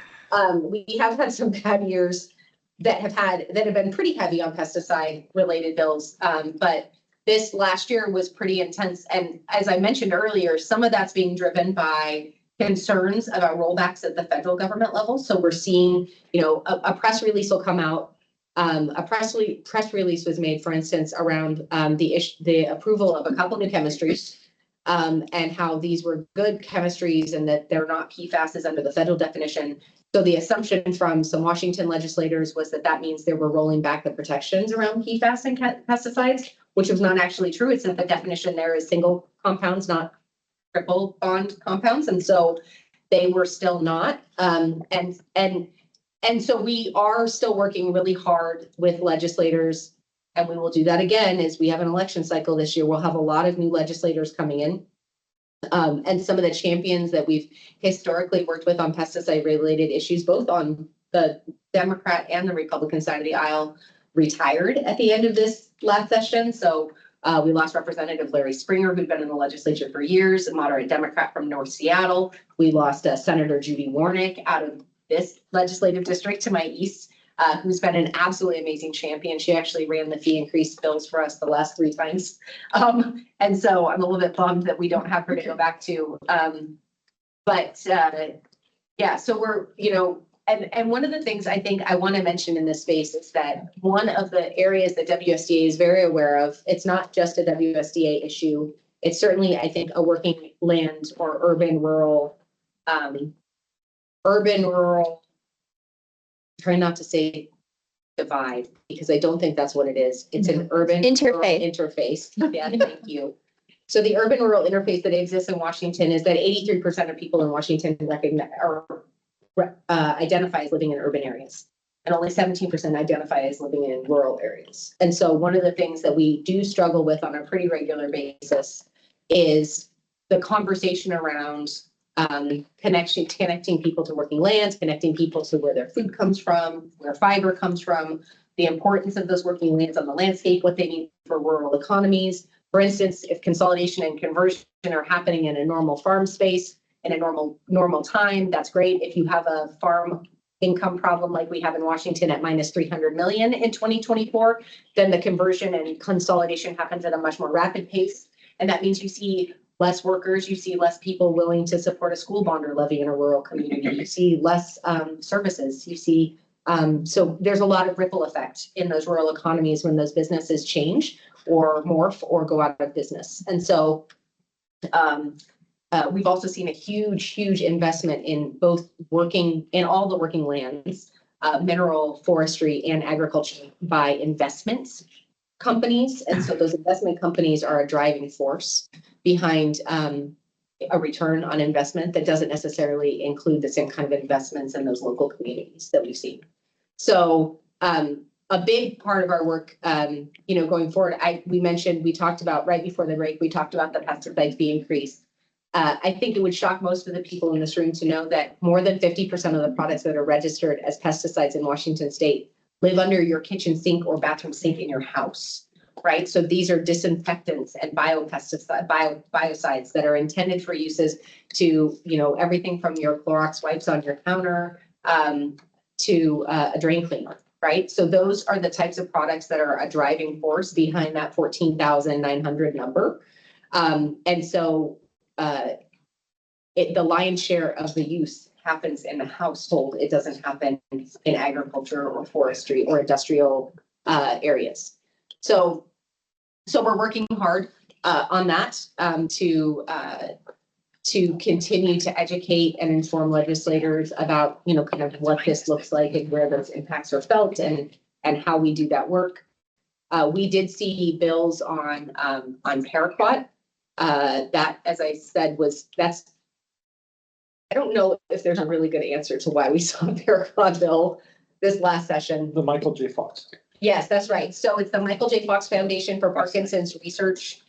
we have had some bad years that have been pretty heavy on pesticide related bills. But this last year was pretty intense. And as I mentioned earlier, some of that's being driven by concerns about rollbacks at the federal government level. So we're seeing, a press release will come out. A press release was made, for instance, around the approval of a couple new chemistries and how these were good chemistries and that they're not PFASs under the federal definition. So the assumption from some Washington legislators was that means they were rolling back the protections around PFAS and pesticides, which was not actually true. It's that the definition there is single compounds, not triple bond compounds. And so they were still not. And so we are still working really hard with legislators, and we will do that again as we have an election cycle this year. We'll have a lot of new legislators coming in. And some of the champions that we've historically worked with on pesticide related issues, both on the Democrat and the Republican side of the aisle, retired at the end of this last session. So we lost Representative Larry Springer, who'd been in the legislature for years, a moderate Democrat from North Seattle. We lost Senator Judy Warnick out of this legislative district to my east, who's been an absolutely amazing champion. She actually ran the fee increase bills for us the last 3 times. And so I'm a little bit bummed that we don't have her to go back to. So we're, and one of the things I think I want to mention in this space is that one of the areas that WSDA is very aware of, it's not just a WSDA issue. It's certainly, I think, a working land or urban rural, try not to say divide, because I don't think that's what it is. It's an urban interface. Yeah, thank you. So the urban rural interface that exists in Washington is that 83% of people in Washington identify as living in urban areas, and only 17% identify as living in rural areas. And so one of the things that we do struggle with on a pretty regular basis is the conversation around connecting people to working lands, connecting people to where their food comes from, where fiber comes from, the importance of those working lands on the landscape, what they mean for rural economies. For instance, if consolidation and conversion are happening in a normal farm space in a normal time, that's great. If you have a farm income problem like we have in Washington at minus 300 million in 2024, then the conversion and consolidation happens at a much more rapid pace. And that means you see less workers, you see less people willing to support a school bond or levy in a rural community, you see less services, you see So there's a lot of ripple effect in those rural economies when those businesses change or morph or go out of business. And so we've also seen a huge investment in both working in all the working lands, mineral, forestry, and agriculture by investments companies. And so those investment companies are a driving force behind a return on investment that doesn't necessarily include the same kind of investments in those local communities that we've seen. So a big part of our work, going forward, we talked about right before the break, we talked about the pesticide fee increase. I think it would shock most of the people in this room to know that more than 50% of the products that are registered as pesticides in Washington state live under your kitchen sink or bathroom sink in your house, right? So these are disinfectants and biocides that are intended for uses to, everything from your Clorox wipes on your counter to a drain cleaner, right? So those are the types of products that are a driving force behind that 14,900 number. And so the lion's share of the use happens in the household. It doesn't happen in agriculture or forestry or industrial areas. So we're working hard on that to continue to educate and inform legislators about, kind of what this looks like and where those impacts are felt and how we do that work. We did see bills on paraquat. That, as I said, I don't know if there's a really good answer to why we saw a paraquat bill this last session. The Michael J. Fox. Yes, that's right. So it's the Michael J. Fox Foundation for Parkinson's Research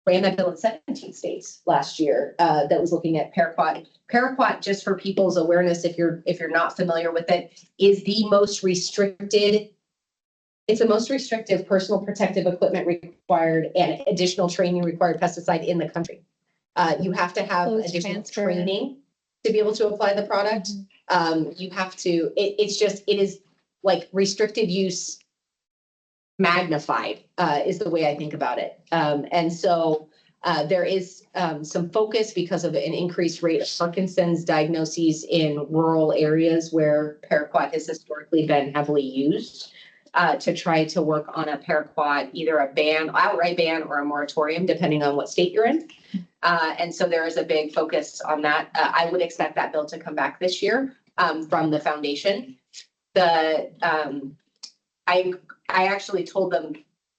ran that bill in 17 states last year that was looking at paraquat. Paraquat, just for people's awareness, if you're not familiar with it, is the most restricted. It's the most restrictive personal protective equipment required and additional training required pesticide in the country. You have to have additional training to be able to apply the product. You have to, it is like restricted use magnified is the way I think about it. And so there is some focus because of an increased rate of Parkinson's diagnoses in rural areas where paraquat has historically been heavily used to try to work on a paraquat, either a outright ban or a moratorium, depending on what state you're in. And so there is a big focus on that. I would expect that bill to come back this year from the foundation. I actually told them,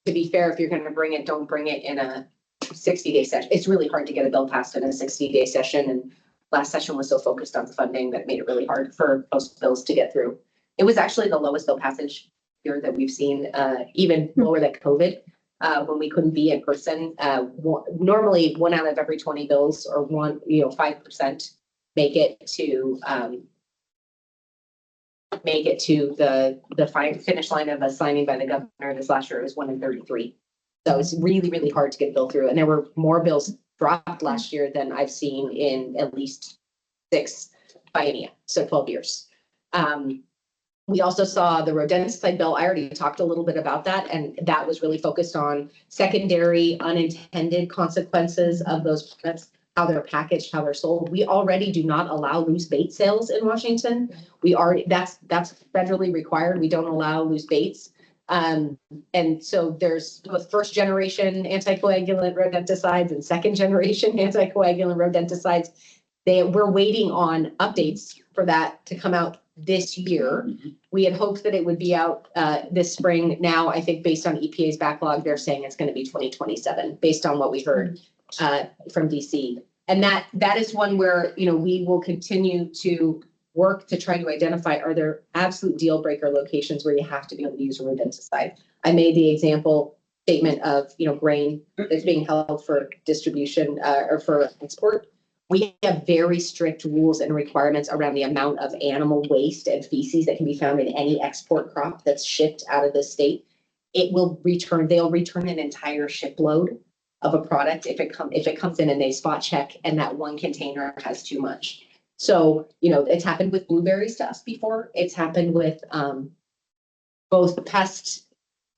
to be fair, if you're going to bring it, don't bring it in a 60-day session. It's really hard to get a bill passed in a 60-day session. And last session was so focused on funding that made it really hard for most bills to get through. It was actually the lowest bill passage year that we've seen, even lower than COVID, when we couldn't be in person. Normally 1 out of every 20 bills or 5% make it to the finish line of a signing by the governor. This last year it was 1 in 33. So it's really hard to get a bill through. And there were more bills dropped last year than I've seen in at least 6 biennia, so 12 years. We also saw the rodenticide bill. I already talked a little bit about that, and that was really focused on secondary unintended consequences of those products, how they're packaged, how they're sold. We already do not allow loose bait sales in Washington. That's federally required. We don't allow loose baits. And so there's both first generation anticoagulant rodenticides and second generation anticoagulant rodenticides. We're waiting on updates for that to come out this year. We had hoped that it would be out this spring. Now, I think based on EPA's backlog, they're saying it's going to be 2027, based on what we heard from DC. And that is one where, we will continue to work to try to identify, are there absolute deal breaker locations where you have to be able to use a rodenticide? I made the example statement of, grain that's being held for distribution or for export. We have very strict rules and requirements around the amount of animal waste and feces that can be found in any export crop that's shipped out of the state. They'll return an entire shipload of a product if it comes in and they spot check and that one container has too much. So, it's happened with blueberries to us before. It's happened with both pest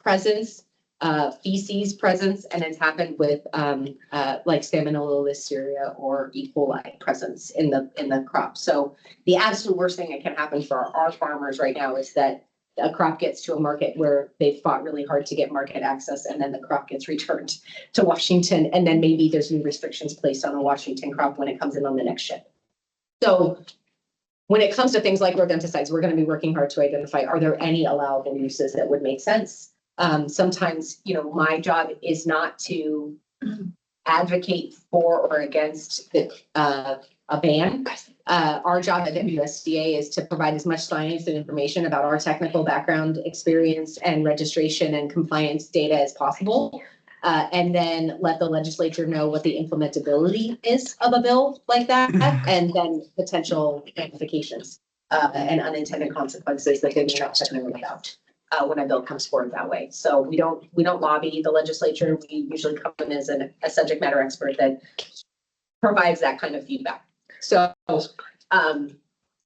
presence feces presence, and it's happened with like Salmonella, Listeria, or E. coli presence in the crop. So the absolute worst thing that can happen for our farmers right now is that a crop gets to a market where they've fought really hard to get market access, and then the crop gets returned to Washington, and then maybe there's new restrictions placed on a Washington crop when it comes in on the next ship. So when it comes to things like rodenticides, we're going to be working hard to identify, are there any allowable uses that would make sense? Sometimes, you know, my job is not to advocate for or against a ban. Our job at WSDA is to provide as much science and information about our technical background, experience, and registration and compliance data as possible. And then let the legislature know what the implementability is of a bill like that, and then potential ramifications and unintended consequences that they may not have known about when a bill comes forward that way. So we don't lobby the legislature. We usually come in as a subject matter expert that provides that kind of feedback. So, so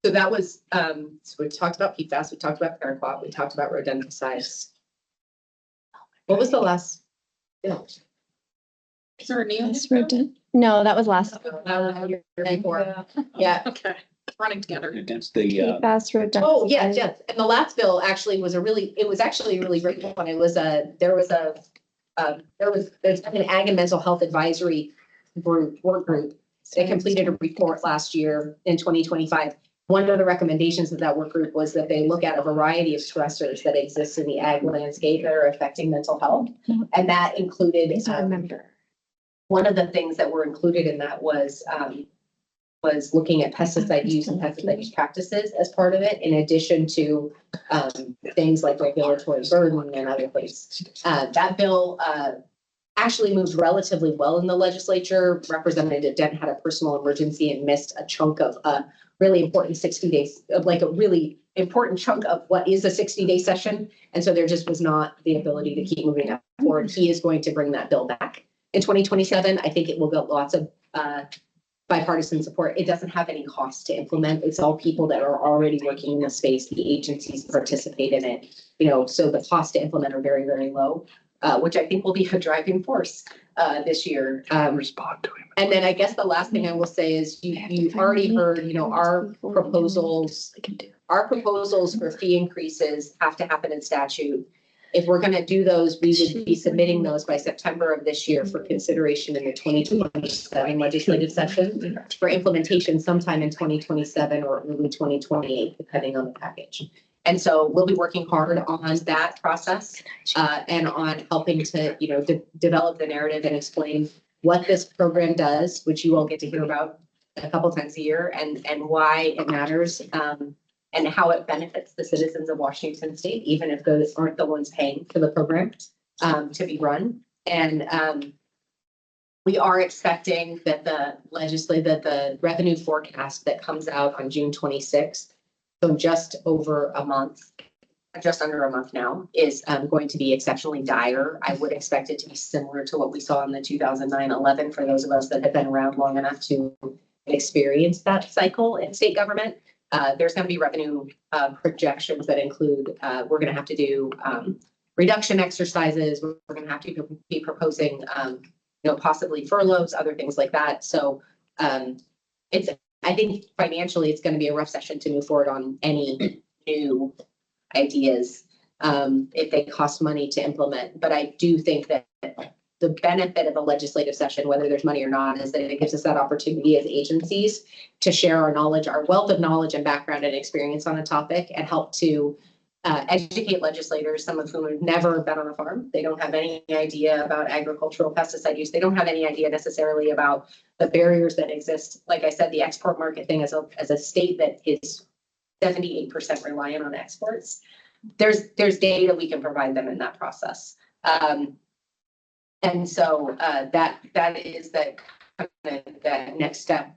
that was, so we talked about PFAS, we talked about paraquat, we talked about rodenticides. What was the last bill? Is there a new? No, that was last. Yeah. Okay, running together. Against the, PFAS rodent. Oh, yeah, yes. And the last bill actually was actually a really great one. It was there's an ag and mental health advisory work group. They completed a report last year in 2025. One of the recommendations of that work group was that they look at a variety of stressors that exist in the ag landscape that are affecting mental health. And that included, one of the things that were included in that was looking at pesticide use and pesticide use practices as part of it, in addition to things like regulatory burden and other things. That bill actually moved relatively well in the legislature. Representative Dent had a personal emergency and missed a chunk of a really important 60 days, like a really important chunk of what is a 60-day session. And so there just was not the ability to keep moving that forward. He is going to bring that bill back in 2027. I think it will get lots of bipartisan support. It doesn't have any cost to implement. It's all people that are already working in the space. The agencies participate in it, you know, so the cost to implement are very, very low. Which I think will be a driving force this year. Respond to him. And then I guess the last thing I will say is you've already heard, you know, our proposals for fee increases have to happen in statute. If we're going to do those, we would be submitting those by September of this year for consideration in the 2027 legislative session, for implementation sometime in 2027 or early 2028, depending on the package. And so we'll be working hard on that process and on helping to, you know, develop the narrative and explain what this program does, which you all get to hear about a couple times a year, and why it matters, and how it benefits the citizens of Washington State, even if those aren't the ones paying for the program to be run. And we are expecting that the revenue forecast that comes out on June 26th, so just over a month, just under a month now, is going to be exceptionally dire. I would expect it to be similar to what we saw in the 2009-11 for those of us that have been around long enough to experience that cycle in state government. There's going to be revenue projections that include, we're going to have to do reduction exercises. We're going to have to be proposing, you know, possibly furloughs, other things like that. So I think financially, it's going to be a rough session to move forward on any new ideas if they cost money to implement. But I do think that the benefit of a legislative session, whether there's money or not, is that it gives us that opportunity as agencies to share our knowledge, our wealth of knowledge and background and experience on a topic, and help to educate legislators, some of whom have never been on a farm. They don't have any idea about agricultural pesticide use. They don't have any idea necessarily about the barriers that exist. Like I said, the export market thing as a state that is 78% reliant on exports. There's data we can provide them in that process. And so that is that next step.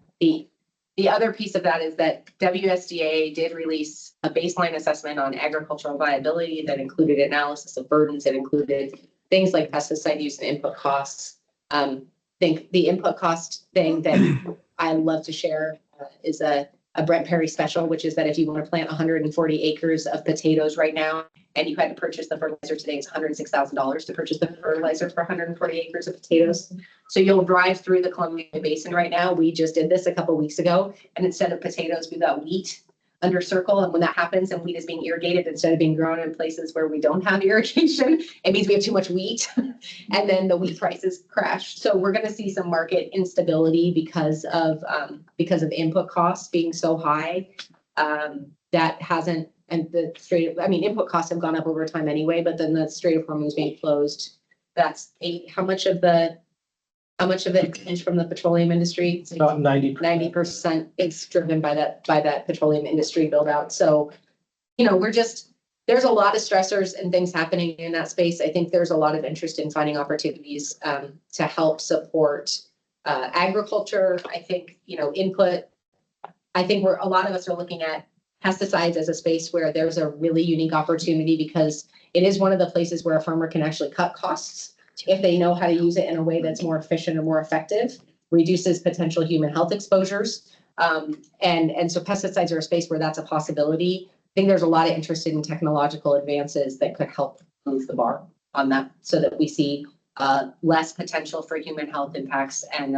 The other piece of that is that WSDA did release a baseline assessment on agricultural viability that included analysis of burdens. It included things like pesticide use and input costs. I think the input cost thing that I love to share is a Brent Perry special, which is that if you want to plant 140 acres of potatoes right now and you had to purchase the fertilizer today, it's $106,000 to purchase the fertilizer for 140 acres of potatoes. So you'll drive through the Columbia Basin right now. We just did this a couple weeks ago, and instead of potatoes, we've got wheat under circle. And when that happens and wheat is being irrigated instead of being grown in places where we don't have irrigation, it means we have too much wheat and then the wheat prices crash. So we're going to see some market instability because of input costs being so high. That hasn't, and the Strait of, I mean, input costs have gone up over time anyway, but then the Strait of Hormuz being closed, that's how much of it is from the petroleum industry? It's About 90%. 90% is driven by that petroleum industry build out. So, you know, there's a lot of stressors and things happening in that space. I think there's a lot of interest in finding opportunities to help support agriculture. I think, you know, input. I think a lot of us are looking at pesticides as a space where there's a really unique opportunity because it is one of the places where a farmer can actually cut costs if they know how to use it in a way that's more efficient and more effective, reduces potential human health exposures. And so pesticides are a space where that's a possibility. I think there's a lot of interest in technological advances that could help move the bar on that so that we see less potential for human health impacts and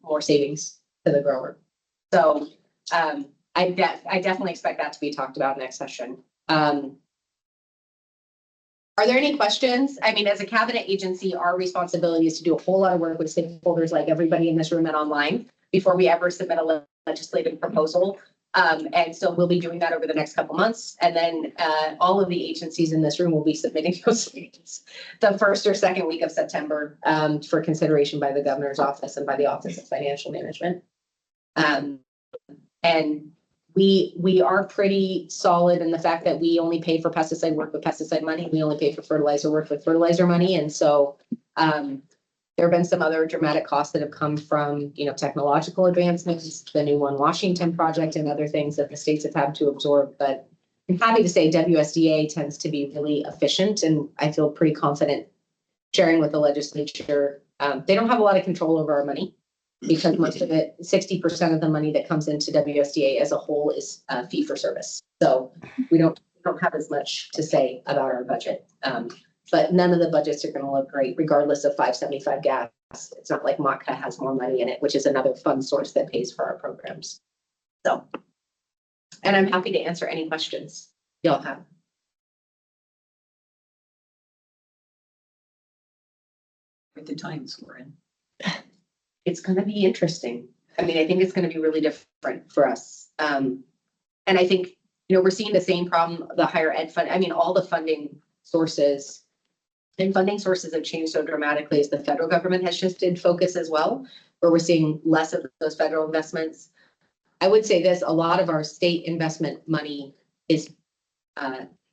more savings to the grower. So I definitely expect that to be talked about next session. Are there any questions? I mean, as a cabinet agency, our responsibility is to do a whole lot of work with stakeholders like everybody in this room and online before we ever submit a legislative proposal. And so we'll be doing that over the next couple months. And then all of the agencies in this room will be submitting those things the first or second week of September for consideration by the governor's office and by the Office of Financial Management. And we are pretty solid in the fact that we only pay for pesticide work with pesticide money. We only pay for fertilizer work with fertilizer money. And so there have been some other dramatic costs that have come from, you know, technological advancements, the new One Washington project and other things that the states have had to absorb. But I'm happy to say WSDA tends to be really efficient, and I feel pretty confident sharing with the legislature. They don't have a lot of control over our money, because most of it, 60% of the money that comes into WSDA as a whole is fee for service. So we don't have as much to say about our budget. But none of the budgets are going to look great, regardless of 575 gas. It's not like MACA has more money in it, which is another fund source that pays for our programs. So, and I'm happy to answer any questions y'all have. At the times we're in. It's going to be interesting. I mean, I think it's going to be really different for us. And I think, you know, we're seeing the same problem, the higher ed fund. I mean, all the funding sources have changed so dramatically as the federal government has shifted focus as well, where we're seeing less of those federal investments. I would say this, a lot of our state investment money is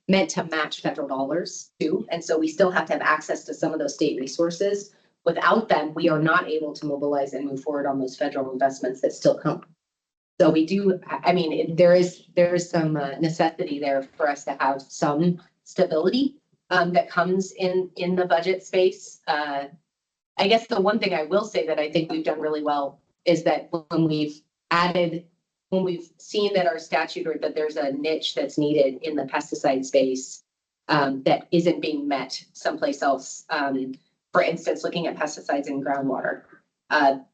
meant to match federal dollars too. And so we still have to have access to some of those state resources. Without them, we are not able to mobilize and move forward on those federal investments that still come. So we do, I mean, there is some necessity there for us to have some stability that comes in the budget space. I guess the one thing I will say that I think we've done really well is that when we've seen that our statute, or that there's a niche that's needed in the pesticide space that isn't being met someplace else. For instance, looking at pesticides in groundwater.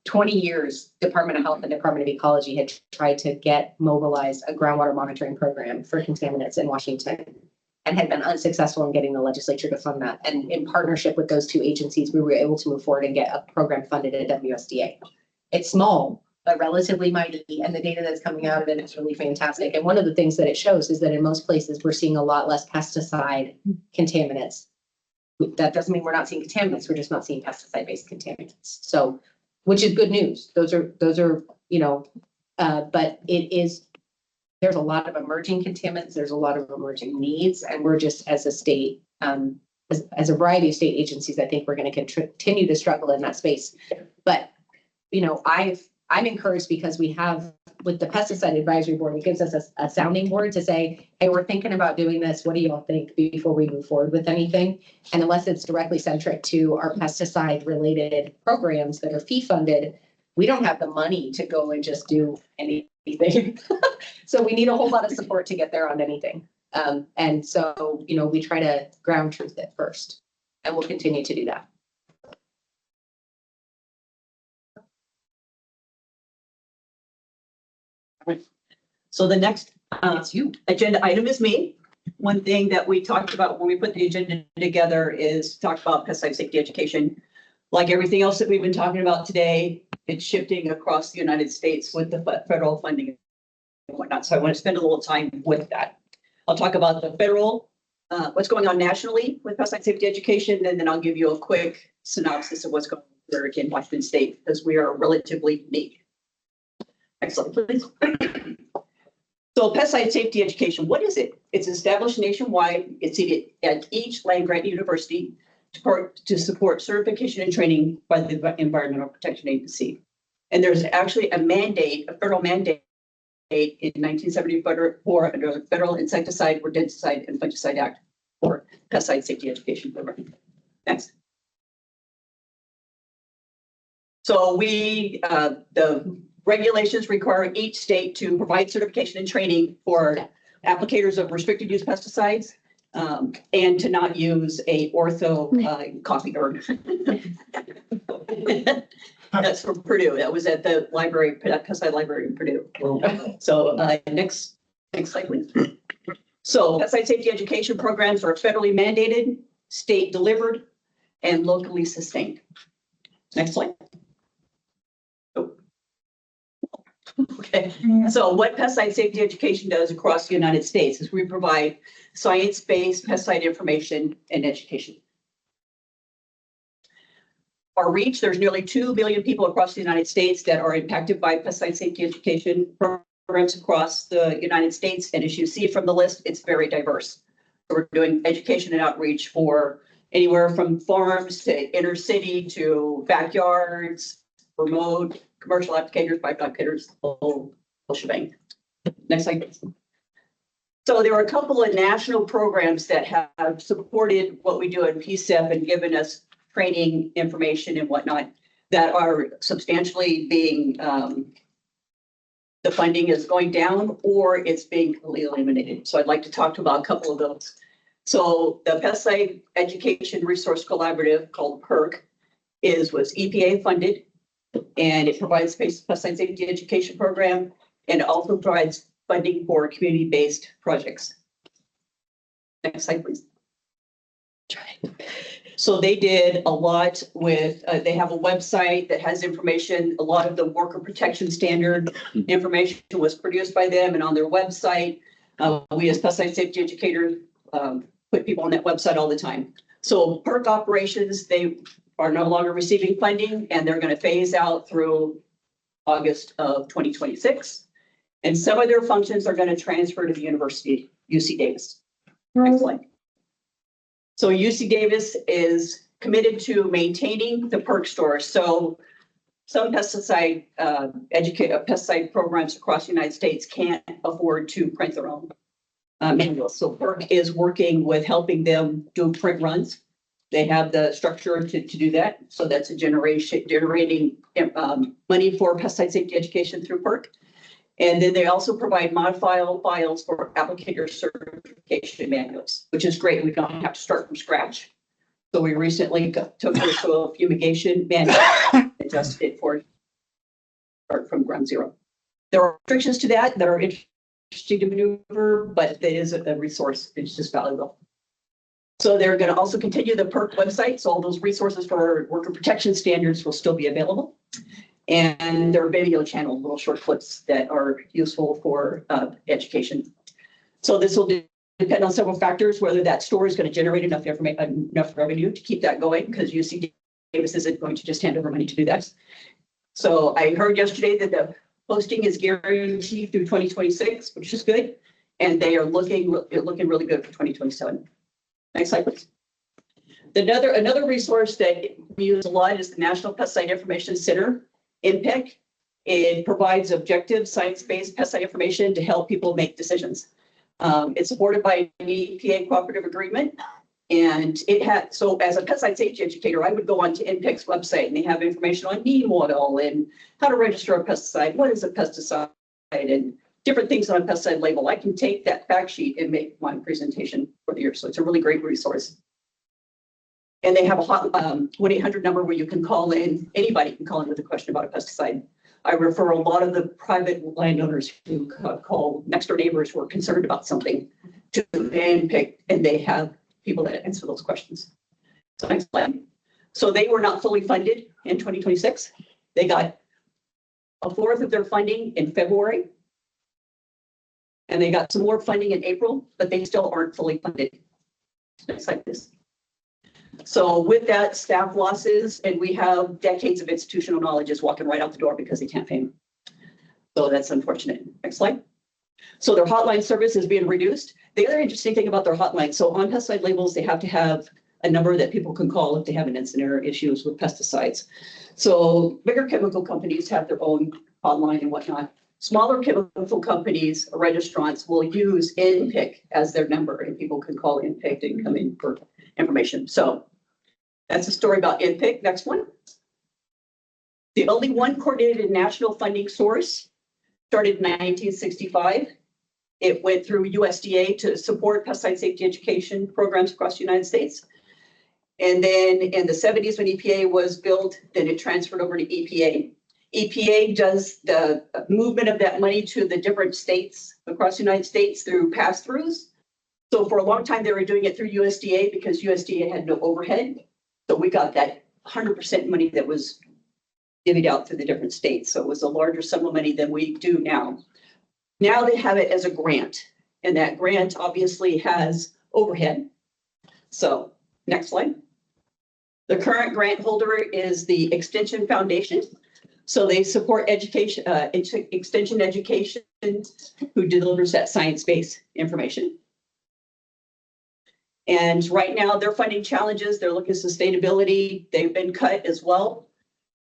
20 years, Department of Health and Department of Ecology had tried to get mobilized a groundwater monitoring program for contaminants in Washington, and had been unsuccessful in getting the legislature to fund that. And in partnership with those two agencies, we were able to move forward and get a program funded at WSDA. It's small, but relatively mighty, and the data that's coming out of it is really fantastic. And one of the things that it shows is that in most places, we're seeing a lot less pesticide contaminants. That doesn't mean we're not seeing contaminants, we're just not seeing pesticide-based contaminants. So, which is good news. Those are, you know, but there's a lot of emerging contaminants, there's a lot of emerging needs, and we're just, as a state, as a variety of state agencies, I think we're going to continue to struggle in that space. But, you know, I'm encouraged because we have, with the Pesticide Advisory Board, it gives us a sounding board to say, hey, we're thinking about doing this. What do you all think before we move forward with anything? And unless it's directly centric to our pesticide related programs that are fee funded, we don't have the money to go and just do anything. So we need a whole lot of support to get there on anything. And so, we try to ground truth it first, and we'll continue to do that. So the next It's you. agenda item is me. One thing that we talked about when we put the agenda together is talk about pesticide safety education. Like everything else that we've been talking about today, it's shifting across the United States with the federal funding and whatnot. So I want to spend a little time with that. I'll talk about the federal, what's going on nationally with pesticide safety education, and then I'll give you a quick synopsis of what's going on here in Washington State, because we are relatively unique. Next slide, please. So pesticide safety education, what is it? It's established nationwide. It's seated at each land-grant university to support certification and training by the Environmental Protection Agency. And there's actually a mandate, a federal mandate in 1974 under the Federal Insecticide, Rodenticide, and Fungicide Act for pesticide safety education program. Next. So the regulations require each state to provide certification and training for applicators of restricted use pesticides, and to not use a ortho coffee herb. That's from Purdue. That was at the library, pesticide library in Purdue. So next slide, please. So pesticide safety education programs are federally mandated, state delivered, and locally sustained. Next slide. Okay, so what pesticide safety education does across the United States is we provide science-based pesticide information and education. Our reach, there's nearly 2 billion people across the United States that are impacted by pesticide safety education programs across the United States. And as you see from the list, it's very diverse. So we're doing education and outreach for anywhere from farms to inner city to backyards, remote, commercial applicators, private applicators, whole shebang. Next slide, please. So there are a couple of national programs that have supported what we do in PCEP and given us training information and whatnot that are substantially being, the funding is going down or it's being completely eliminated. So I'd like to talk about a couple of those. So the Pesticide Education Resource Collaborative, called PERC, was EPA funded, and it provides pesticide safety education program and also provides funding for community-based projects. Next slide, please. So they did a lot with, they have a website that has information. A lot of the worker protection standard information was produced by them and on their website. We as pesticide safety educators put people on that website all the time. So PERC operations, they are no longer receiving funding and they're going to phase out through August of 2026. And some of their functions are going to transfer to the university, UC Davis. Next slide. So UC Davis is committed to maintaining the PERC store. So some pesticide pesticide programs across the United States can't afford to print their own manuals. So PERC is working with helping them do print runs. They have the structure to do that. So that's a generating money for pesticide safety education through PERC. And then they also provide modifiable files for applicator certification manuals, which is great. We don't have to start from scratch. So we recently took the soil fumigation manual and adjusted it for start from ground zero. There are restrictions to that are interesting to maneuver, but it is a resource. It's just valuable. So they're going to also continue the PERC website. So all those resources for worker protection standards will still be available. And there are video channel, little short clips that are useful for education. So this will depend on several factors, whether that store is going to generate enough revenue to keep that going, because UC Davis isn't going to just hand over money to do that. So I heard yesterday that the posting is guaranteed through 2026, which is good. And they are looking really good for 2027. Next slide, please. Another resource that we use a lot is the National Pesticide Information Center, NPIC. It provides objective science-based pesticide information to help people make decisions. It's supported by an EPA cooperative agreement. And it had, so as a pesticide safety educator, I would go onto NPIC's website and they have information on neem oil and how to register a pesticide, what is a pesticide, and different things on a pesticide label. I can take that fact sheet and make my presentation for the year. So it's a really great resource. And they have a hot 1-800 number where you can call in. Anybody can call in with a question about a pesticide. I refer a lot of the private landowners who call next door neighbors who are concerned about something to InPick, and they have people that answer those questions. So next slide. So they were not fully funded in 2026. They got a fourth of their funding in February. And they got some more funding in April, but they still aren't fully funded. Next slide, please. So with that, staff losses, and we have decades of institutional knowledge is walking right out the door because they can't pay them. So that's unfortunate. Next slide. So their hotline service is being reduced. The other interesting thing about their hotline, so on pesticide labels, they have to have a number that people can call if they have an incident or issues with pesticides. So bigger chemical companies have their own hotline and whatnot. Smaller chemical companies or registrants will use InPick as their number, and people can call InPick and come in for information. So that's a story about InPick. Next one. The only one coordinated national funding source started in 1965. It went through USDA to support pesticide safety education programs across the United States. And then in the 70s when EPA was built, then it transferred over to EPA. EPA does the movement of that money to the different states across the United States through pass-throughs. So for a long time, they were doing it through USDA because USDA had no overhead. So we got that 100% money that was divvied out through the different states. So it was a larger sum of money than we do now. Now they have it as a grant, and that grant obviously has overhead. So next slide. The current grant holder is the Extension Foundation. So they support education, extension education, who delivers that science-based information. And right now they're funding challenges. They're looking at sustainability. They've been cut as well.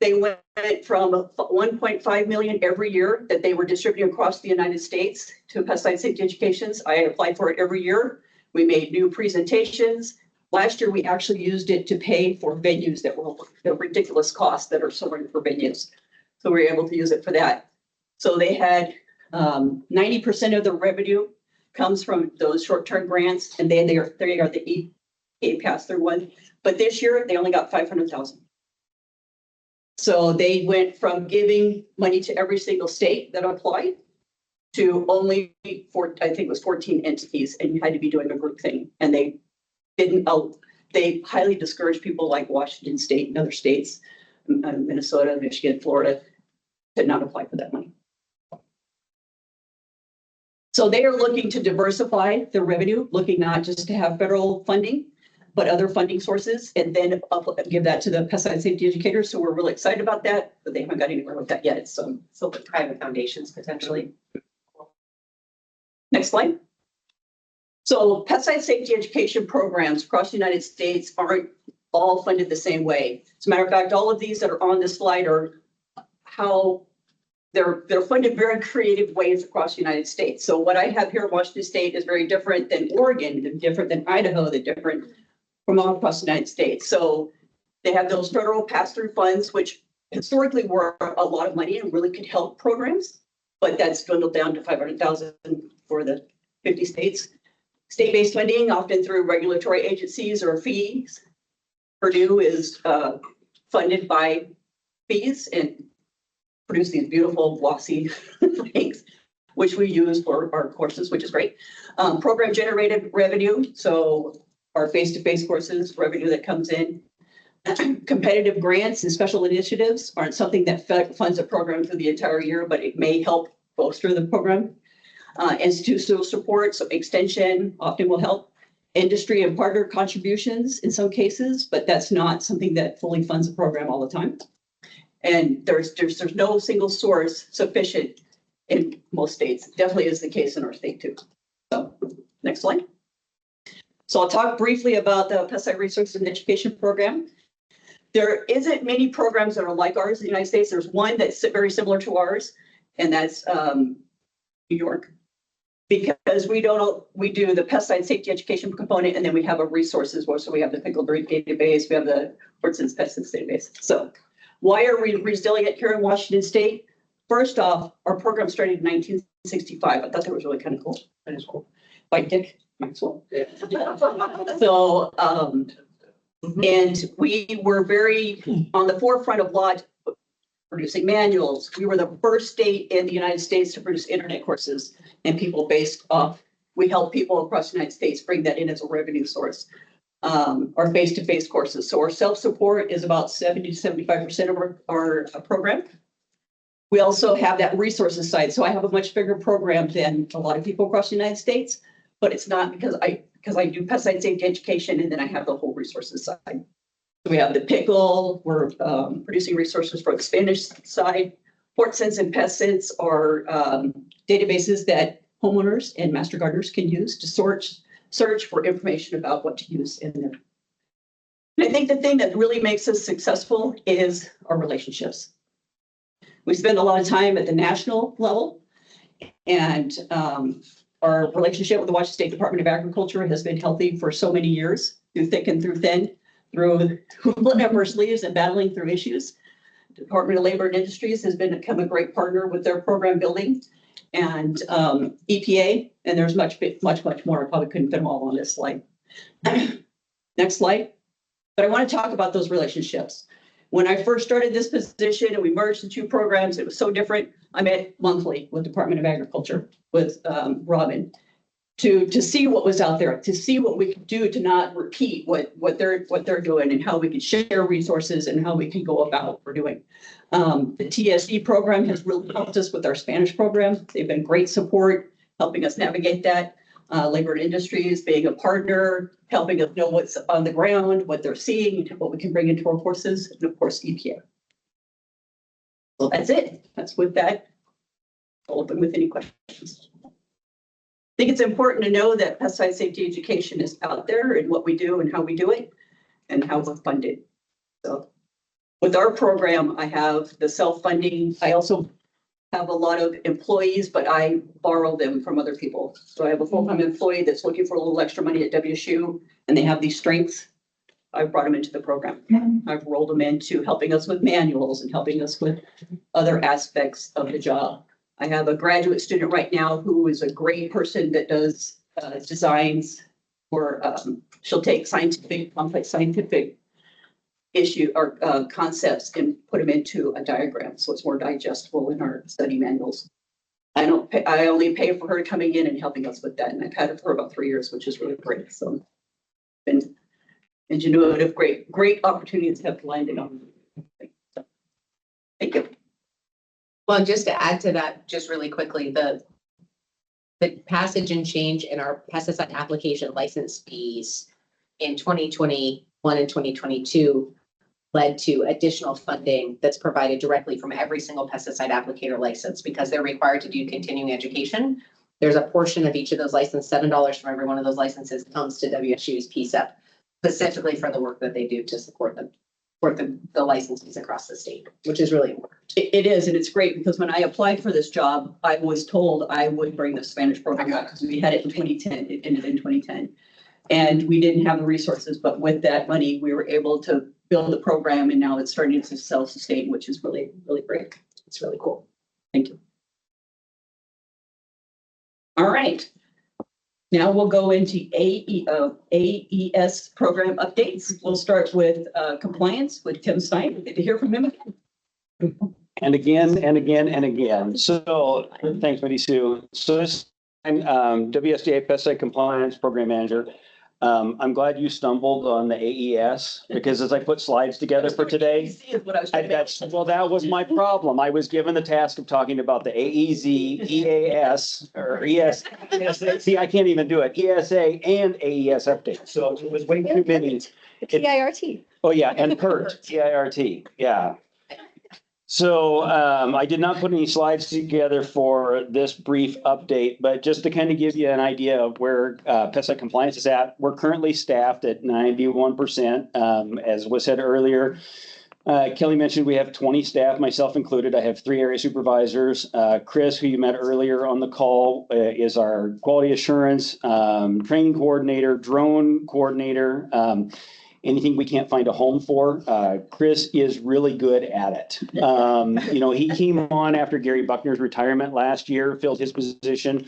They went from 1.5 million every year that they were distributing across the United States to pesticide safety educations. I applied for it every year. We made new presentations. Last year, we actually used it to pay for venues that were the ridiculous costs that are soaring for venues. So we were able to use it for that. So they had 90% of the revenue comes from those short-term grants, and they are the EPA pass-through one. But this year, they only got 500,000. So they went from giving money to every single state that applied to only I think it was 14 entities, and you had to be doing a group thing. And they didn't, they highly discouraged people like Washington State and other states, Minnesota, Michigan, Florida, to not apply for that money. So they are looking to diversify their revenue, looking not just to have federal funding, but other funding sources, and then give that to the pesticide safety educators. So we're really excited about that, but they haven't got anywhere with that yet. So the private foundations potentially. Next slide. So pesticide safety education programs across the United States aren't all funded the same way. As a matter of fact, all of these that are on this slide are how they're funded very creative ways across the United States. So what I have here in Washington State is very different than Oregon, they're different than Idaho, they're different from all across the United States. So they have those federal pass-through funds, which historically were a lot of money and really could help programs, but that's dwindled down to 500,000 for the 50 states. State-based funding, often through regulatory agencies or fees. Purdue is funded by fees and produce these beautiful glossy things, which we use for our courses, which is great. Program generated revenue, so our face-to-face courses, revenue that comes in. Competitive grants and special initiatives aren't something that funds a program through the entire year, but it may help bolster the program. Institutional support, so extension often will help. Industry and partner contributions in some cases, but that's not something that fully funds a program all the time. And there's no single source sufficient in most states. Definitely is the case in our state too. So next slide. So I'll talk briefly about the Pesticide Research and Education Program. There isn't many programs that are like ours in the United States. There's one that's very similar to ours, and that's New York. Because we do the pesticide safety education component, and then we have a resources where, so we have the pickle breed database, we have the Horton's pesticides database. So why are we resilient here in Washington State? first off, our program started in 1965. I thought that was really kind of cool. That is cool. By Dick Maxwell. So, and we were very on the forefront of law producing manuals. We were the first state in the United States to produce internet courses, and people based off, we help people across the United States bring that in as a revenue source. Our face-to-face courses. So our self-support is about 70 to 75% of our program. We also have that resources side. So I have a much bigger program than a lot of people across the United States, but it's not because I do pesticide safety education and then I have the whole resources side. So we have the pickle, we're producing resources for the Spanish side. PortSense and PestSense are databases that homeowners and master gardeners can use to search for information about what to use in there. And I think the thing that really makes us successful is our relationships. We spend a lot of time at the national level, and our relationship with the Washington State Department of Agriculture has been healthy for so many years, through thick and through thin, through pulling up our sleeves and battling through issues. The Department of Labor and Industries has become a great partner with their program building, and EPA, and there's much more. I probably couldn't fit them all on this slide. Next slide. But I want to talk about those relationships. When I first started this position and we merged the two programs, it was so different. I met monthly with Department of Agriculture, with Robin, to see what was out there, to see what we could do to not repeat what they're doing and how we can share resources and how we can go about what we're doing. The TSE program has really helped us with our Spanish program. They've been great support, helping us navigate that. Labor and Industries being a partner, helping us know what's on the ground, what they're seeing, what we can bring into our courses, and of course, EPA. So that's it. That's with that. I'll open with any questions. I think it's important to know that pesticide safety education is out there and what we do and how we do it and how we're funded. So with our program, I have the self-funding. I also have a lot of employees, but I borrow them from other people. So I have a full-time employee that's looking for a little extra money at WSU, and they have these strengths. I've brought them into the program. I've rolled them into helping us with manuals and helping us with other aspects of the job. I have a graduate student right now who is a great person that does designs for, she'll take complex scientific issue or concepts and put them into a diagram so it's more digestible in our study manuals. I only pay for her coming in and helping us with that, and I've had her for about 3 years, which is really great. So been ingenuitive, great opportunities have landed on. So, thank you. Well, just to add to that, just really quickly, the passage and change in our pesticide application license fees in 2021 and 2022 led to additional funding that's provided directly from every single pesticide applicator license because they're required to do continuing education. There's a portion of each of those licenses, $7 from every one of those licenses comes to WSU's PSEP, specifically for the work that they do to support the licensees across the state, which is really important. It is, and it's great because when I applied for this job, I was told I would bring the Spanish program up because we had it in 2010, it ended in 2010. And we didn't have the resources, but with that money, we were able to build the program, and now it's starting to self-sustain, which is really, really great. It's really cool. Thank you. All right. Now we'll go into AES program updates. We'll start with compliance with Tim Stein. Good to hear from him again. And again, and again, and again. So thanks, Betty Sue. So this I'm WSDA Pesticide Compliance Program Manager. I'm glad you stumbled on the AES because as I put slides together for today, that was my problem. I was given the task of talking about the AEZ, EAS, or ES. See, I can't even do it. ESA and AES update. So it was way too many. TIRT. Oh yeah, and PERT, TIRT. Yeah. So I did not put any slides together for this brief update, but just to kind of give you an idea of where pesticide compliance is at, we're currently staffed at 91%. As was said earlier, Kelly mentioned we have 20 staff, myself included. I have 3 area supervisors. Chris, who you met earlier on the call, is our quality assurance, training coordinator, drone coordinator. anything we can't find a home for. Chris is really good at it. He came on after Gary Buckner's retirement last year, filled his position.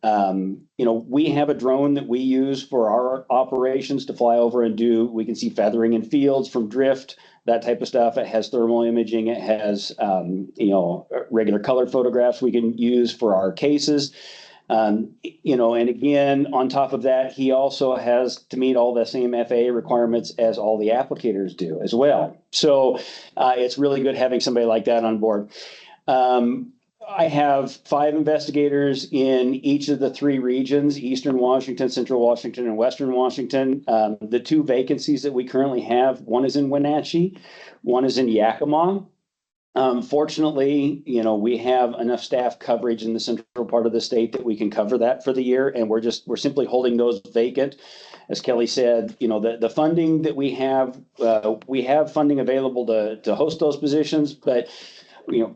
We have a drone that we use for our operations to fly over and we can see feathering in fields from drift, that type of stuff. It has thermal imaging. It has, regular color photographs we can use for our cases. And again, on top of that, he also has to meet all the same FAA requirements as all the applicators do as well. So it's really good having somebody like that on board. I have 5 investigators in each of the 3 regions, Eastern Washington, Central Washington, and Western Washington. The 2 vacancies that we currently have, one is in Wenatchee, one is in Yakima. Fortunately, we have enough staff coverage in the central part of the state that we can cover that for the year, and we're simply holding those vacant. As Kelly said, the funding that we have funding available to host those positions, but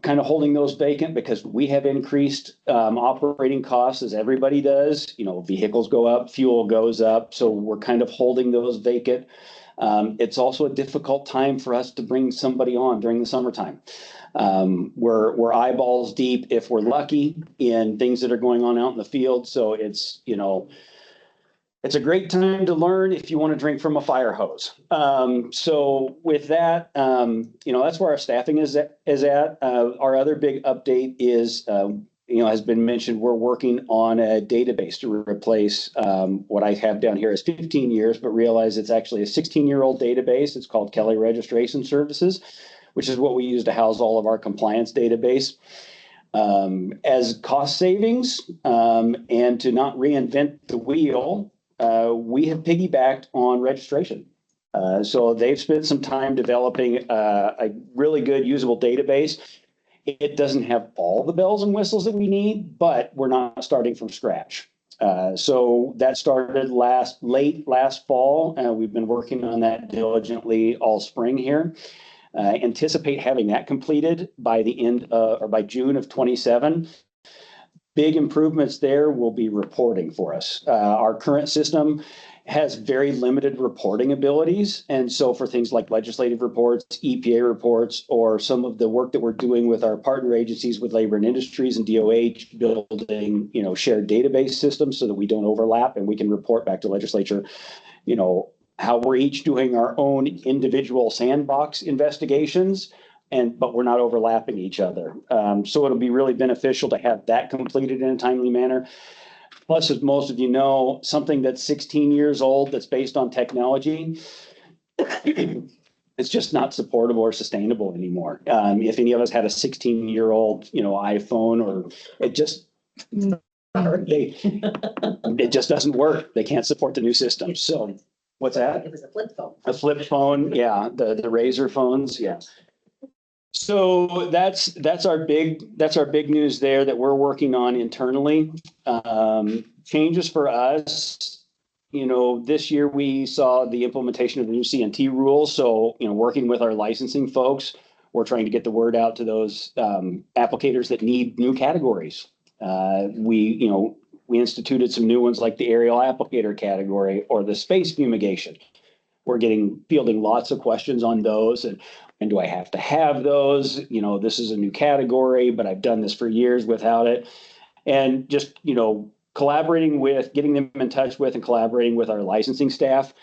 kind of holding those vacant because we have increased operating costs as everybody does. Vehicles go up, fuel goes up, so we're kind of holding those vacant. It's also a difficult time for us to bring somebody on during the summertime. We're eyeballs deep if we're lucky in things that are going on out in the field. So it's a great time to learn if you want to drink from a fire hose. So with that, that's where our staffing is at. Our other big update is, has been mentioned, we're working on a database to replace what I have down here is 15 years, but realize it's actually a 16-year-old database. It's called Kelly Registration Services, which is what we use to house all of our compliance database. As cost savings and to not reinvent the wheel, we have piggybacked on registration. So they've spent some time developing a really good usable database. It doesn't have all the bells and whistles that we need, but we're not starting from scratch. So that started late last fall. We've been working on that diligently all spring here. Anticipate having that completed by the end or by June of 27. Big improvements there will be reporting for us. Our current system has very limited reporting abilities. And so for things like legislative reports, EPA reports, or some of the work that we're doing with our partner agencies with Labor and Industries and DOH, building, shared database systems so that we don't overlap and we can report back to legislature, how we're each doing our own individual sandbox investigations, but we're not overlapping each other. So it'll be really beneficial to have that completed in a timely manner. Plus, as most of you know, something that's 16 years old that's based on technology, it's just not supportable or sustainable anymore. If any of us had a 16-year-old, iPhone, or it just it just doesn't work. They can't support the new system. So what's that? It was a flip phone. A flip phone, yeah. The Razor phones, yeah. So that's our big news there that we're working on internally. Changes for us, this year we saw the implementation of the new CNT rules. So, working with our licensing folks, we're trying to get the word out to those applicators that need new categories. We instituted some new ones like the aerial applicator category or the space fumigation. We're fielding lots of questions on those and do I have to have those? This is a new category, but I've done this for years without it. And just, getting them in touch with and collaborating with our licensing staff.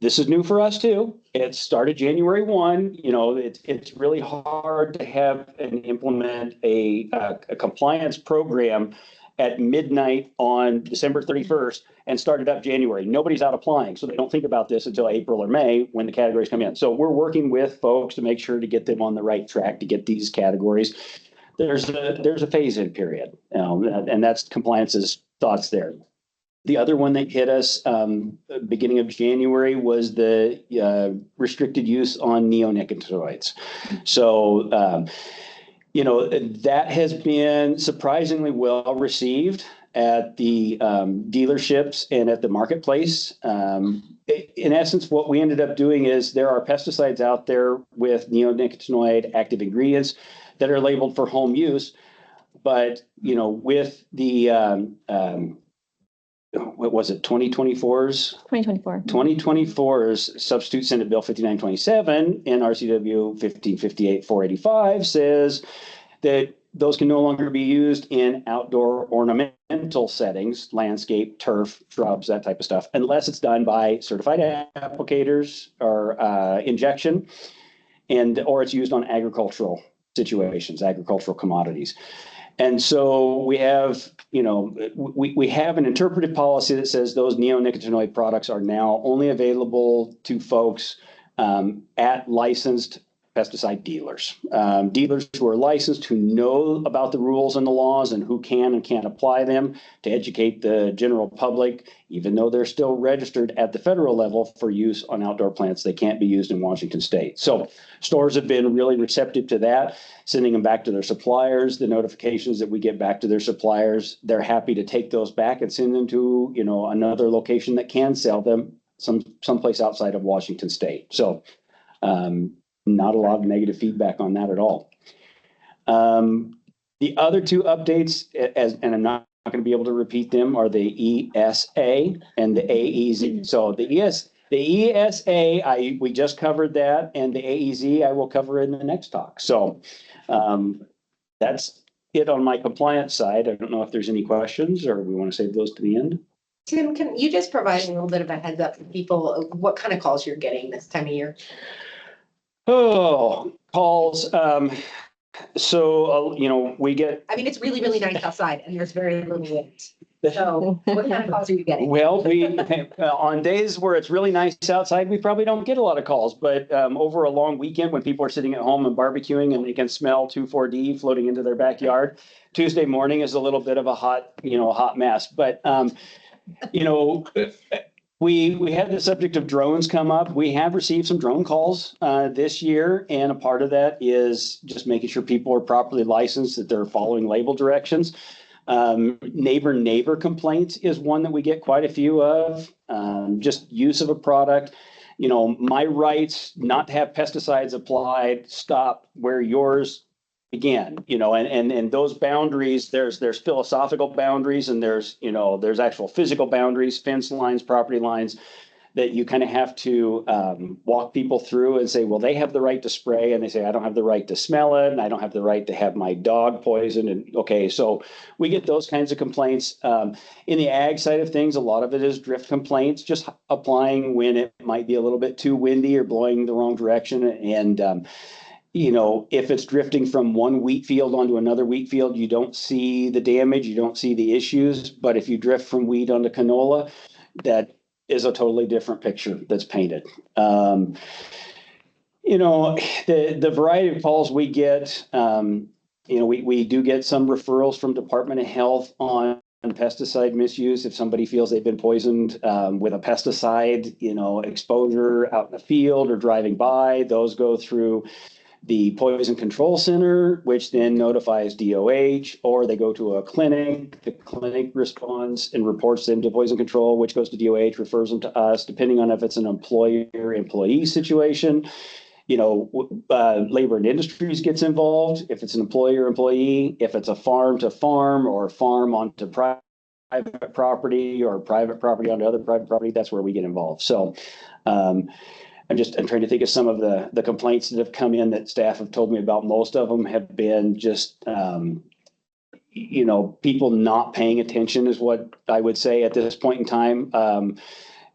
This is new for us too. It started January 1. It's really hard to have and implement a compliance program at midnight on December 31st and started up January. Nobody's out applying, so they don't think about this until April or May when the categories come in. So we're working with folks to make sure to get them on the right track to get these categories. There's a phase-in period, and that's compliance's thoughts there. The other one that hit us beginning of January was the restricted use on neonicotinoids. So that has been surprisingly well received at the dealerships and at the marketplace. In essence, what we ended up doing is there are pesticides out there with neonicotinoid active ingredients that are labeled for home use. But, with the what was it, 2024's? 2024. 2024's substitute Senate Bill 5927 in RCW 1558-485 says that those can no longer be used in outdoor ornamental settings, landscape, turf, shrubs, that type of stuff, unless it's done by certified applicators or injection, or it's used on agricultural situations, agricultural commodities. And so we have, we have an interpretive policy that says those neonicotinoid products are now only available to folks at licensed pesticide dealers. Dealers who are licensed, who know about the rules and the laws and who can and can't apply them to educate the general public, even though they're still registered at the federal level for use on outdoor plants. They can't be used in Washington state. So stores have been really receptive to that, sending them back to their suppliers. The notifications that we get back to their suppliers, they're happy to take those back and send them to, another location that can sell them someplace outside of Washington state. So, not a lot of negative feedback on that at all. The other two updates, and I'm not going to be able to repeat them, are the ESA and the AEZ. So the ESA, we just covered that, and the AEZ I will cover in the next talk. So that's it on my compliance side. I don't know if there's any questions or we want to save those to the end. Tim, can you just provide a little bit of a heads up for people, of what kind of calls you're getting this time of year? Oh, calls. So, we get. I mean, it's really, really nice outside and there's very little wind. So what kind of calls are you getting? Well, on days where it's really nice outside, we probably don't get a lot of calls, but over a long weekend when people are sitting at home and barbecuing and they can smell 2,4-D floating into their backyard, Tuesday morning is a little bit of a hot mess. But, we had the subject of drones come up. We have received some drone calls this year, and a part of that is just making sure people are properly licensed, that they're following label directions. Neighbor complaints is one that we get quite a few of. Just use of a product. My rights not to have pesticides applied stop where yours began. And those boundaries, there's philosophical boundaries, and there's actual physical boundaries, fence lines, property lines, that you kind of have to walk people through and say, well, they have the right to spray, and they say, I don't have the right to smell it, and I don't have the right to have my dog poisoned. And okay, so we get those kinds of complaints. In the ag side of things, a lot of it is drift complaints, just applying when it might be a little bit too windy or blowing the wrong direction. And if it's drifting from one wheat field onto another wheat field, you don't see the damage, you don't see the issues. But if you drift from wheat onto canola, that is a totally different picture that's painted. The variety of calls we get, we do get some referrals from Department of Health on pesticide misuse. If somebody feels they've been poisoned with a pesticide, exposure out in the field or driving by, those go through the Poison Control Center, which then notifies DOH, or they go to a clinic. The clinic responds and reports them to Poison Control, which goes to DOH, refers them to us, depending on if it's an employer-employee situation. Labor and Industries gets involved if it's an employer-employee. If it's a farm to farm or farm onto private property or private property onto other private property, that's where we get involved. So, I'm trying to think of some of the complaints that have come in that staff have told me about. Most of them have been just, people not paying attention is what I would say at this point in time.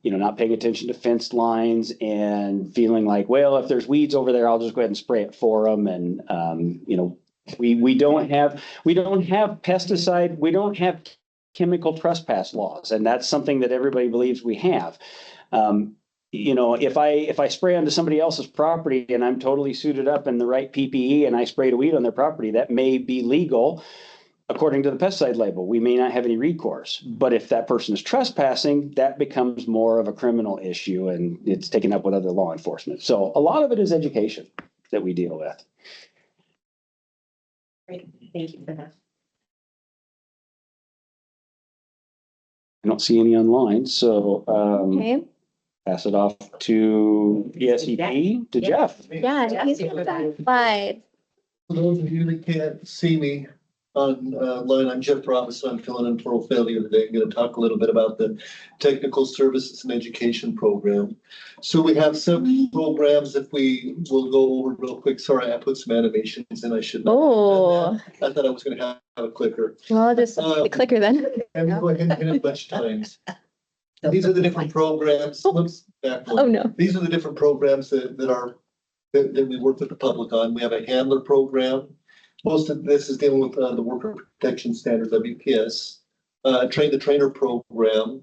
Not paying attention to fence lines and feeling like, well, if there's weeds over there, I'll just go ahead and spray it for them. And, we don't have pesticide, we don't have chemical trespass laws. And that's something that everybody believes we have. If I spray onto somebody else's property and I'm totally suited up in the right PPE and I sprayed a weed on their property, that may be legal according to the pesticide label. We may not have any recourse, but if that person is trespassing, that becomes more of a criminal issue and it's taken up with other law enforcement. So a lot of it is education that we deal with. Great, thank you for that. I don't see any online, so Okay. pass it off to ESEP, to Jeff. Yeah, he's got that slide. For those of you that can't see me, online. I'm Jeff Robinson. I'm filling in for Ophelia today. I'm going to talk a little bit about the Technical Services and Education Program. So we have some programs that we will go over real quick. Sorry, I put some animations in. I should not. Oh, I thought I was going to have a clicker. well, just the clicker then. And go ahead and hit it a bunch of times. These are the different programs. Whoops, back one. Oh, no. These are the different programs that we work with the public on. We have a handler program. Most of this is dealing with the Worker Protection Standard, WPS, Train the Trainer program.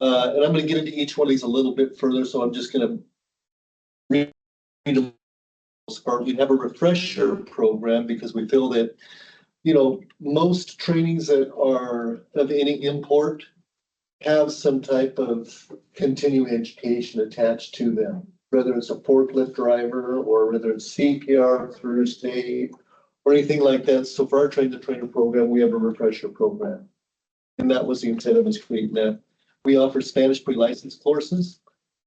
And I'm going to get into each one of these a little bit further, so I'm just going to read them. We have a refresher program because we feel that, you know, most trainings that are of any import have some type of continuing education attached to them, whether it's a forklift driver or whether it's CPR, first aid, or anything like that. So for our Train the Trainer program, we have a refresher program. And that was the intent of us creating that. We offer Spanish pre-license courses.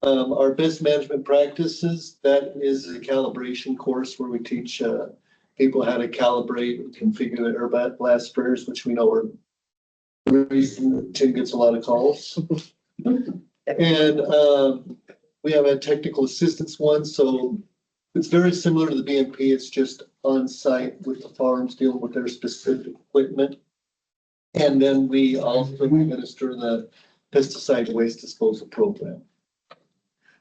Our best management practices, that is a calibration course where we teach people how to calibrate and configure the air blast sprayers, which we know are the reason Tim gets a lot of calls. And we have a technical assistance one. So it's very similar to the BMP. It's just on site with the farms dealing with their specific equipment. And then we also administer the pesticide waste disposal program.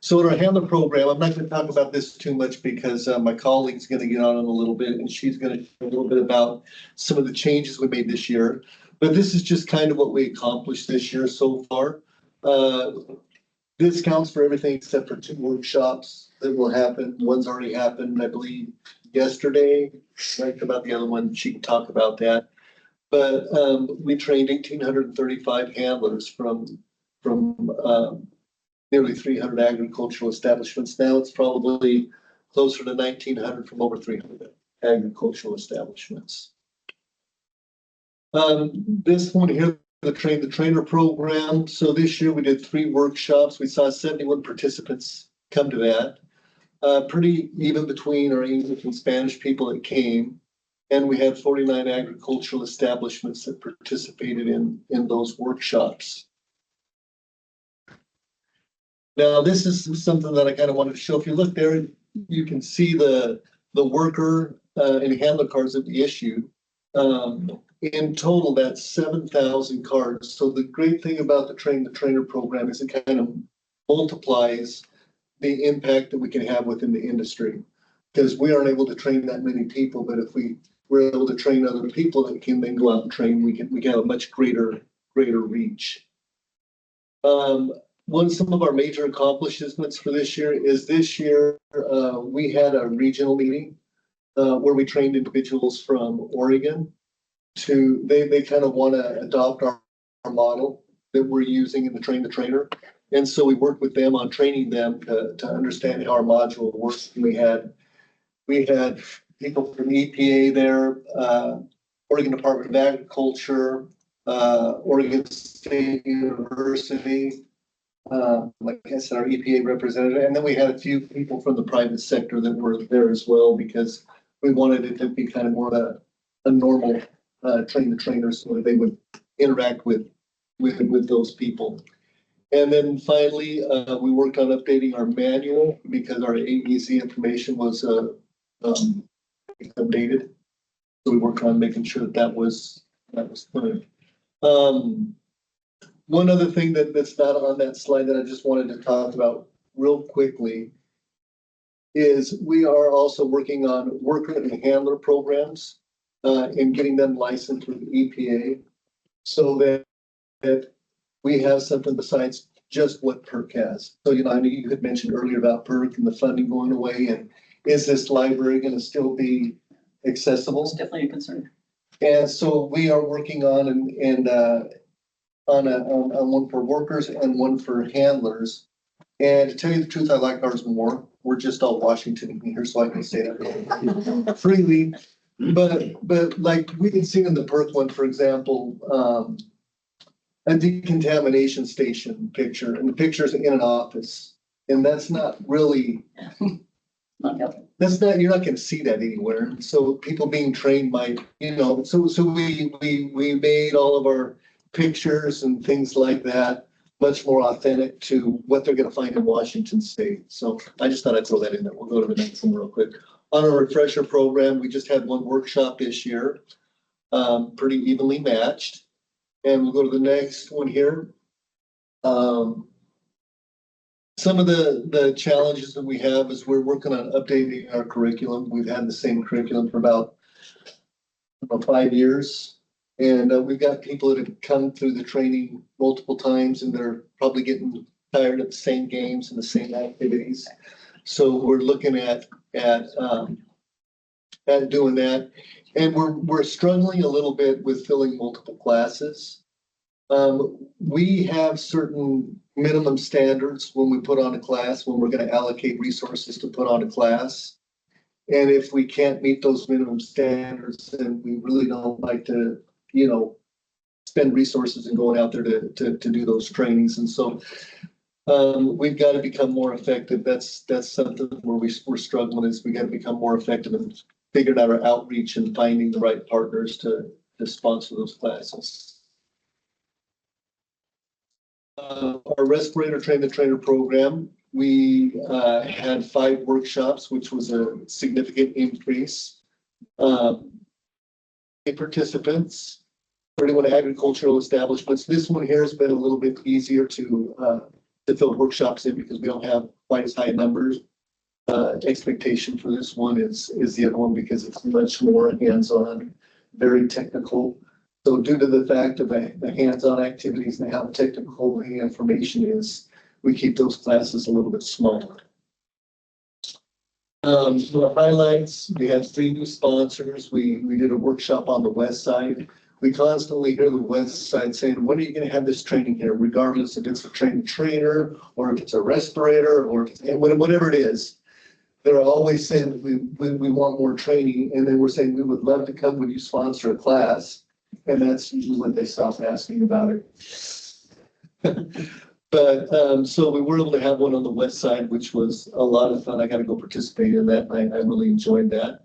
So in our handler program, I'm not going to talk about this too much because my colleague's going to get on in a little bit and she's going to share a little bit about some of the changes we made this year. But this is just kind of what we accomplished this year so far. This counts for everything except for 2 workshops that will happen. One's already happened, I believe, yesterday. Right about the other one, she can talk about that. But we trained 1,835 handlers from nearly 300 agricultural establishments. Now it's probably closer to 1,900 from over 300 agricultural establishments. This one here, the Train the Trainer program. So this year we did 3 workshops. We saw 71 participants come to that. Pretty even between our English and Spanish people that came. And we had 49 agricultural establishments that participated in those workshops. Now, this is something that I kind of wanted to show. If you look there, you can see the worker and handler cards that we issued. In total, that's 7,000 cards. So the great thing about the Train the Trainer program is it kind of multiplies the impact that we can have within the industry. Because we aren't able to train that many people, but if we're able to train other people that can then go out and train, we can have a much greater reach. Some of our major accomplishments for this year is we had a regional meeting where we trained individuals from Oregon they kind of want to adopt our model that we're using in the Train the Trainer. And so we worked with them on training them to understand how our module works. And we had people from EPA there, Oregon Department of Agriculture, Oregon State University, like I said, our EPA representative. And then we had a few people from the private sector that were there as well, because we wanted it to be kind of more of a normal Train the Trainer so that they would interact with those people. And then finally, we worked on updating our manual because our AEC information was updated. So we worked on making sure that was clear. One other thing that's not on that slide that I just wanted to talk about real quickly is we are also working on worker and handler programs and getting them licensed with the EPA so that we have something besides just what PERC has. So, I know you had mentioned earlier about PERC and the funding going away, and is this library going to still be accessible? It's definitely a concern. And so we are working on on one for workers and one for handlers. And to tell you the truth, I like ours more. We're just all Washington in here, so I can say that freely. But like we can see in the PERC one, for example, a decontamination station picture, and the picture's in an office. And that's not really That's not, you're not gonna see that anywhere. So people being trained might, so we made all of our pictures and things like that much more authentic to what they're gonna find in Washington State. So I just thought I'd throw that in there. We'll go to the next one real quick. On our refresher program, we just had one workshop this year, pretty evenly matched. And we'll go to the next one here. Some of the challenges that we have is we're working on updating our curriculum. We've had the same curriculum for about 5 years. And we've got people that have come through the training multiple times and they're probably getting tired of the same games and the same activities. So we're looking at doing that. And we're struggling a little bit with filling multiple classes. We have certain minimum standards when we put on a class, when we're going to allocate resources to put on a class. And if we can't meet those minimum standards, then we really don't like to, spend resources and going out there to do those trainings. And so we've got to become more effective. That's something where we're struggling, is we got to become more effective in figuring out our outreach and finding the right partners to sponsor those classes. Our respirator train the trainer program, we had 5 workshops, which was a significant increase. Participants, 31 agricultural establishments. This one here has been a little bit easier to fill workshops in because we don't have quite as high numbers. Expectation for this one is the other one because it's much more hands-on, very technical. So due to the fact of the hands-on activities and how technical the information is, we keep those classes a little bit smaller. So the highlights, we had 3 new sponsors. We did a workshop on the west side. We constantly hear the west side saying, when are you going to have this training here? Regardless if it's a trainer or if it's a respirator or whatever it is. They're always saying that we want more training. And then we're saying we would love to come when you sponsor a class. And that's usually when they stop asking about it. But so we were able to have one on the west side, which was a lot of fun. I got to go participate in that. I really enjoyed that.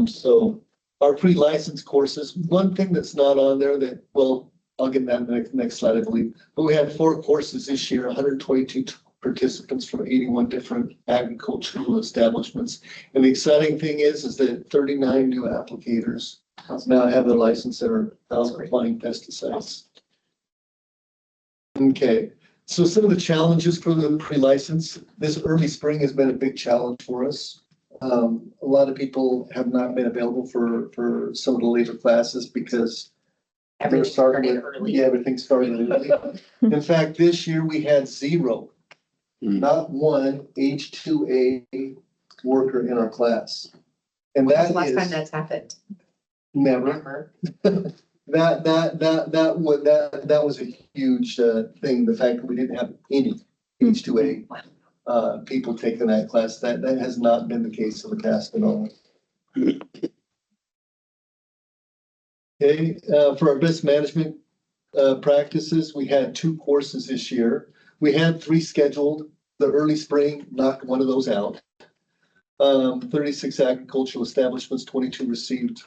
So our pre-license courses, one thing that's not on there that, well, I'll get that in the next slide, I believe. But we had 4 courses this year, 122 participants from 81 different agricultural establishments. And the exciting thing is that 39 new applicators now have their license that are applying pesticides. Okay, so some of the challenges for the pre-license, this early spring has been a big challenge for us. A lot of people have not been available for some of the later classes because they're starting early. Yeah, everything's starting early. In fact, this year we had 0, not one H2A worker in our class. And When's the last time that's happened? Never. That was a huge thing. The fact that we didn't have any H2A people taking that class, that has not been the case in the past at all. Okay, for our best management practices, we had 2 courses this year. We had 3 scheduled. The early spring knocked one of those out. 36 agricultural establishments, 22 received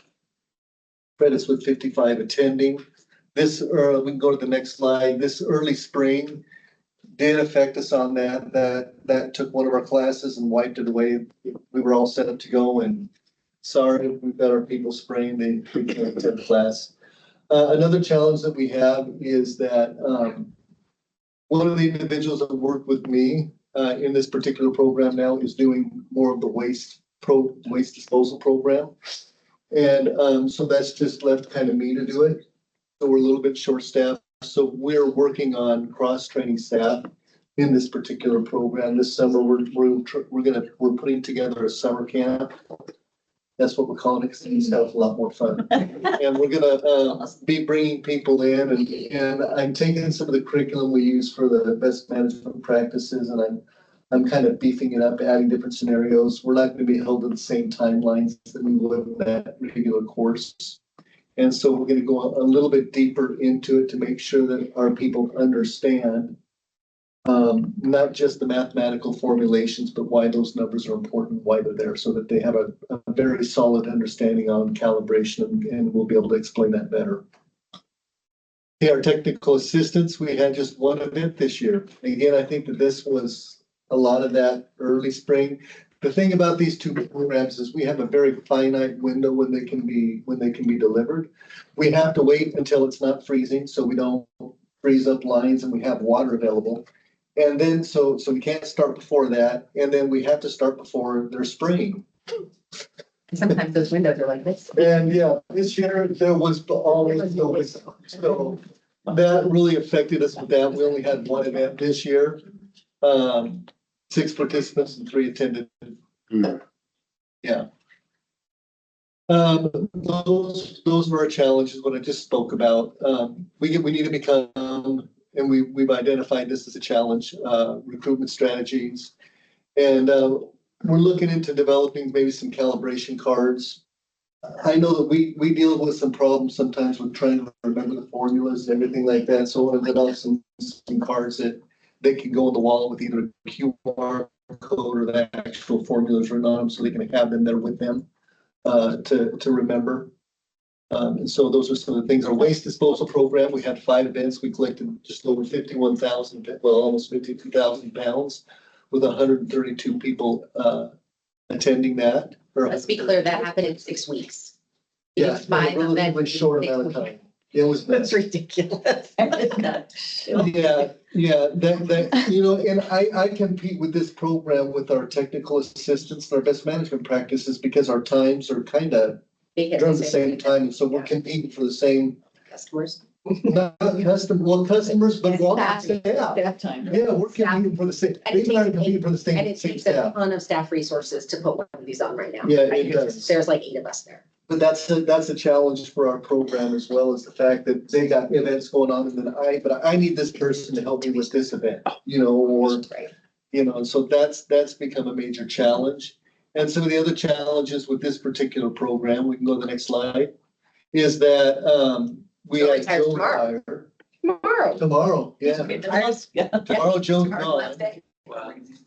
credits with 55 attending. This, we can go to the next slide. This early spring did affect us on that. That took one of our classes and wiped it away. We were all set up to go, and sorry, we've got our people spraying. They can't attend class. Another challenge that we have is that one of the individuals that worked with me in this particular program now is doing more of the waste disposal program. And so that's just left kind of me to do it. So we're a little bit short-staffed. So we're working on cross-training staff in this particular program. This summer, we're putting together a summer camp. That's what we're calling it, because it sounds a lot more fun. And we're gonna be bringing people in, and I'm taking some of the curriculum we use for the best management practices, and I'm kind of beefing it up, adding different scenarios. We're not going to be held to the same timelines that we would in that regular course. And so we're going to go a little bit deeper into it to make sure that our people understand Not just the mathematical formulations, but why those numbers are important, why they're there, so that they have a very solid understanding on calibration, and we'll be able to explain that better. Yeah, our technical assistance, we had just one event this year. Again, I think that this was a lot of that early spring. The thing about these two programs is we have a very finite window when they can be delivered. We have to wait until it's not freezing, so we don't freeze up lines and we have water available. And then, so we can't start before that, and then we have to start before they're spraying. Sometimes those windows are like this. And yeah, this year there was always no, so that really affected us with that. We only had one event this year. 6 participants and 3 attended. Yeah. Those were our challenges, what I just spoke about. We need to become, and we've identified this as a challenge, recruitment strategies. And we're looking into developing maybe some calibration cards. I know that we deal with some problems sometimes with trying to remember the formulas and everything like that. So I want to develop some cards that they can go on the wall with either a QR code or the actual formulas written on them, so they can have them there with them to remember. And so those are some of the things. Our waste disposal program, we had 5 events. We collected just over 51,000, well, almost 52,000 pounds, with 132 people attending that. Let's be clear, that happened in 6 weeks. Yeah, Each 5 in a relatively events. short amount of time. It was. That's ridiculous. Yeah, that, you know, and I compete with this program with our technical assistants and our best management practices because our times are kind of during the same time. And so we're competing for the same. Customers. Not customers, but staff. Staff time. Yeah, we're competing for the same, they and I are competing for the same. And it takes a ton of staff resources to put one of these on right now. Yeah, it does. There's like 8 of us there. But that's a challenge for our program, as well as the fact that they got events going on, and then I need this person to help me with this event, you know, or, you know, so that's become a major challenge. And some of the other challenges with this particular program, we can go to the next slide, is that, we Joe had retires Joe tomorrow. retire. Tomorrow, yeah. Tomorrow Joe's gone.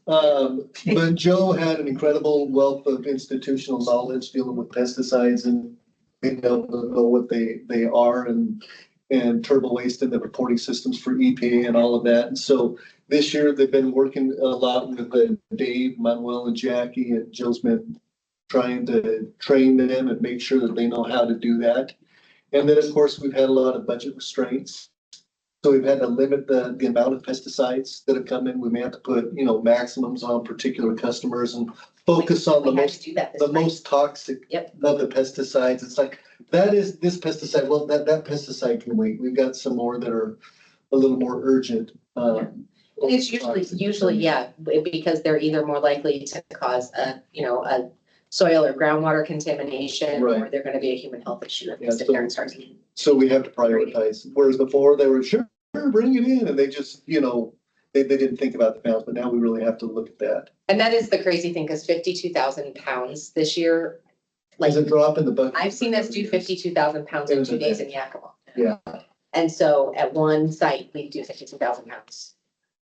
But Joe had an incredible wealth of institutional knowledge dealing with pesticides and being able to know what they are and turbo waste and the reporting systems for EPA and all of that. And so this year they've been working a lot with Dave, Manuel, and Jackie, and Joe's been trying to train them and make sure that they know how to do that. And then, of course, we've had a lot of budget restraints. So we've had to limit the amount of pesticides that have come in. We may have to put, you know, maximums on particular customers and focus on the most toxic of the pesticides. It's like, that is this pesticide, well, that pesticide can wait. We've got some more that are a little more urgent. And it's usually, yeah, because they're either more likely to cause a soil or groundwater contamination, or they're going to be a human health issue if they sit there and start eating. So we have to prioritize, whereas before they were sure, bring it in, and they just, you know, they didn't think about the pounds, but now we really have to look at that. And that is the crazy thing, because 52,000 pounds this year, Is a drop in the bucket. I've seen us do 52,000 pounds in 2 days in Yakima. Yeah. And so at one site, we do 52,000 pounds.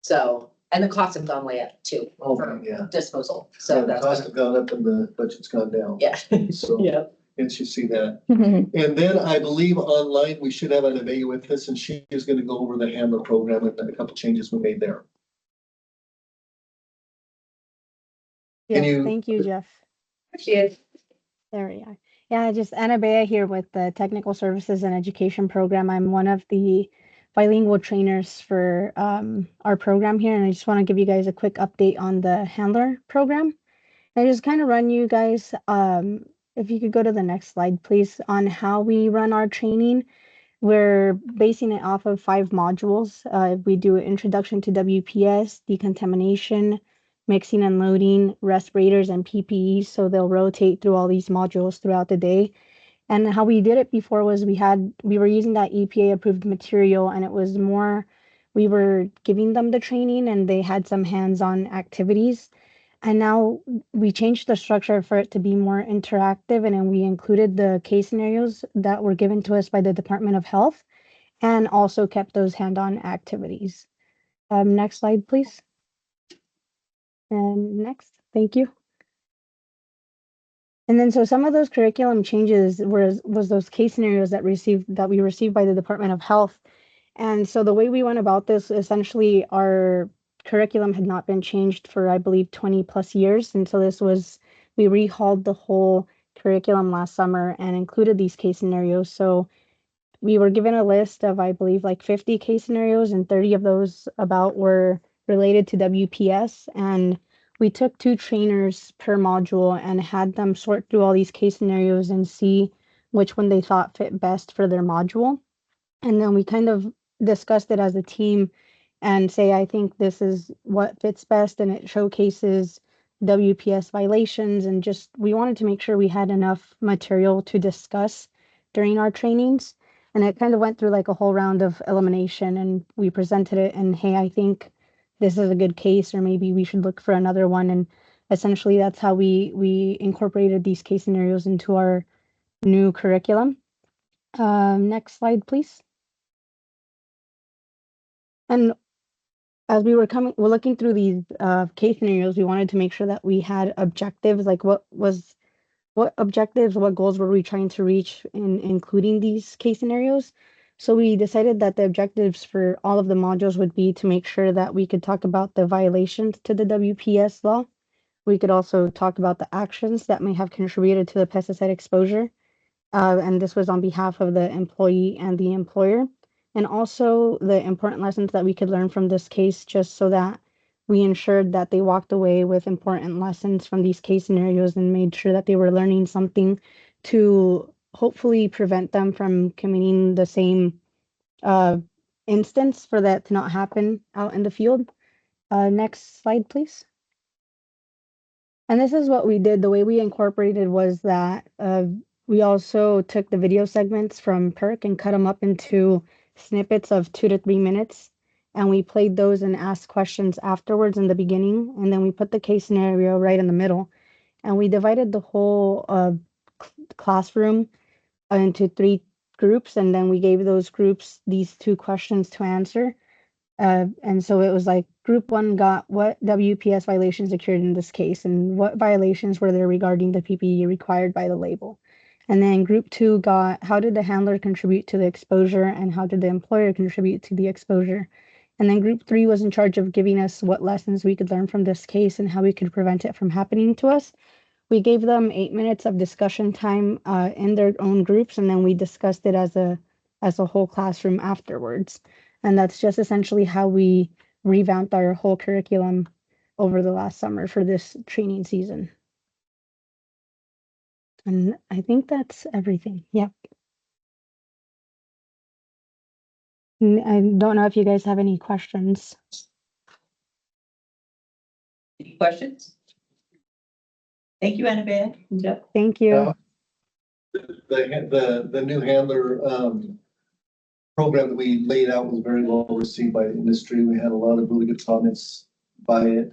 So, and the costs have gone way up too for disposal. So the that's costs have gone up and the budget's gone down. Yeah. So. Yeah. And you see that. And then I believe online, we should have Anabea with us, and she is going to go over the handler program and a couple changes we made there. Yes, thank you, Jeff. She is. There we are. Yeah, just Anabea here with the Technical Services and Education Program. I'm one of the bilingual trainers for our program here, and I just want to give you guys a quick update on the handler program. I just kind of run you guys, if you could go to the next slide, please, on how we run our training. We're basing it off of 5 modules. We do an introduction to WPS, decontamination, mixing and loading, respirators, and PPE. So they'll rotate through all these modules throughout the day. And how we did it before was we were using that EPA approved material, and it was more, we were giving them the training and they had some hands-on activities. And now we changed the structure for it to be more interactive, and then we included the case scenarios that were given to us by the Department of Health, and also kept those hand-on activities. Next slide, please. And next, thank you. And then so some of those curriculum changes was those case scenarios that we received by the Department of Health. And so the way we went about this, essentially our curriculum had not been changed for, I believe, 20 plus years. And so we rehauled the whole curriculum last summer and included these case scenarios. So we were given a list of, I believe, like 50 case scenarios, and 30 of those about were related to WPS. And we took 2 trainers per module and had them sort through all these case scenarios and see which one they thought fit best for their module. And then we kind of discussed it as a team and say, I think this is what fits best. And it showcases WPS violations. And just, we wanted to make sure we had enough material to discuss during our trainings. And it kind of went through like a whole round of elimination, and we presented it and, hey, I think this is a good case, or maybe we should look for another one. And essentially that's how we incorporated these case scenarios into our new curriculum. Next slide, please. And as we're looking through these case scenarios, we wanted to make sure that we had objectives, like what objectives, what goals were we trying to reach in including these case scenarios. So we decided that the objectives for all of the modules would be to make sure that we could talk about the violations to the WPS law. We could also talk about the actions that may have contributed to the pesticide exposure. And this was on behalf of the employee and the employer. And also the important lessons that we could learn from this case, just so that we ensured that they walked away with important lessons from these case scenarios and made sure that they were learning something to hopefully prevent them from committing the same instance, for that to not happen out in the field. Next slide, please. And this is what we did. The way we incorporated was that we also took the video segments from PERC and cut them up into snippets of 2 to 3 minutes. And we played those and asked questions afterwards in the beginning. And then we put the case scenario right in the middle. And we divided the whole classroom into 3 groups. And then we gave those groups these 2 questions to answer. And so it was like group 1 got what WPS violations occurred in this case and what violations were there regarding the PPE required by the label. And then group 2 got how did the handler contribute to the exposure and how did the employer contribute to the exposure. And then group 3 was in charge of giving us what lessons we could learn from this case and how we could prevent it from happening to us. We gave them 8 minutes of discussion time in their own groups, and then we discussed it as a whole classroom afterwards. And that's just essentially how we revamped our whole curriculum over the last summer for this training season. And I think that's everything. Yep. I don't know if you guys have any questions. Any questions? Thank you, Annabelle. Yep. Thank you. The new handler program that we laid out was very well received by the industry. We had a lot of really good comments by it,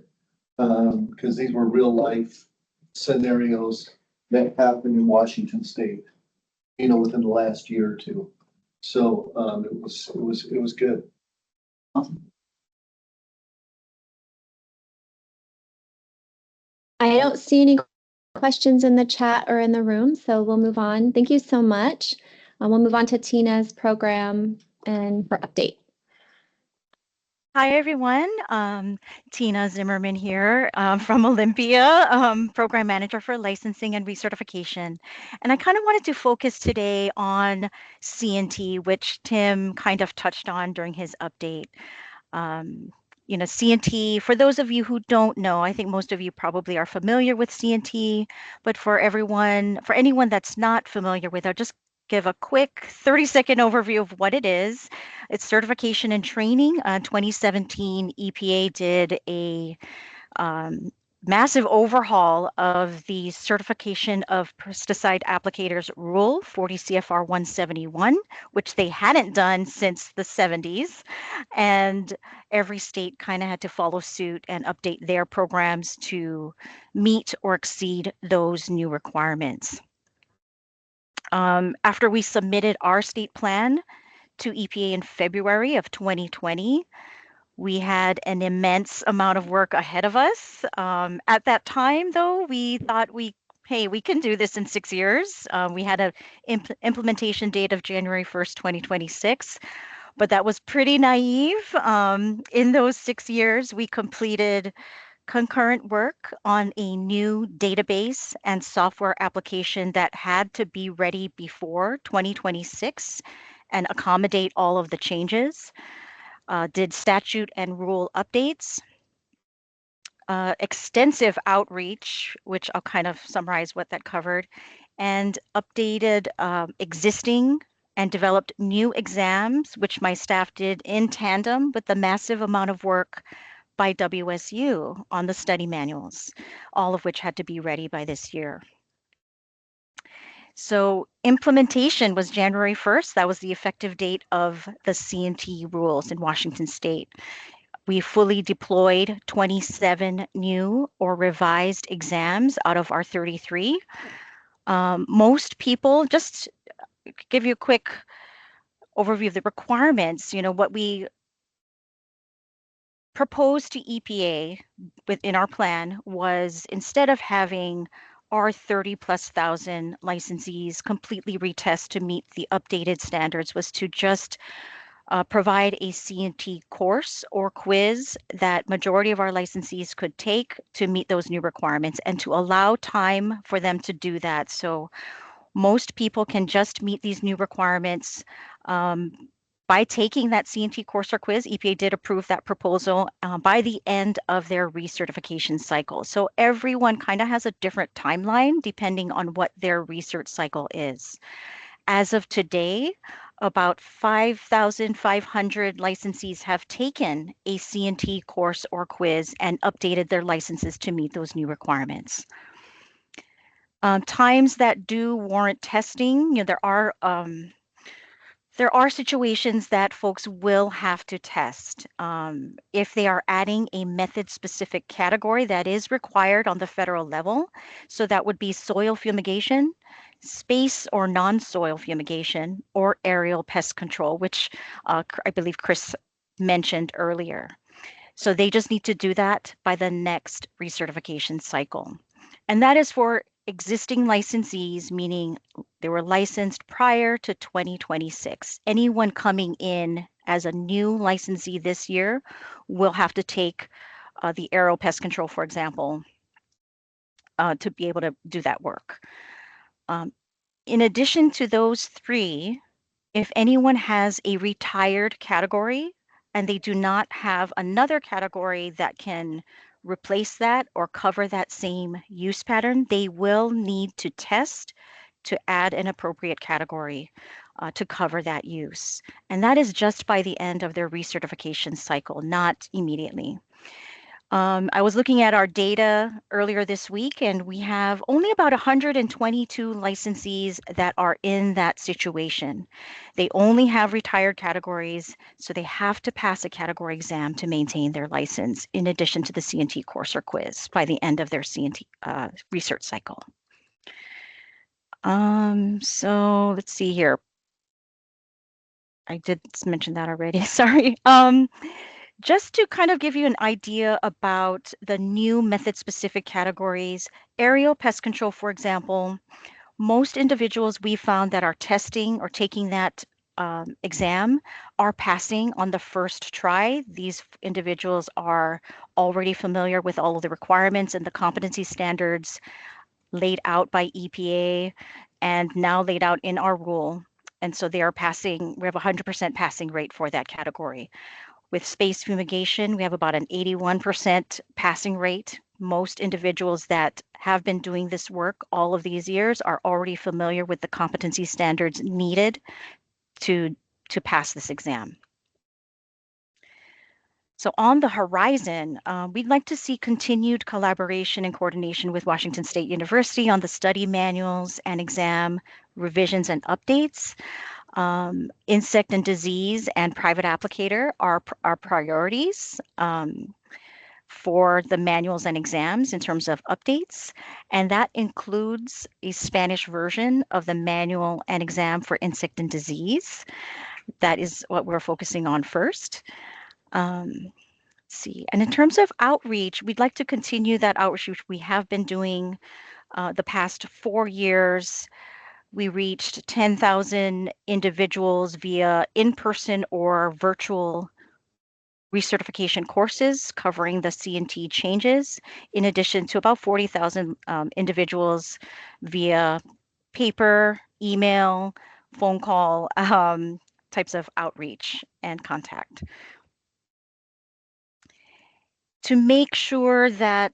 because these were real life scenarios that happened in Washington State, within the last year or 2. So it was good. Awesome. I don't see any questions in the chat or in the room, so we'll move on. Thank you so much. We'll move on to Tina's program and her update. Hi, everyone. Tina Zimmerman here from Olympia, Program Manager for Licensing and Recertification. And I kind of wanted to focus today on CNT, which Tim kind of touched on during his update. CNT, for those of you who don't know, I think most of you probably are familiar with CNT, but for anyone that's not familiar with it, I'll just give a quick 30-second overview of what it is. It's certification and training. 2017, EPA did a massive overhaul of the certification of pesticide applicators rule 40 CFR 171, which they hadn't done since the 70s. And every state kind of had to follow suit and update their programs to meet or exceed those new requirements. After we submitted our state plan to EPA in February of 2020, We had an immense amount of work ahead of us. At that time, though, we thought hey, we can do this in 6 years. We had an implementation date of January 1st, 2026, but that was pretty naive. In those 6 years, we completed concurrent work on a new database and software application that had to be ready before 2026 and accommodate all of the changes. Did statute and rule updates, extensive outreach, which I'll kind of summarize what that covered, and updated existing and developed new exams, which my staff did in tandem with the massive amount of work by WSU on the study manuals, all of which had to be ready by this year. So implementation was January 1st. That was the effective date of the C&T rules in Washington State. We fully deployed 27 new or revised exams out of our 33. Most people, just give you a quick overview of the requirements, what we proposed to EPA within our plan was, instead of having our 30,000+ licensees completely retest to meet the updated standards, was to just provide a C&T course or quiz that majority of our licensees could take to meet those new requirements, and to allow time for them to do that. So most people can just meet these new requirements by taking that C&T course or quiz. EPA did approve that proposal by the end of their recertification cycle. So everyone kind of has a different timeline depending on what their research cycle is. As of today, about 5,500 licensees have taken a C&T course or quiz and updated their licenses to meet those new requirements. Times that do warrant testing, there are situations that folks will have to test. If they are adding a method-specific category that is required on the federal level, so that would be soil fumigation, space or non-soil fumigation, or aerial pest control, which I believe Chris mentioned earlier. So they just need to do that by the next recertification cycle. And that is for existing licensees, meaning they were licensed prior to 2026. Anyone coming in as a new licensee this year will have to take the aerial pest control, for example, to be able to do that work. In addition to those three, if anyone has a retired category and they do not have another category that can replace that or cover that same use pattern, they will need to test to add an appropriate category to cover that use. And that is just by the end of their recertification cycle, not immediately. I was looking at our data earlier this week, and we have only about 122 licensees that are in that situation. They only have retired categories, so they have to pass a category exam to maintain their license, in addition to the C&T course or quiz by the end of their C&T research cycle. So let's see here. I did mention that already, sorry. Just to kind of give you an idea about the new method-specific categories, aerial pest control, for example, most individuals we found that are testing or taking that exam are passing on the first try. These individuals are already familiar with all of the requirements and the competency standards laid out by EPA and now laid out in our rule. And so they are passing, we have a 100% passing rate for that category. With space fumigation, we have about an 81% passing rate. Most individuals that have been doing this work all of these years are already familiar with the competency standards needed to pass this exam. So on the horizon, we'd like to see continued collaboration and coordination with Washington State University on the study manuals and exam revisions and updates. Insect and disease and private applicator are priorities for the manuals and exams in terms of updates. And that includes a Spanish version of the manual and exam for insect and disease. That is what we're focusing on first. see. And in terms of outreach, we'd like to continue that outreach which we have been doing the past 4 years. We reached 10,000 individuals via in-person or virtual recertification courses covering the C&T changes, in addition to about 40,000 individuals via paper, email, phone call types of outreach and contact. To make sure that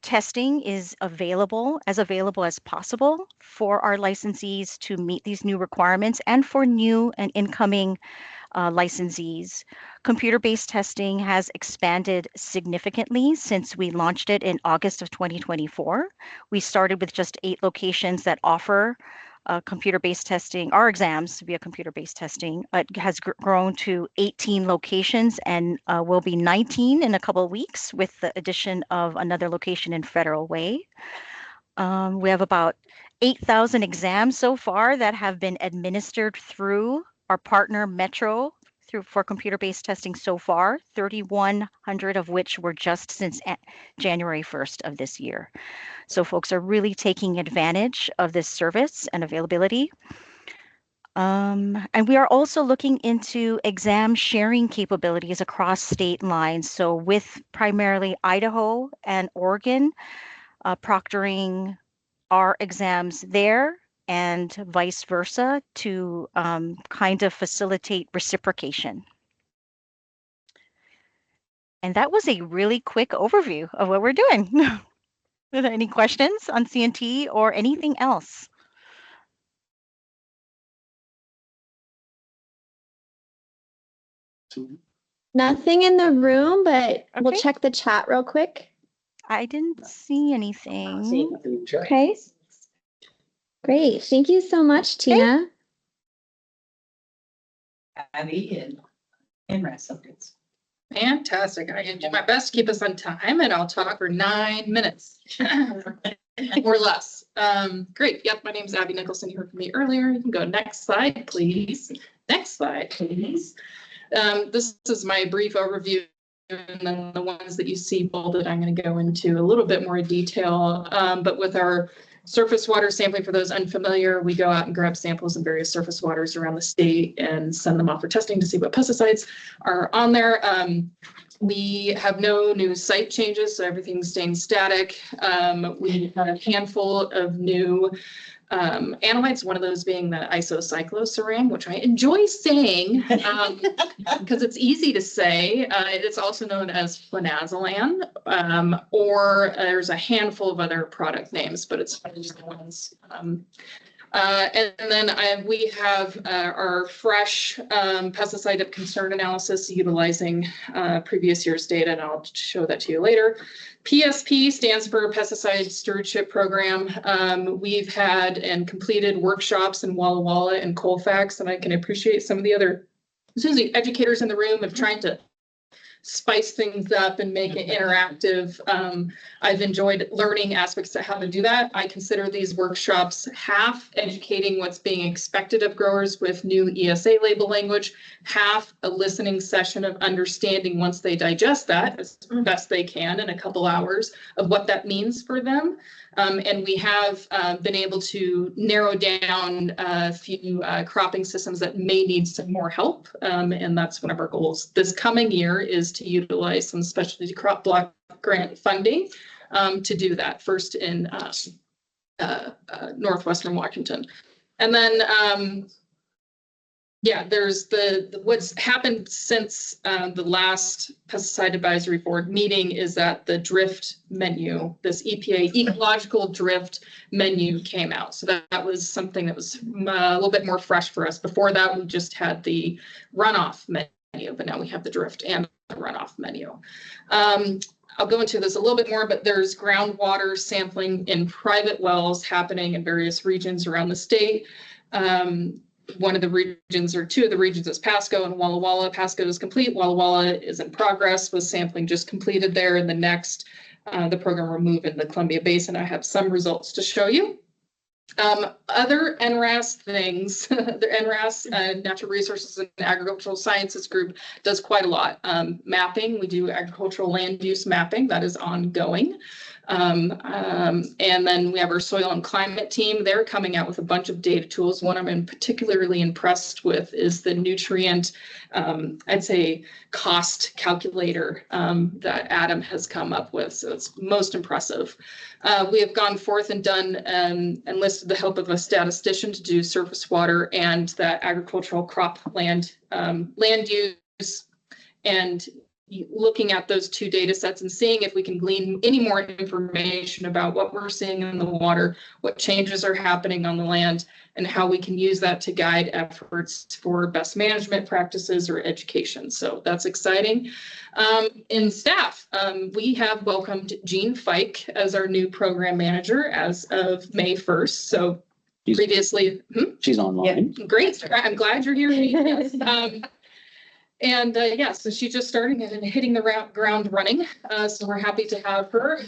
testing is available as possible for our licensees to meet these new requirements and for new and incoming licensees. Computer-based testing has expanded significantly since we launched it in August of 2024. We started with just 8 locations that offer computer-based testing, our exams via computer-based testing. It has grown to 18 locations and will be 19 in a couple of weeks with the addition of another location in Federal Way. We have about 8,000 exams so far that have been administered through our partner Metro for computer-based testing so far, 3,100 of which were just since January 1st of this year. So folks are really taking advantage of this service and availability. And we are also looking into exam sharing capabilities across state lines. So with primarily Idaho and Oregon, proctoring our exams there and vice versa to kind of facilitate reciprocation. And that was a really quick overview of what we're doing. Are there any questions on C&T or anything else? Nothing in the room, but we'll Okay. check the chat real quick. I didn't see anything. Okay. Great. Thank you so much, Tina. Abby and rest subjects. Fantastic. I can do my best to keep us on time and I'll talk for 9 minutes or less. Great. Yep. My name is Abby Nicholson. You heard from me earlier. You can go next slide, please. Next slide, please. This is my brief overview. And then the ones that you see bolded, I'm going to go into a little bit more detail. But with our surface water sampling, for those unfamiliar, we go out and grab samples of various surface waters around the state and send them off for testing to see what pesticides are on there. We have no new site changes, so everything's staying static. We had a handful of new analytes, one of those being the isocyclosaram, which I enjoy saying because it's easy to say. It's also known as flanazolan, or there's a handful of other product names, but it's one of the ones. And then we have our fresh pesticide of concern analysis utilizing previous year's data, and I'll show that to you later. PSP stands for Pesticide Stewardship Program. We've had and completed workshops in Walla Walla and Colfax, and I can appreciate some of the other educators in the room of trying to spice things up and make it interactive. I've enjoyed learning aspects of how to do that. I consider these workshops half educating what's being expected of growers with new ESA label language, half a listening session of understanding once they digest that as best they can in a couple hours of what that means for them. And we have been able to narrow down a few cropping systems that may need some more help. And that's one of our goals this coming year, is to utilize some specialty crop block grant funding to do that, first in Northwestern Washington. And then yeah, there's what's happened since the last pesticide advisory board meeting is that the drift menu, this EPA ecological drift menu came out. So that was something that was a little bit more fresh for us. Before that, we just had the runoff menu, but now we have the drift and the runoff menu. I'll go into this a little bit more, but there's groundwater sampling in private wells happening in various regions around the state. One of the regions, or two of the regions, is Pasco and Walla Walla. Pasco is complete. Walla Walla is in progress with sampling just completed there. And the next, the program will move in the Columbia Basin. I have some results to show you. Other NRAS things, the NRAS, Natural Resources and Agricultural Sciences Group does quite a lot. Mapping, we do agricultural land use mapping, that is ongoing. And then we have our soil and climate team. They're coming out with a bunch of data tools. One I'm particularly impressed with is the nutrient, I'd say, cost calculator that Adam has come up with. So it's most impressive. We have gone forth and done enlisted the help of a statistician to do surface water and the agricultural crop land use, and looking at those two data sets and seeing if we can glean any more information about what we're seeing in the water, what changes are happening on the land, and how we can use that to guide efforts for best management practices or education. So that's exciting. In staff, we have welcomed Jean Fike as our new program manager as of May 1st. So previously, she's online. Yeah, great. I'm glad you're here. Yes. Yeah, so she's just starting and hitting the ground running. So we're happy to have her.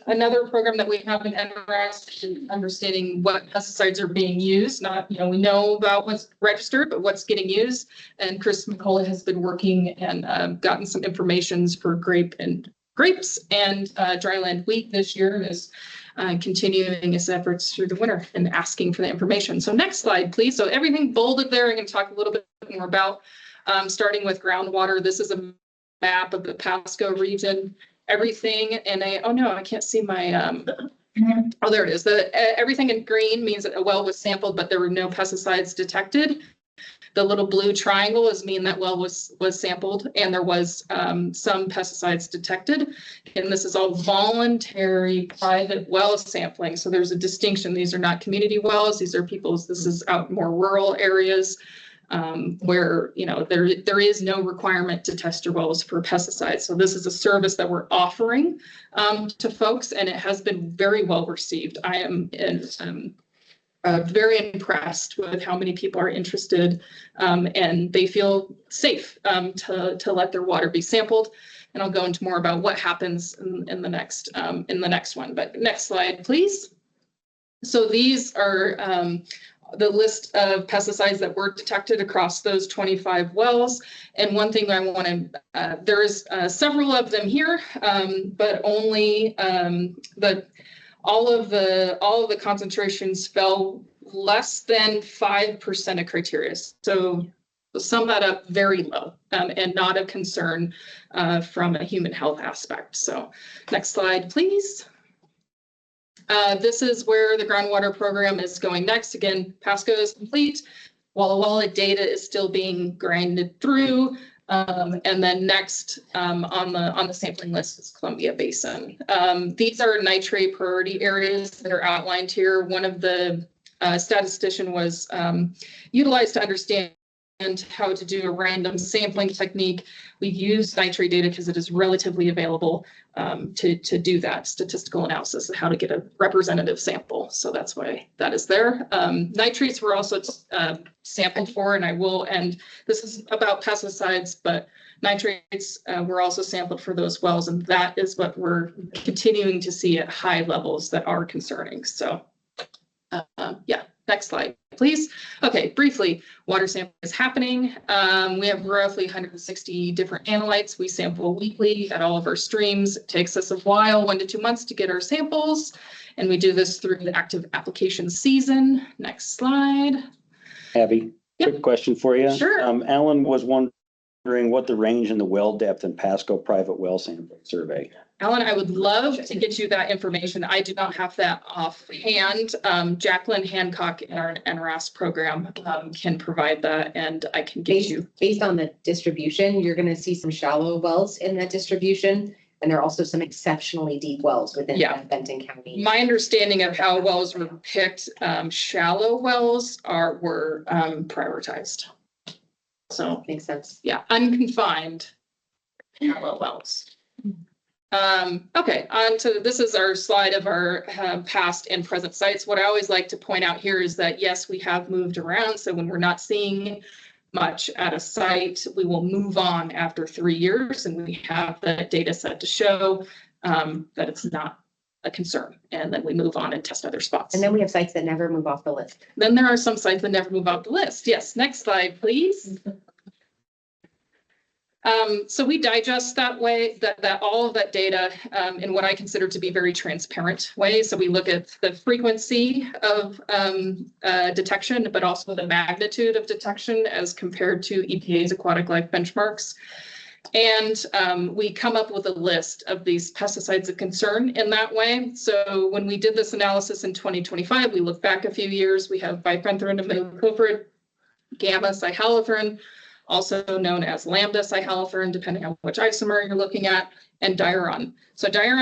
Another program that we have in NRS, understanding what pesticides are being used. Not, we know about what's registered, but what's getting used. And Chris McCullough has been working and gotten some information for grapes and dryland wheat this year, is continuing his efforts through the winter and asking for the information. So next slide, please. So everything bolded there, I'm going to talk a little bit more about. Starting with groundwater, this is a map of the Pasco region. Everything in oh no, I can't see my, oh, there it is. Everything in green means that a well was sampled, but there were no pesticides detected. The little blue triangle is mean that well was sampled and there was some pesticides detected. And this is all voluntary private well sampling. So there's a distinction. These are not community wells. These are people's, this is out more rural areas. Where there is no requirement to test your wells for pesticides. So this is a service that we're offering to folks, and it has been very well received. I am very impressed with how many people are interested, and they feel safe to let their water be sampled. And I'll go into more about what happens in the next one. But next slide, please. So these are the list of pesticides that were detected across those 25 wells. And one thing I want to, there's several of them here, but only, but all of the concentrations fell less than 5% of criteria. So sum that up, very low, and not a concern from a human health aspect. So next slide, please. This is where the groundwater program is going next. Again, Pasco is complete. Walla Walla data is still being grinded through. And then next on the sampling list is Columbia Basin. These are nitrate priority areas that are outlined here. One of the statistician was utilized to understand how to do a random sampling technique. We use nitrate data because it is relatively available to do that statistical analysis of how to get a representative sample. So that's why that is there. Nitrates were also sampled for, and this is about pesticides, but nitrates were also sampled for those wells, and that is what we're continuing to see at high levels that are concerning. So yeah. Next slide, please. Okay, briefly, water sampling is happening. We have roughly 160 different analytes. We sample weekly at all of our streams. It takes us a while, 1 to 2 months, to get our samples. And we do this through the active application season. Next slide. Abby, quick question for you. Sure. Alan was wondering what the range in the well depth in Pasco private well sample survey. Alan, I would love to get you that information. I do not have that offhand. Jacqueline Hancock in our NRAS program can provide that, and I can get you. Based on the distribution, you're going to see some shallow wells in that distribution, and there are also some exceptionally deep wells within Benton County. My understanding of how wells were picked, shallow wells were prioritized. So makes sense. Yeah, unconfined shallow wells. Okay, on to this is our slide of our past and present sites. What I always like to point out here is that yes, we have moved around. So when we're not seeing much at a site, we will move on after 3 years, and we have the data set to show that it's not a concern. And then we move on and test other spots. And then we have sites that never move off the list. Then there are some sites that never move off the list. Yes, next slide, please. So we digest that way, that all of that data in what I consider to be very transparent way. So we look at the frequency of detection, but also the magnitude of detection as compared to EPA's aquatic life benchmarks. And we come up with a list of these pesticides of concern in that way. So when we did this analysis in 2025, we look back a few years, we have bifenthrin, imidacloprid, gamma cyhalothrin, also known as lambda cyhalothrin, depending on which isomer you're looking at, and diuron. So diuron